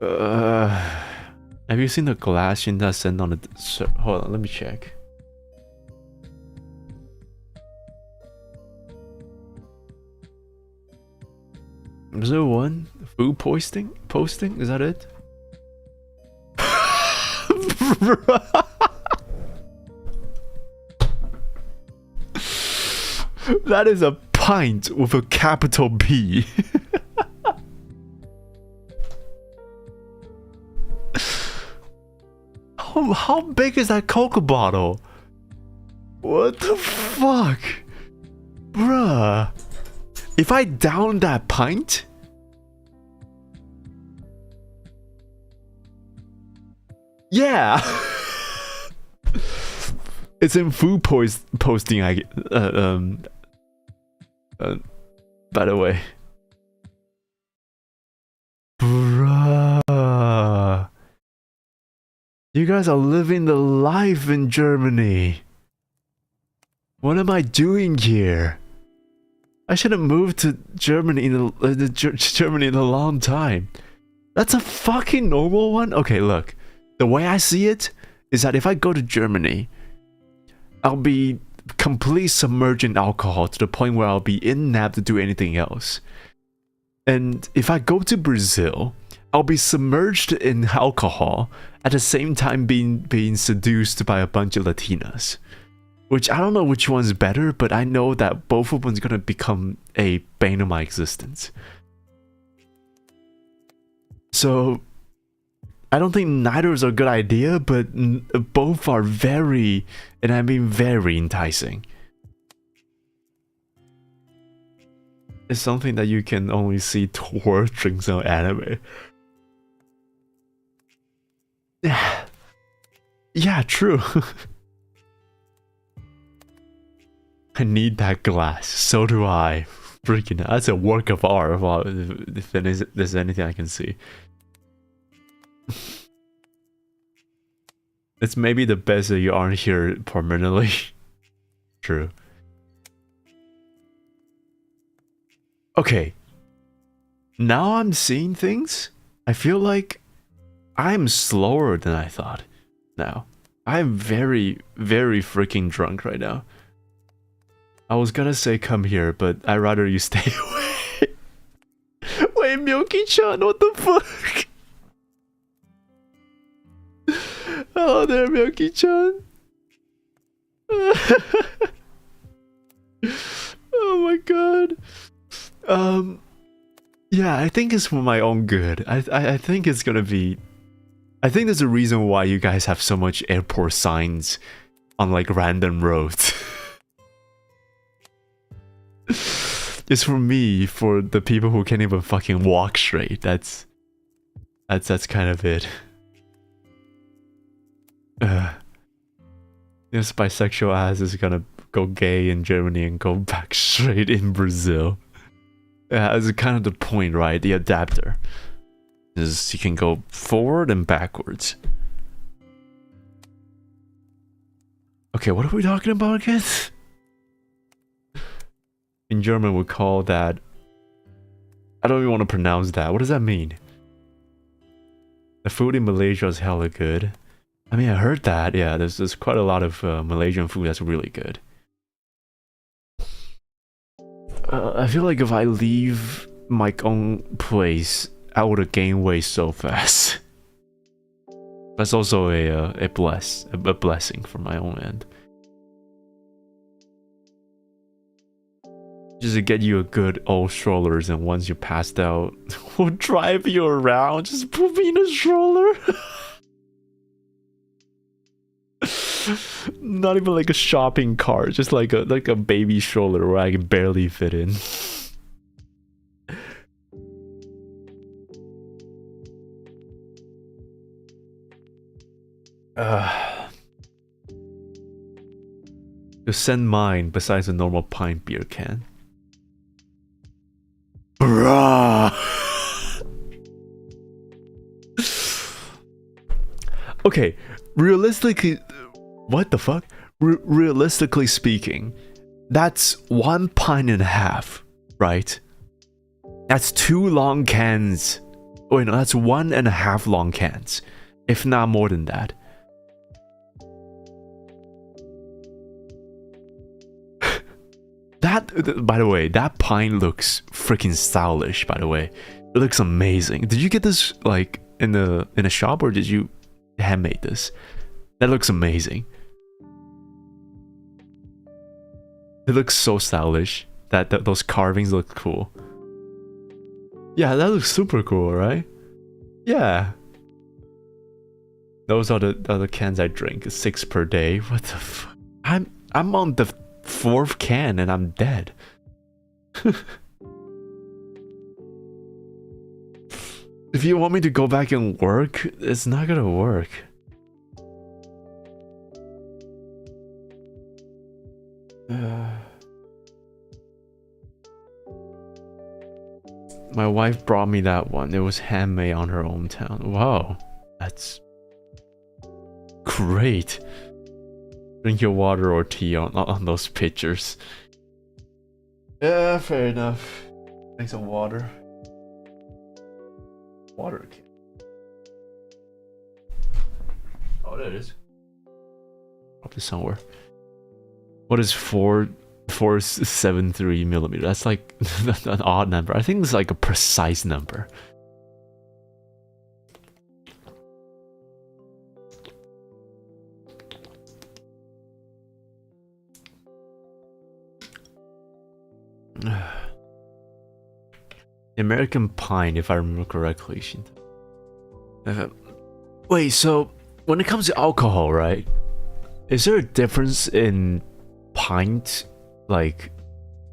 Have you seen the glass Shinda sent on the... Hold on, let me check. Is there one? Food posting? Is that it? That is a pint with a capital P. How big is that Coke bottle? What the fuck? Bruh. If I down that pint? Yeah. It's in food posting, by the way. Bruh. You guys are living the life in Germany. What am I doing here? I should have moved to Germany in a long time. That's a fucking normal one? Okay, look. The way I see it is that if I go to Germany, I'll be completely submerged in alcohol to the point where I'll be inapt to do anything else. And if I go to Brazil, I'll be submerged in alcohol at the same time being seduced by a bunch of Latinas. Which I don't know which one's better, but I know that both of them's gonna become a bane of my existence. So I don't think neither is a good idea, but both are very, and I mean very enticing. It's something that you can only see towards drinks on anime. Yeah, true. I need that glass. So do I. Freaking, that's a work of art. If there's anything I can see. It's maybe the best that you aren't here permanently. True. Okay. Now I'm seeing things. I feel like I'm slower than I thought. Now. I'm very, very freaking drunk right now. I was gonna say come here, but I'd rather you stay away. Wait, Milky-chan, what the fuck? Hello there, Milky-chan. Oh my god. Yeah, I think it's for my own good. I think it's gonna be... I think there's a reason why you guys have so much airport signs on like random roads. It's for me, for the people who can't even fucking walk straight. That's kind of it. This bisexual ass is gonna go gay in Germany and go back straight in Brazil. Yeah, that's kind of the point, right? The adapter is you can go forward and backwards. Okay, what are we talking about again? In German, we call that... I don't even want to pronounce that. What does that mean? The food in Malaysia is hella good. I mean, I heard that. Yeah, there's quite a lot of Malaysian food that's really good. I feel like if I leave my own place, I would gain weight so fast. That's also a blessing from my own end. Just to get you a good old strollers, and once you're passed out, we'll drive you around. Just put me in a stroller. Not even like a shopping cart, just like a baby stroller where I can barely fit in. To send mine besides a normal pint beer can. Bruh. Okay, realistically, what the fuck? Realistically speaking, that's 1.5 pints, right? That's 2 long cans. Wait, no, that's 1.5 long cans, if not more than that. That, by the way, that pint looks freaking stylish. By the way, it looks amazing. Did you get this like in a shop, or did you handmade this? That looks amazing. It looks so stylish. That those carvings look cool. Yeah, that looks super cool, right? Yeah. Those are the cans I drink. 6 per day. What the fuck? I'm on the 4th can and I'm dead. If you want me to go back and work, it's not gonna work. My wife brought me that one. It was handmade on her hometown. Wow, that's great. Drink your water or tea on those pictures. Yeah, fair enough. Drink some water. Water can. Oh, there it is. Drop this somewhere. What is 473 millimeter? That's like an odd number. I think it's like a precise number. The American pint, if I remember correctly. Wait, so when it comes to alcohol, right? Is there a difference in pint, like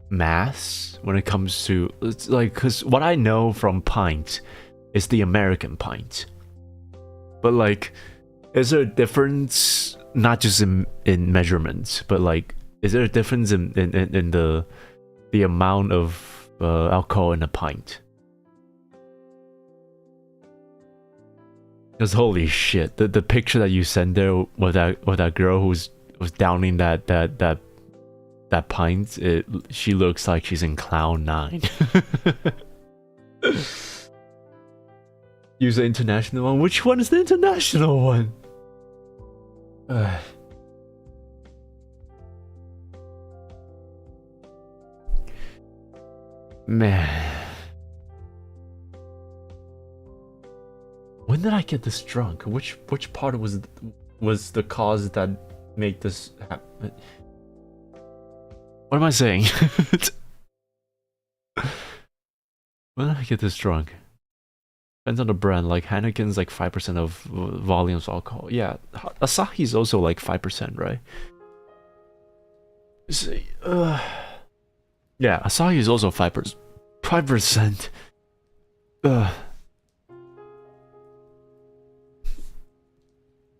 mass, when it comes to, it's like, because what I know from pint is the American pint, but like, is there a difference not just in measurements, but like, is there a difference in the amount of alcohol in a pint? Because holy shit, the picture that you sent there with that girl who was downing that pint, she looks like she's in Cloud 9. Use the international one. Which one is the international one? Man. When did I get this drunk? Which part was the cause that made this happen? What am I saying? When did I get this drunk? Depends on the brand. Like Heineken's like 5% of volumes alcohol. Yeah, Asahi's also like 5%, right? See, yeah, Asahi is also 5%. 5%.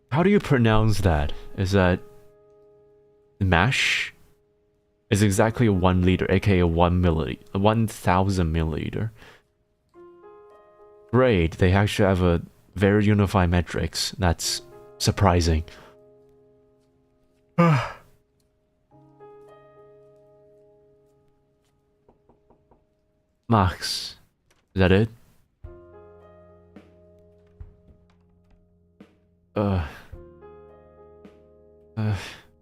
How do you pronounce that? Is that mash? Is exactly 1 liter, aka 1 milliliter, 1000 milliliter. Great, they actually have a very unified metrics. That's surprising. Max, is that it?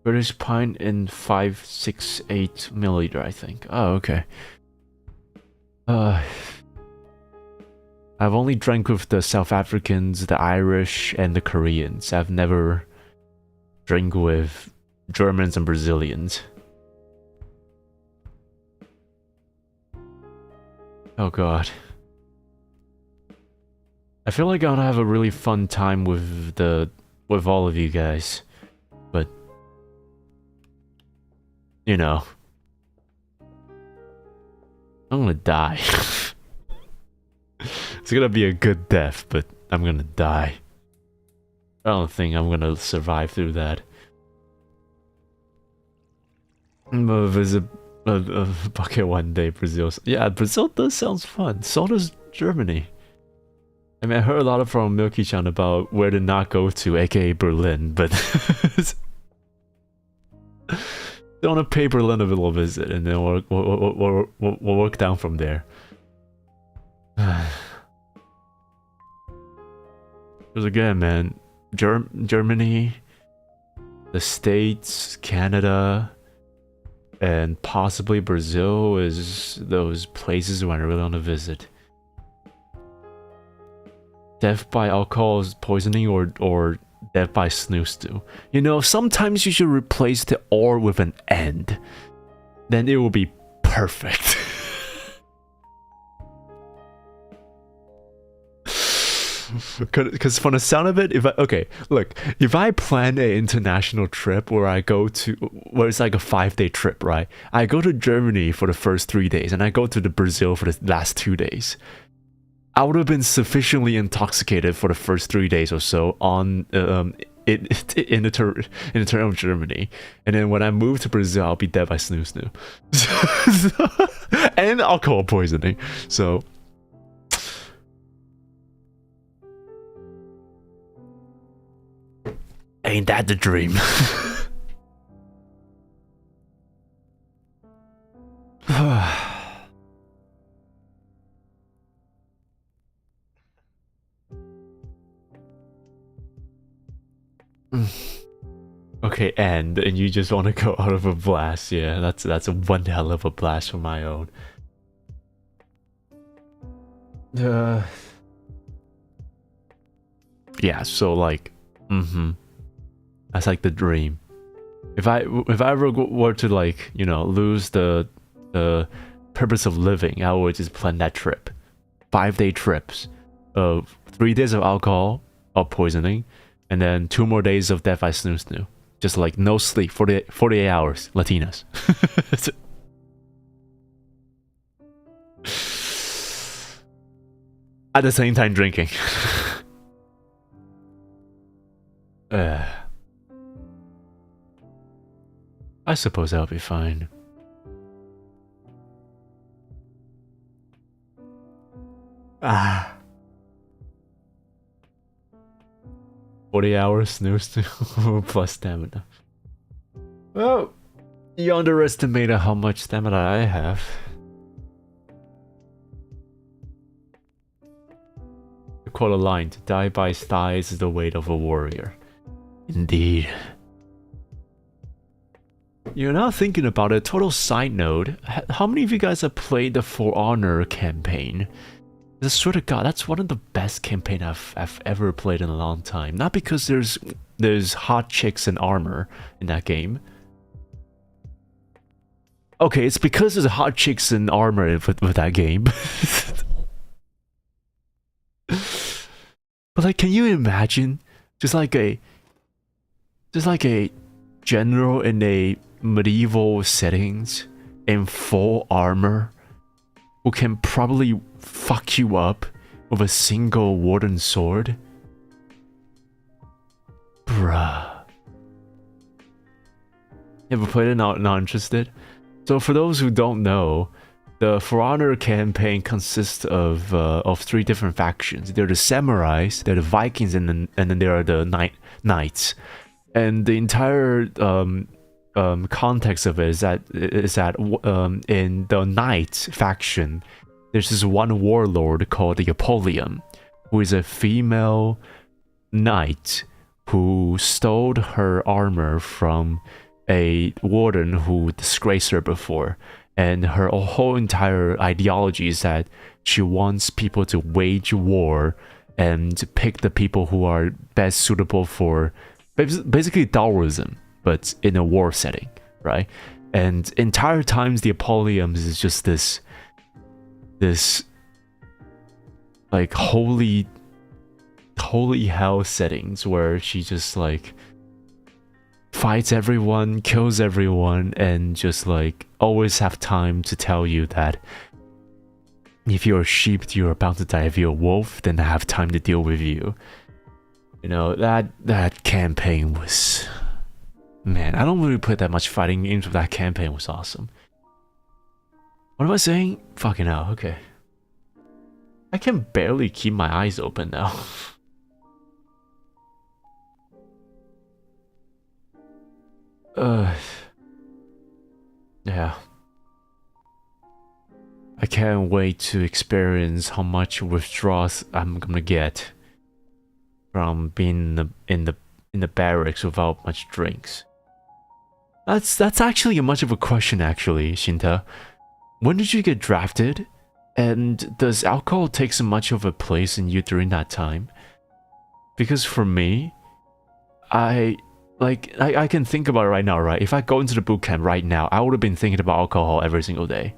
British pint in 568 milliliter, I think. Oh, okay. I've only drank with the South Africans, the Irish, and the Koreans. I've never drank with Germans and Brazilians. Oh god. I feel like I'll have a really fun time with all of you guys. But you know, I'm gonna die. It's gonna be a good death, but I'm gonna die. I don't think I'm gonna survive through that. I'm gonna visit a bucket one day, Brazil. Yeah, Brazil does sounds fun. So does Germany. I mean, I heard a lot from Milky-chan about where to not go to, aka Berlin, but I want to pay Berlin a little visit, and then we'll work down from there. Because again, man, Germany, the States, Canada, and possibly Brazil is those places where I really want to visit. Death by alcohol poisoning or death by snooze too. You know, sometimes you should replace the or with an and. Then it will be perfect. Because from the sound of it, if I plan an international trip where it's like a 5-day trip, right? I go to Germany for the first 3 days, and I go to Brazil for the last 2 days. I would have been sufficiently intoxicated for the first 3 days or so in the turn of Germany, and then when I move to Brazil, I'll be dead by snooze and alcohol poisoning. So. Ain't that the dream? Okay, and you just want to go out of a blast. Yeah, that's a one hell of a blast for my own. Yeah, so like, that's like the dream. If I ever were to, like, you know, lose the purpose of living, I would just plan that trip. 5-day trips of 3 days of alcohol or poisoning, and then 2 more days of death by snooze. Just like no sleep, 48 hours, Latinas. At the same time drinking. I suppose that'll be fine. Ah. 40 hours snooze plus stamina. Well, you underestimated how much stamina I have. To quote a line, to die by thighs is the weight of a warrior. Indeed. You're now thinking about it, total side note, how many of you guys have played the For Honor campaign? I swear to God, that's one of the best campaign I've ever played in a long time. Not because there's hot chicks and armor in that game. Okay, it's because there's hot chicks and armor with that game. But like, can you imagine just like a general in a medieval settings in full armor who can probably fuck you up with a single wooden sword? Bruh. Ever played it? Not interested? So for those who don't know, the For Honor campaign consists of 3 different factions. They're the samurais, they're the Vikings, and then there are the knights. And the entire context of it is that in the knight faction, there's this one warlord called the Apollyon, who is a female knight who stole her armor from a warden who disgraced her before. And her whole entire ideology is that she wants people to wage war and pick the people who are best suitable for basically Taoism, but in a war setting, right? And entire times the Apollyon is just this like holy hell settings where she just like fights everyone, kills everyone, and just like always have time to tell you that if you're a sheep, you're about to die. If you're a wolf, then I have time to deal with you. You know, that campaign was... Man, I don't really put that much fighting games, but that campaign was awesome. What am I saying? Fucking hell, okay. I can barely keep my eyes open now. Yeah. I can't wait to experience how much withdrawals I'm gonna get from being in the barracks without much drinks. That's actually a much of a question, actually, Shinta. When did you get drafted? And does alcohol take so much of a place in you during that time? Because for me, I can think about it right now, right? If I go into the boot camp right now, I would have been thinking about alcohol every single day.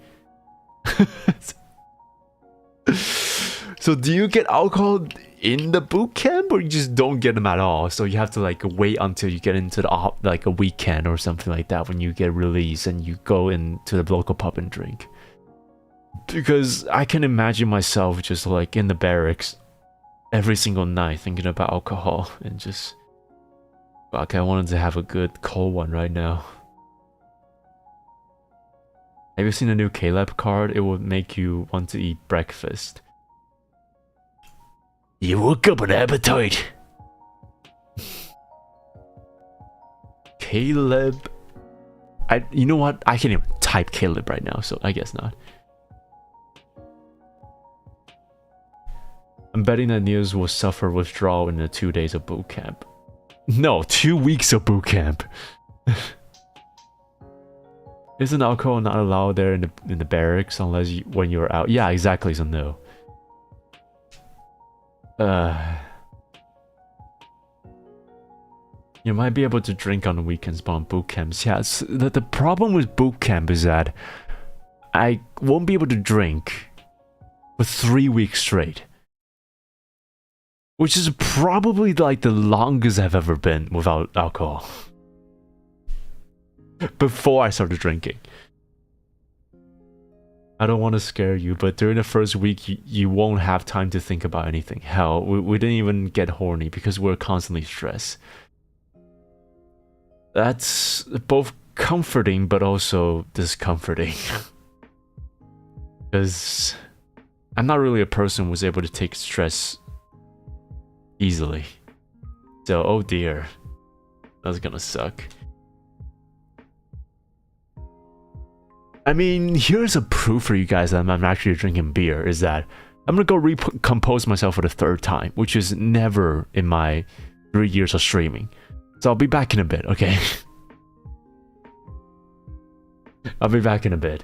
So do you get alcohol in the boot camp, or you just don't get them at all? So you have to like wait until you get into the like a weekend or something like that when you get released and you go into the local pub and drink. Because I can imagine myself just like in the barracks every single night thinking about alcohol and just... Fuck, I wanted to have a good cold one right now. Have you seen the new Caleb card? It would make you want to eat breakfast. You woke up an appetite. Caleb... you know what? I can't even type Caleb right now, so I guess not. I'm betting that Nious will suffer withdrawal in the 2 days of boot camp. No, 2 weeks of boot camp. Isn't alcohol not allowed there in the barracks unless when you're out? Yeah, exactly. So no. You might be able to drink on the weekends, but on boot camps, yeah. The problem with boot camp is that I won't be able to drink for 3 weeks straight. Which is probably like the longest I've ever been without alcohol. Before I started drinking. I don't want to scare you, but during the first week, you won't have time to think about anything. Hell, we didn't even get horny because we're constantly stressed. That's both comforting, but also discomforting. Because I'm not really a person who was able to take stress easily. So, oh dear. That's gonna suck. I mean, here's a proof for you guys that I'm actually drinking beer, is that I'm gonna go recompose myself for the 3rd time, which is never in my 3 years of streaming. So I'll be back in a bit, okay? I'll be back in a bit.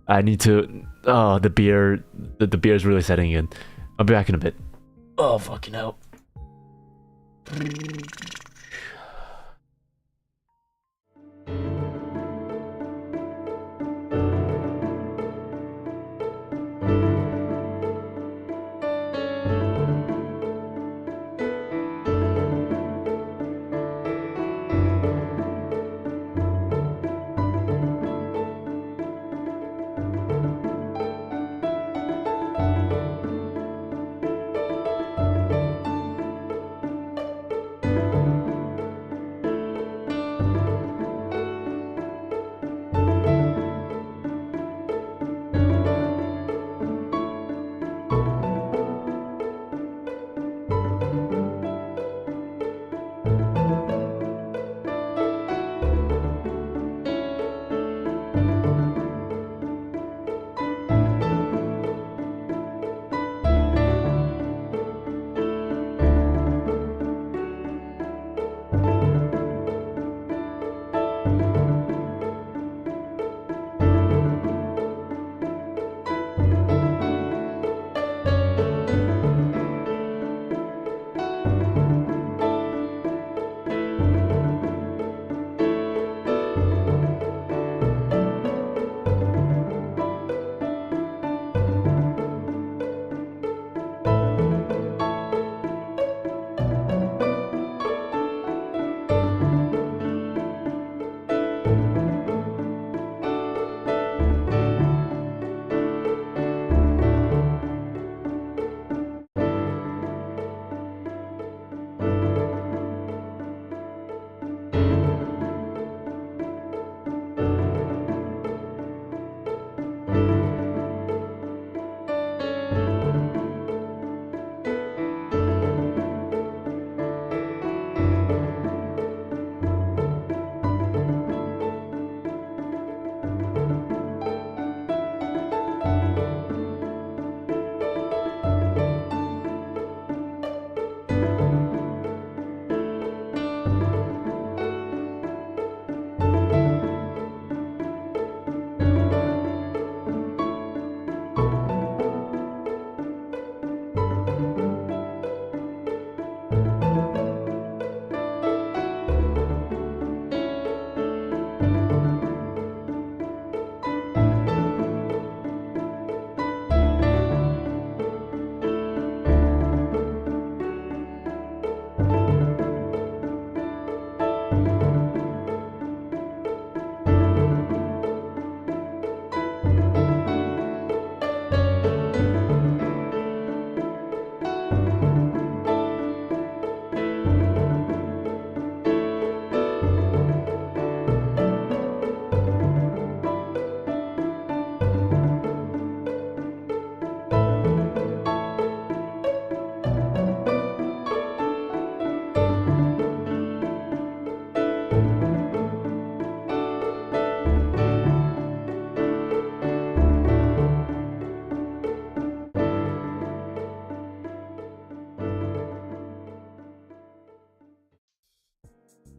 I need to. Oh, the beer. The beer is really setting in. I'll be back in a bit. Oh, fucking hell.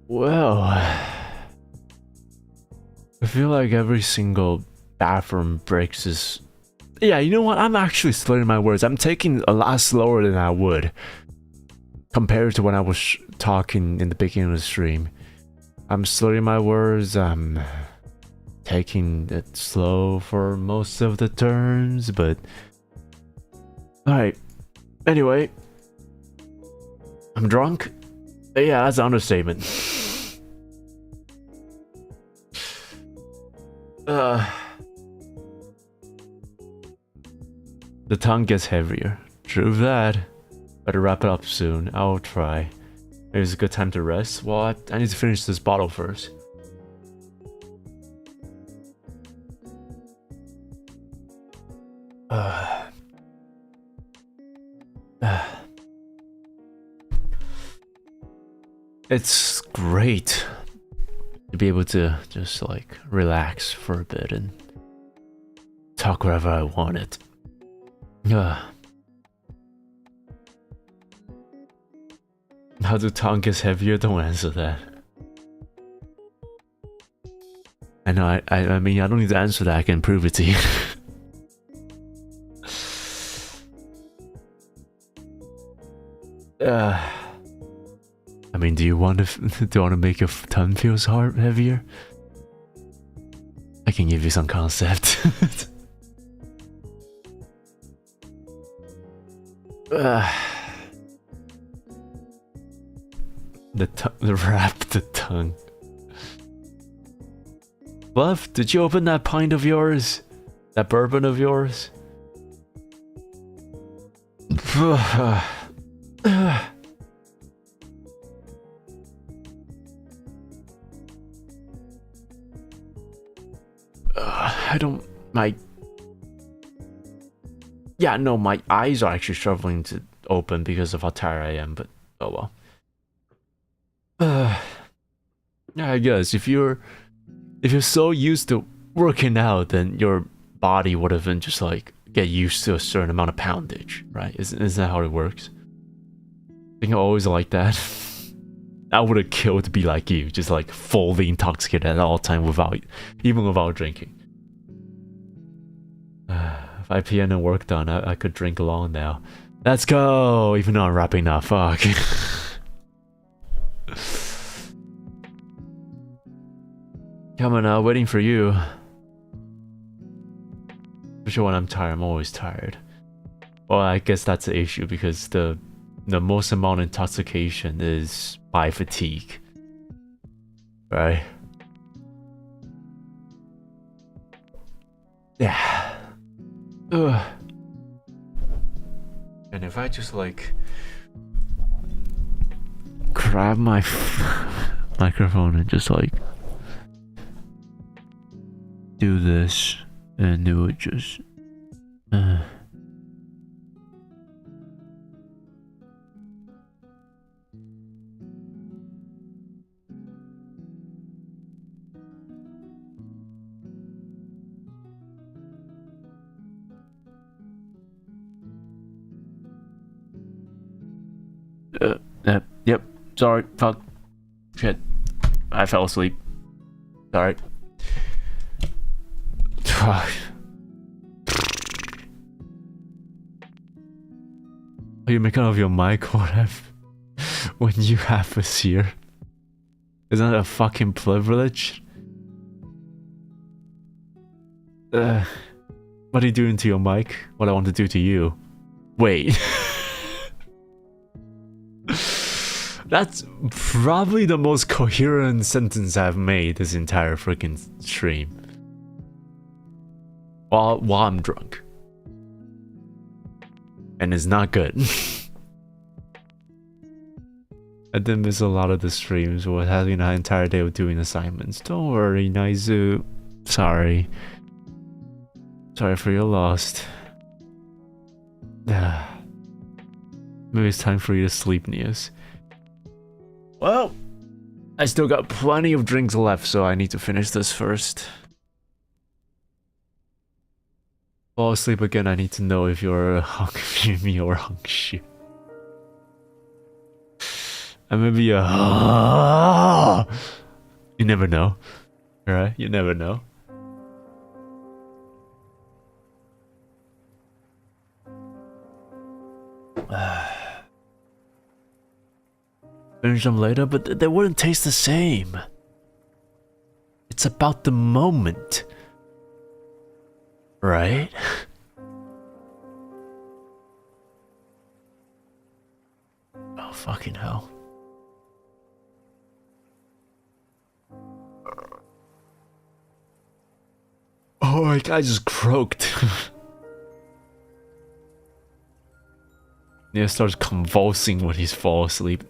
Well, I feel like every single bathroom breaks is. Yeah, you know what? I'm actually slurring my words. I'm taking a lot slower than I would compared to when I was talking in the beginning of the stream. I'm slurring my words. I'm taking it slow for most of the turns, but alright. Anyway, I'm drunk. Yeah, that's an understatement. The tongue gets heavier. True that. Better wrap it up soon. I'll try. Maybe it's a good time to rest. Well, I need to finish this bottle first. It's great to be able to just like relax for a bit and talk wherever I want it. How the tongue gets heavier? Don't answer that. I know. I mean, I don't need to answer that. I can prove it to you. I mean, do you want to make your tongue feels heavier? I can give you some concept. Wrap the tongue. Bluff, did you open that pint of yours? That bourbon of yours? I don't... Yeah, no, my eyes are actually struggling to open because of how tired I am, but oh well. Yeah, I guess if you're so used to working out, then your body would have been just like get used to a certain amount of poundage, right? Isn't that how it works? I think I always like that. I would have killed to be like you, just like fully intoxicated at all time even without drinking. 5 p.m. and work done. I could drink alone now. Let's go! Even though I'm wrapping up. Fuck. Coming out, waiting for you. Especially when I'm tired. I'm always tired. Well, I guess that's the issue because the most amount of intoxication is by fatigue. Right? Yeah. Ugh. And if I just like grab my microphone and just like do this and it would just yep. Sorry. Fuck. Shit. I fell asleep. Sorry. Are you making out of your mic when you have us here? Isn't that a fucking privilege? What are you doing to your mic? What I want to do to you? Wait. That's probably the most coherent sentence I've made this entire freaking stream. While I'm drunk. And it's not good. I did miss a lot of the streams. We're having an entire day of doing assignments. Don't worry, Naizu. Sorry. Sorry for your loss. Maybe it's time for you to sleep, Nious. Well, I still got plenty of drinks left, so I need to finish this first. Fall asleep again, I need to know if you're hungry or hungry. And maybe you never know. Right? You never know. Finish them later, but they wouldn't taste the same. It's about the moment. Right? Oh, fucking hell. Oh, my guy just croaked. Nious starts convulsing when he's fall asleep.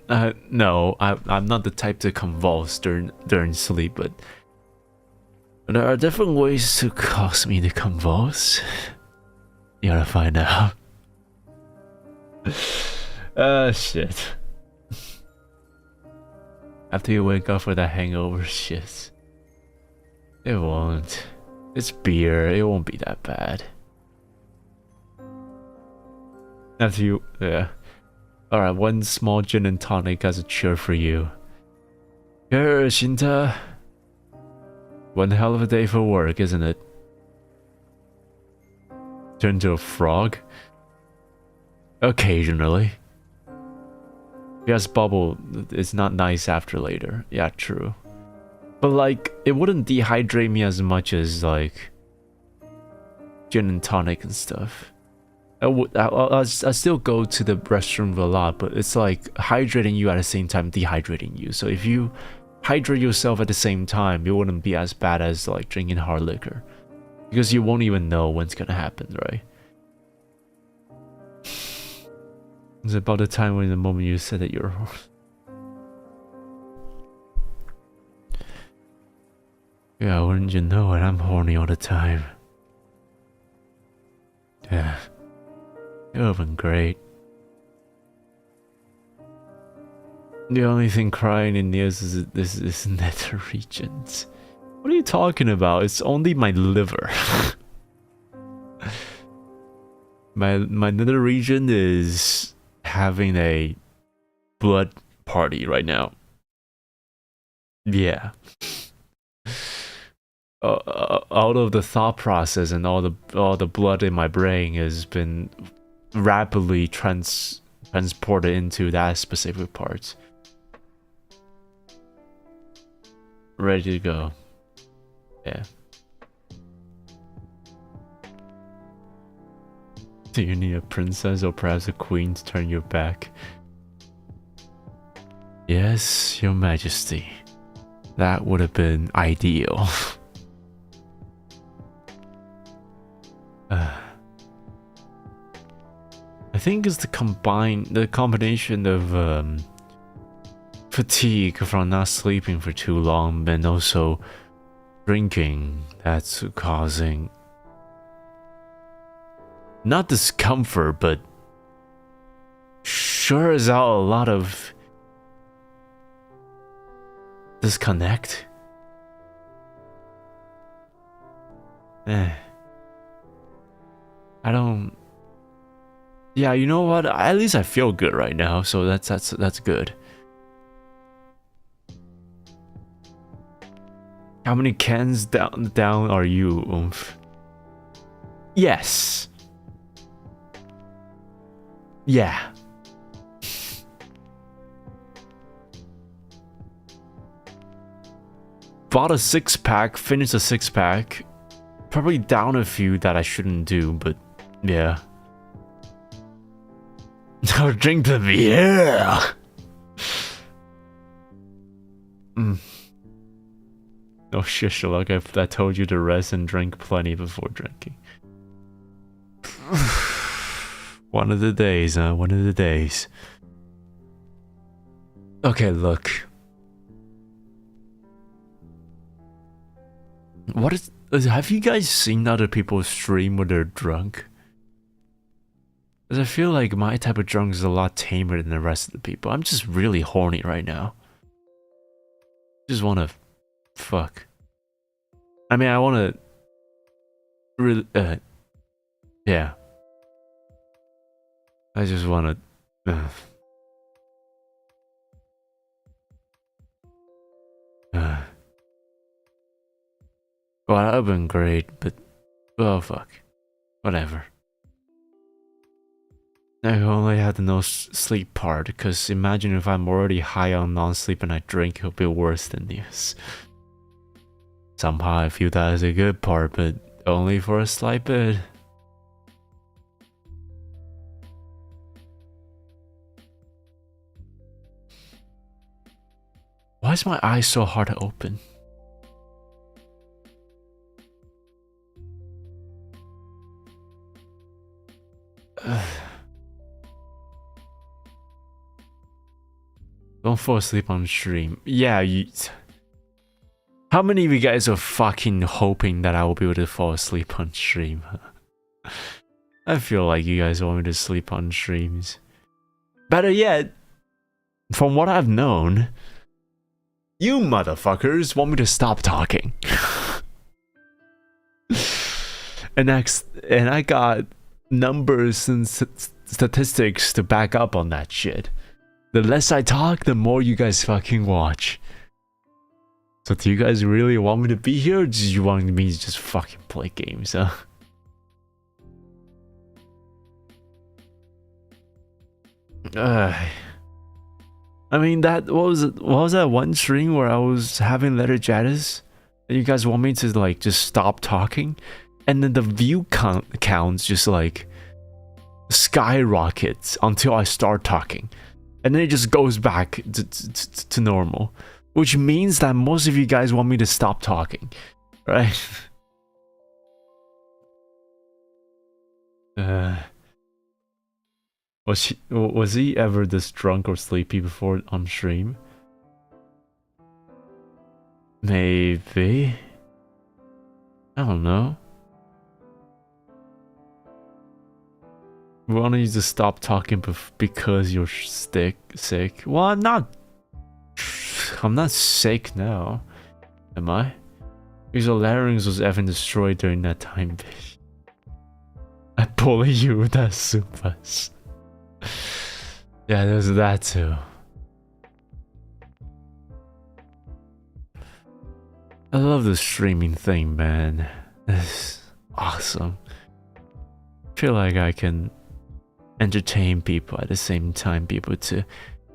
No, I'm not the type to convulse during sleep, but there are different ways to cause me to convulse. You gotta find out. Shit. After you wake up for that hangover shit. It won't. It's beer, it won't be that bad. After you, yeah. Alright, one small gin and tonic as a cheer for you. Here, Shinta. One hell of a day for work, isn't it? Turn to a frog? Occasionally. Yes, bubble, it's not nice after later. Yeah, true. But like, it wouldn't dehydrate me as much as like gin and tonic and stuff. I still go to the restroom a lot, but it's like hydrating you at the same time dehydrating you. So if you hydrate yourself at the same time, it wouldn't be as bad as like drinking hard liquor. Because you won't even know when it's gonna happen, right? It's about the time when the moment you said that you're... Yeah, wouldn't you know it? I'm horny all the time. Yeah. It would've been great. The only thing crying in Nious is nether regions. What are you talking about? It's only my liver. my nether region is having a blood party right now. Yeah. Out of the thought process and all the blood in my brain has been rapidly transported into that specific part. Ready to go. Yeah. Do you need a princess or perhaps a queen to turn your back? Yes, your majesty. That would have been ideal. I think it's the combination of fatigue from not sleeping for too long and also drinking that's causing not discomfort, but sure as out a lot of disconnect. I don't. Yeah, you know what? At least I feel good right now, so that's good. How many cans down are you, Oomph? Yes. Yeah. Bought a 6-pack, finished a 6-pack. Probably down a few that I shouldn't do, but yeah. Now drink the beer. Oh shit, Sherlock, I told you to rest and drink plenty before drinking. One of the days, huh? One of the days. Okay, look. What is... Have you guys seen other people stream when they're drunk? Because I feel like my type of drunk is a lot tamer than the rest of the people. I'm just really horny right now. Just wanna... fuck. I mean, I wanna... really... yeah. I just wanna... well, that would've been great, but... well, fuck. Whatever. I only had the no sleep part, because imagine if I'm already high on non-sleep and I drink, it'll be worse than this. Somehow I feel that is a good part, but only for a slight bit. Why is my eye so hard to open? Don't fall asleep on stream. Yeah, how many of you guys are fucking hoping that I will be able to fall asleep on stream? I feel like you guys want me to sleep on streams. Better yet, from what I've known, you motherfuckers want me to stop talking. and I got numbers and statistics to back up on that shit. The less I talk, the more you guys fucking watch. So do you guys really want me to be here, or do you want me to just fucking play games, huh? I mean, that what was that one stream where I was having letter jatters? And you guys want me to like just stop talking, and then the view counts just like skyrockets until I start talking, and then it just goes back to normal, which means that most of you guys want me to stop talking, right? Was he ever this drunk or sleepy before on stream? Maybe. I don't know. Why don't you just stop talking because you're sick? Well, I'm not sick now, am I? Because the larynx was even destroyed during that time. I bully you, that's super. Yeah, there's that too. I love the streaming thing, man. It's awesome. I feel like I can entertain people at the same time, people to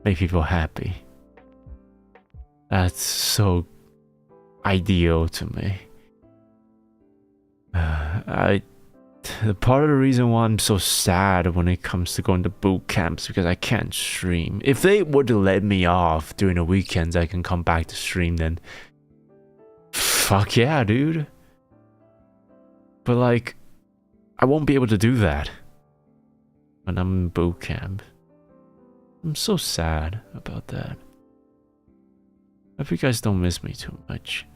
make people happy. That's so ideal to me. The part of the reason why I'm so sad when it comes to going to boot camps because I can't stream. If they were to let me off during the weekends, I can come back to stream, then fuck yeah, dude. But like, I won't be able to do that when I'm in boot camp. I'm so sad about that. I hope you guys don't miss me too much.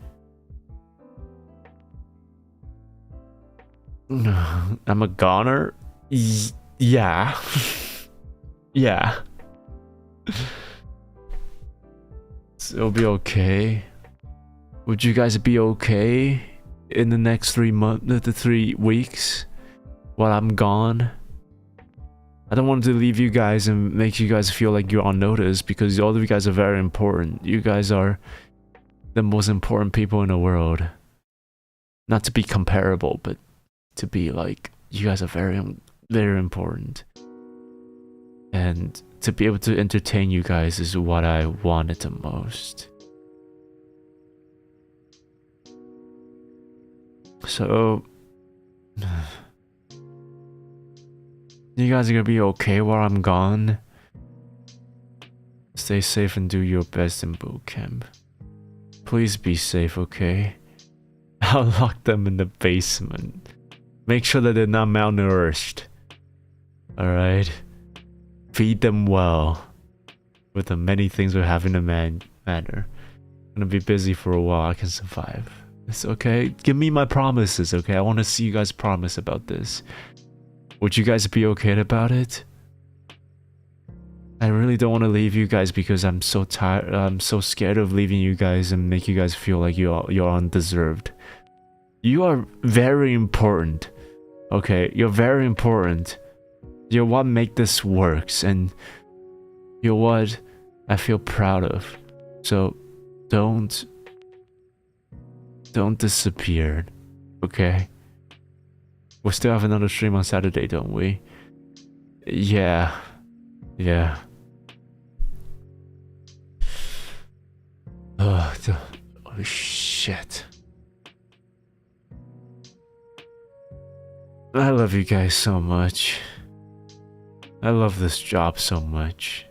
I'm a goner? Yeah. Yeah. So it'll be okay. Would you guys be okay in the next 3 weeks while I'm gone? I don't want to leave you guys and make you guys feel like you're on notice, because all of you guys are very important. You guys are the most important people in the world. Not to be comparable, but to be like, you guys are very, very important. And to be able to entertain you guys is what I wanted the most. So, you guys are gonna be okay while I'm gone. Stay safe and do your best in boot camp. Please be safe, okay? I'll lock them in the basement. Make sure that they're not malnourished. Alright? Feed them well. With the many things we have in the manner. I'm gonna be busy for a while, I can survive. It's okay. Give me my promises, okay? I want to see you guys promise about this. Would you guys be okay about it? I really don't want to leave you guys because I'm so tired. I'm so scared of leaving you guys and make you guys feel like you're undeserved. You are very important. Okay, you're very important. You're what make this works, and you're what I feel proud of. So don't disappear, okay? We still have another stream on Saturday, don't we? Yeah. Yeah. Oh shit. I love you guys so much. I love this job so much.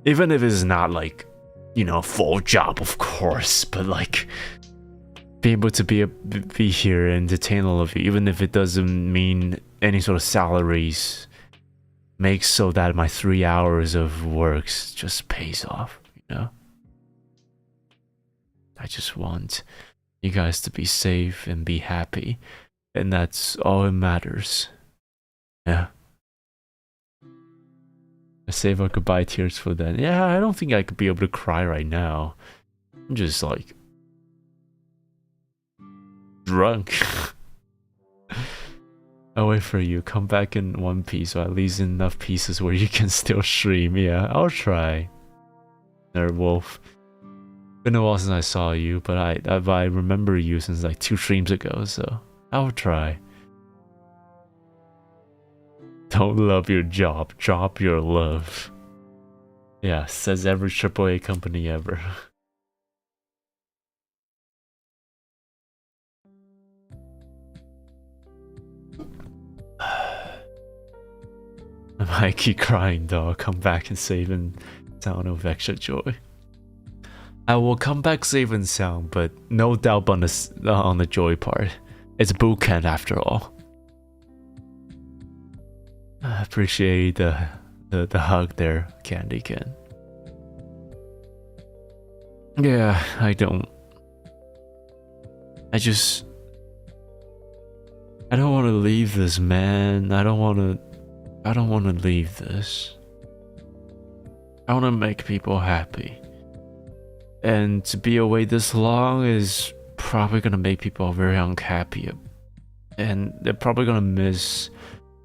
Even if it's not like, you know, full job, of course, but like being able to be here and entertain all of you, even if it doesn't mean any sort of salaries, makes so that my 3 hours of works just pays off, you know? I just want you guys to be safe and be happy, and that's all that matters. Yeah. I save our goodbye tears for that. Yeah, I don't think I could be able to cry right now. I'm just like drunk. I'll wait for you. Come back in one piece, or at least enough pieces where you can still stream. Yeah, I'll try. Nerd Wolf. Been a while since I saw you, but I remember you since like 2 streams ago, so I'll try. Don't love your job, drop your love. Yeah, says every AAA company ever. I keep crying, dog. Come back and save and sound of extra joy. I will come back safe and sound, but no doubt on the joy part. It's boot camp after all. I appreciate the hug there, Candy Ken. Yeah, I don't want to leave this, man. I don't want to leave this. I want to make people happy. And to be away this long is probably going to make people very unhappy. And they're probably going to miss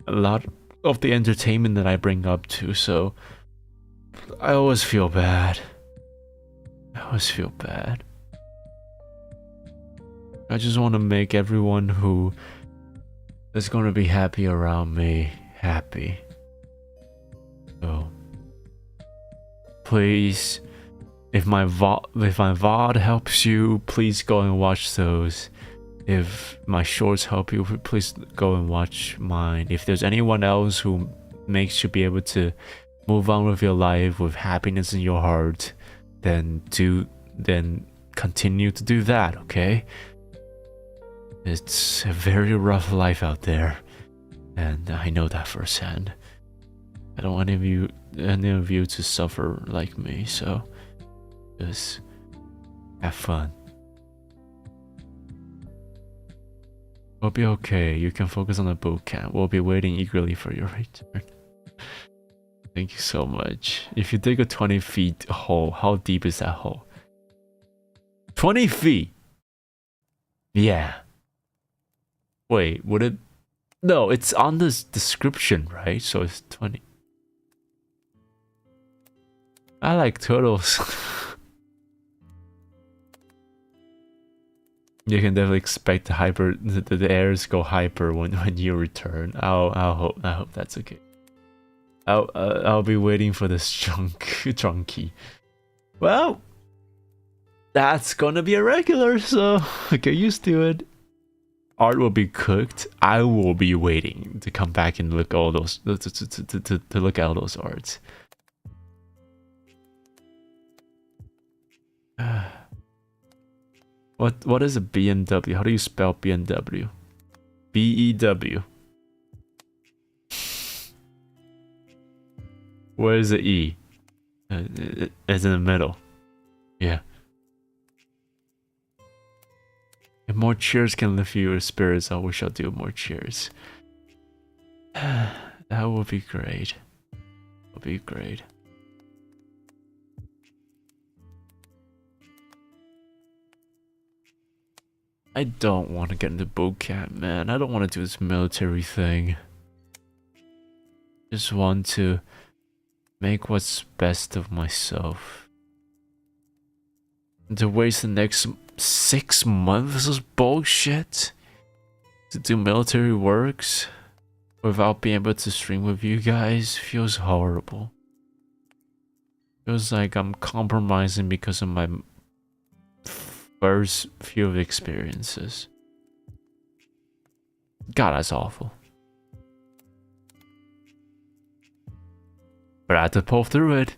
a lot of the entertainment that I bring up to. So I always feel bad. I just want to make everyone who is going to be happy around me happy. So please, if my VOD helps you, please go and watch those. If my shorts help you, please go and watch mine. If there's anyone else who makes you be able to move on with your life with happiness in your heart, then continue to do that, okay? It's a very rough life out there, and I know that firsthand. I don't want any of you to suffer like me, so just have fun. We'll be okay. You can focus on the boot camp. We'll be waiting eagerly for your return. Thank you so much. If you dig a 20 feet hole, how deep is that hole? 20 feet? Yeah. Wait, would it? No, it's on the description, right? So it's 20. I like turtles. You can definitely expect the airs go hyper when you return. I'll hope that's okay. I'll be waiting for this chunky. Well, that's gonna be a regular, so get used to it. Art will be cooked. I will be waiting to come back and look all those to look at all those arts. What is a BMW? How do you spell BMW? B-E-W. Where is the E? It's in the middle. Yeah. If more cheers can lift your spirits, I wish I'll do more cheers. That would be great. Would be great. I don't want to get into boot camp, man. I don't want to do this military thing. Just want to make what's best of myself. And to waste the next 6 months of bullshit to do military works without being able to stream with you guys feels horrible. Feels like I'm compromising because of my first few experiences. God, that's awful. But I had to pull through it.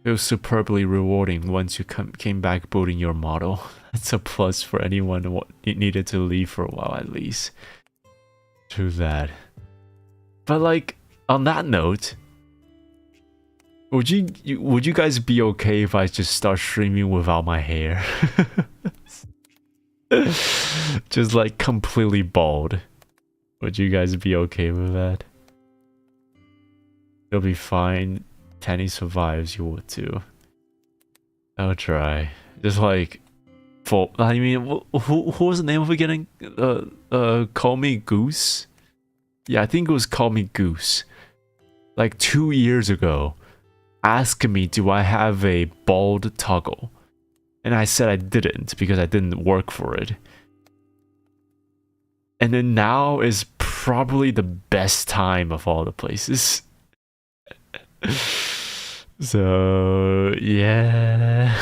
It was superbly rewarding once you came back booting your model. That's a plus for anyone who needed to leave for a while at least. True that. But like, on that note, would you guys be okay if I just start streaming without my hair? Just like completely bald. Would you guys be okay with that? It'll be fine. Tanny survives, you would too. I'll try. Just like I mean, who was the name of it again? Call Me Goose? Yeah, I think it was Call Me Goose. Like 2 years ago. asked me, do I have a bald toggle? And I said I didn't because I didn't work for it. And then now is probably the best time of all the places. So, yeah.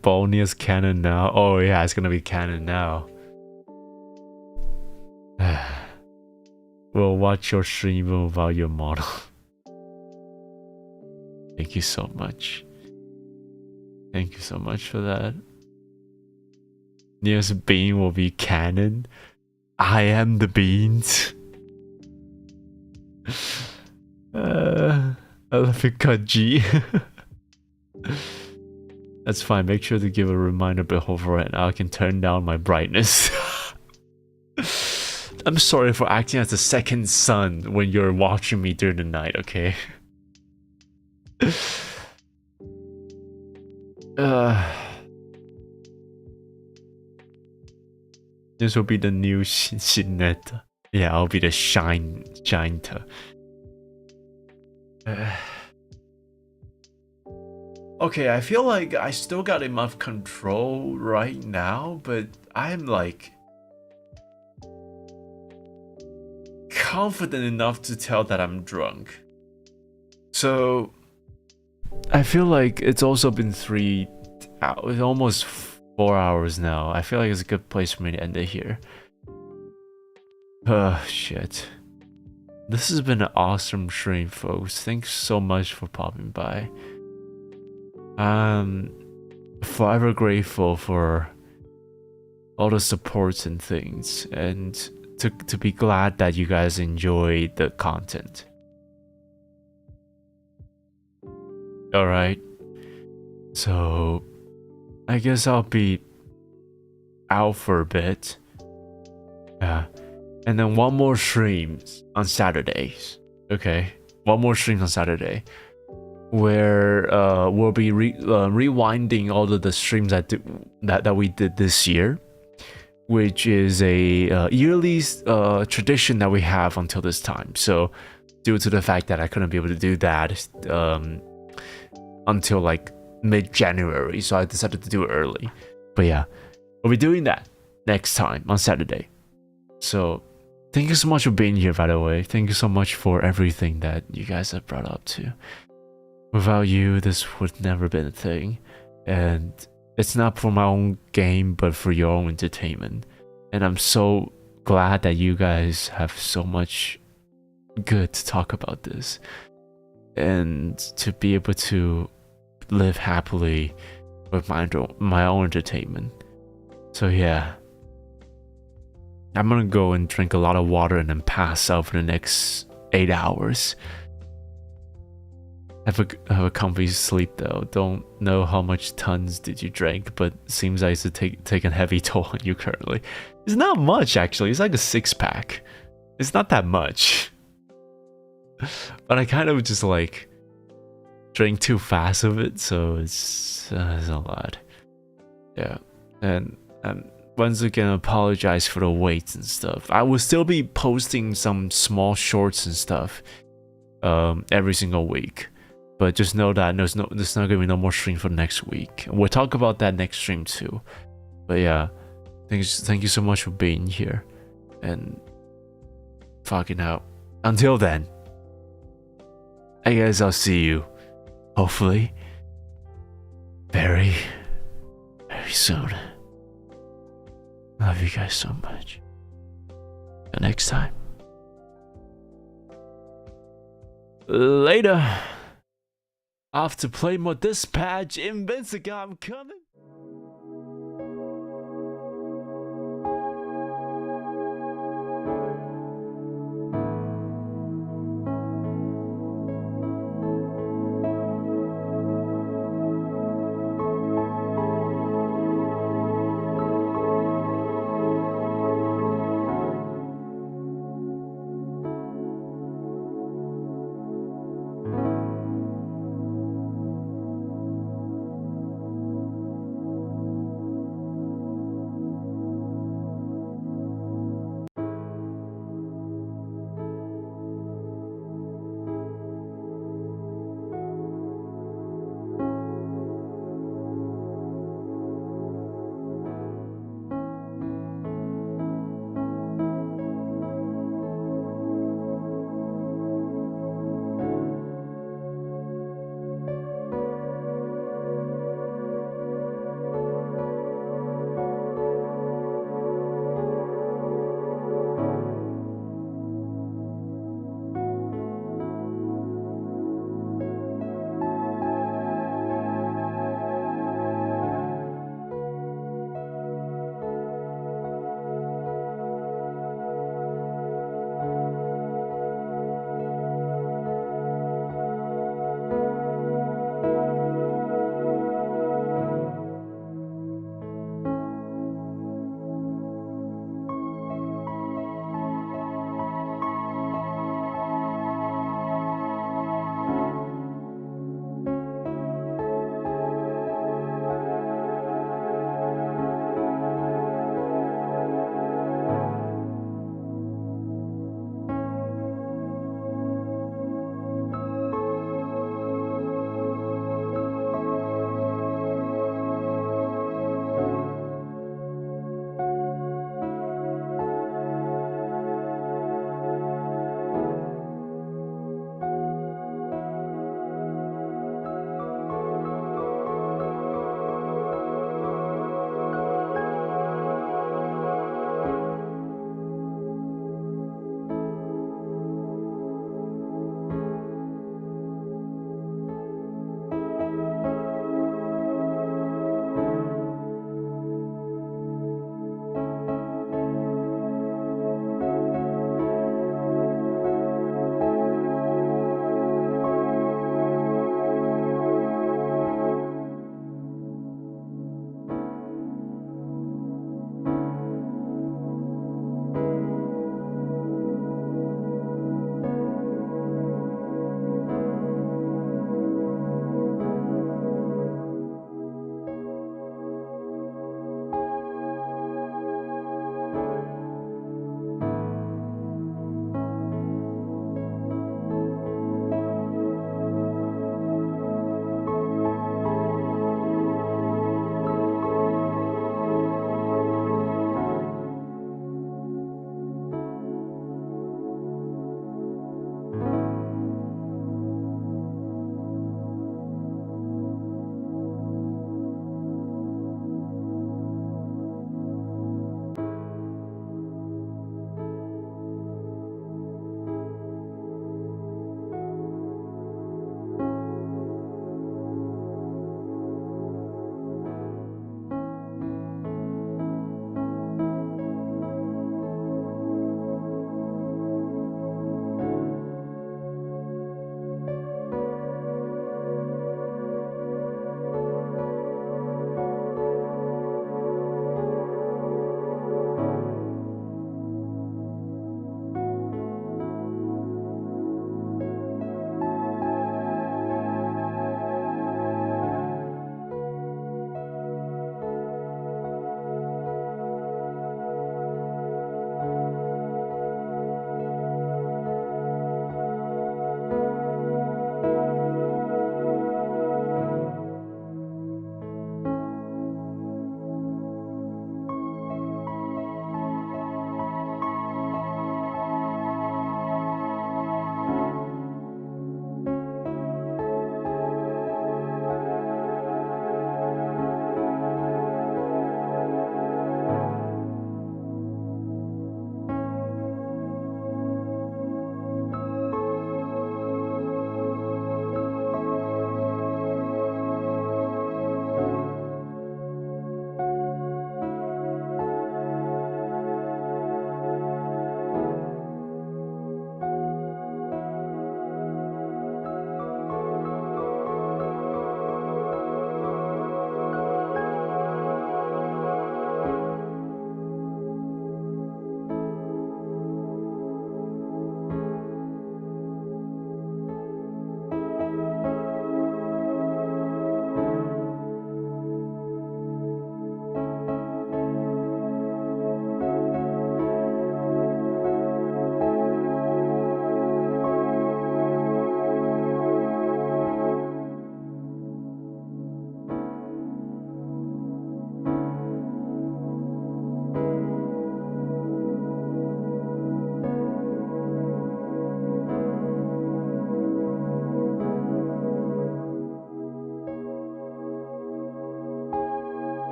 Nious canon now. Oh yeah, it's gonna be canon now. We'll watch your stream about your model. Thank you so much. Thank you so much for that. Nious bean will be canon. I am the beans. I love it, Kaji. That's fine. Make sure to give a reminder before and I can turn down my brightness. I'm sorry for acting as the second sun when you're watching me during the night, okay? This will be the new Shineta. Yeah, I'll be the Shineta. Okay, I feel like I still got enough control right now, but I'm like confident enough to tell that I'm drunk. So I feel like it's also been 3 hours, almost 4 hours now. I feel like it's a good place for me to end it here. Shit. This has been an awesome stream, folks. Thanks so much for popping by. I'm forever grateful for all the supports and things, and to be glad that you guys enjoy the content. Alright, so I guess I'll be out for a bit. Yeah, and then one more stream on Saturdays. Okay, one more stream on Saturday, where we'll be rewinding all of the streams that we did this year, which is a yearly tradition that we have until this time. So due to the fact that I couldn't be able to do that until like mid-January, so I decided to do it early. But yeah, we'll be doing that next time on Saturday. So thank you so much for being here, by the way. Thank you so much for everything that you guys have brought up to. Without you, this would never been a thing. And it's not for my own game, but for your own entertainment. And I'm so glad that you guys have so much good to talk about this. And to be able to live happily with my own entertainment. So yeah. I'm gonna go and drink a lot of water and then pass out for the next 8 hours. Have a comfy sleep though. Don't know how much tons did you drink, but seems like it's taking heavy toll on you currently. It's not much actually. It's like a 6-pack. It's not that much. But I kind of just like drank too fast of it, so it's a lot. Yeah, and once again, apologize for the weights and stuff. I will still be posting some small shorts and stuff every single week. But just know that there's not gonna be no more stream for next week. We'll talk about that next stream too. But yeah, thank you so much for being here, and fucking out. Until then, I guess I'll see you, hopefully, very, very soon. Love you guys so much. Till next time. Later. Off to play more Dispatch. Invincible, I'm coming.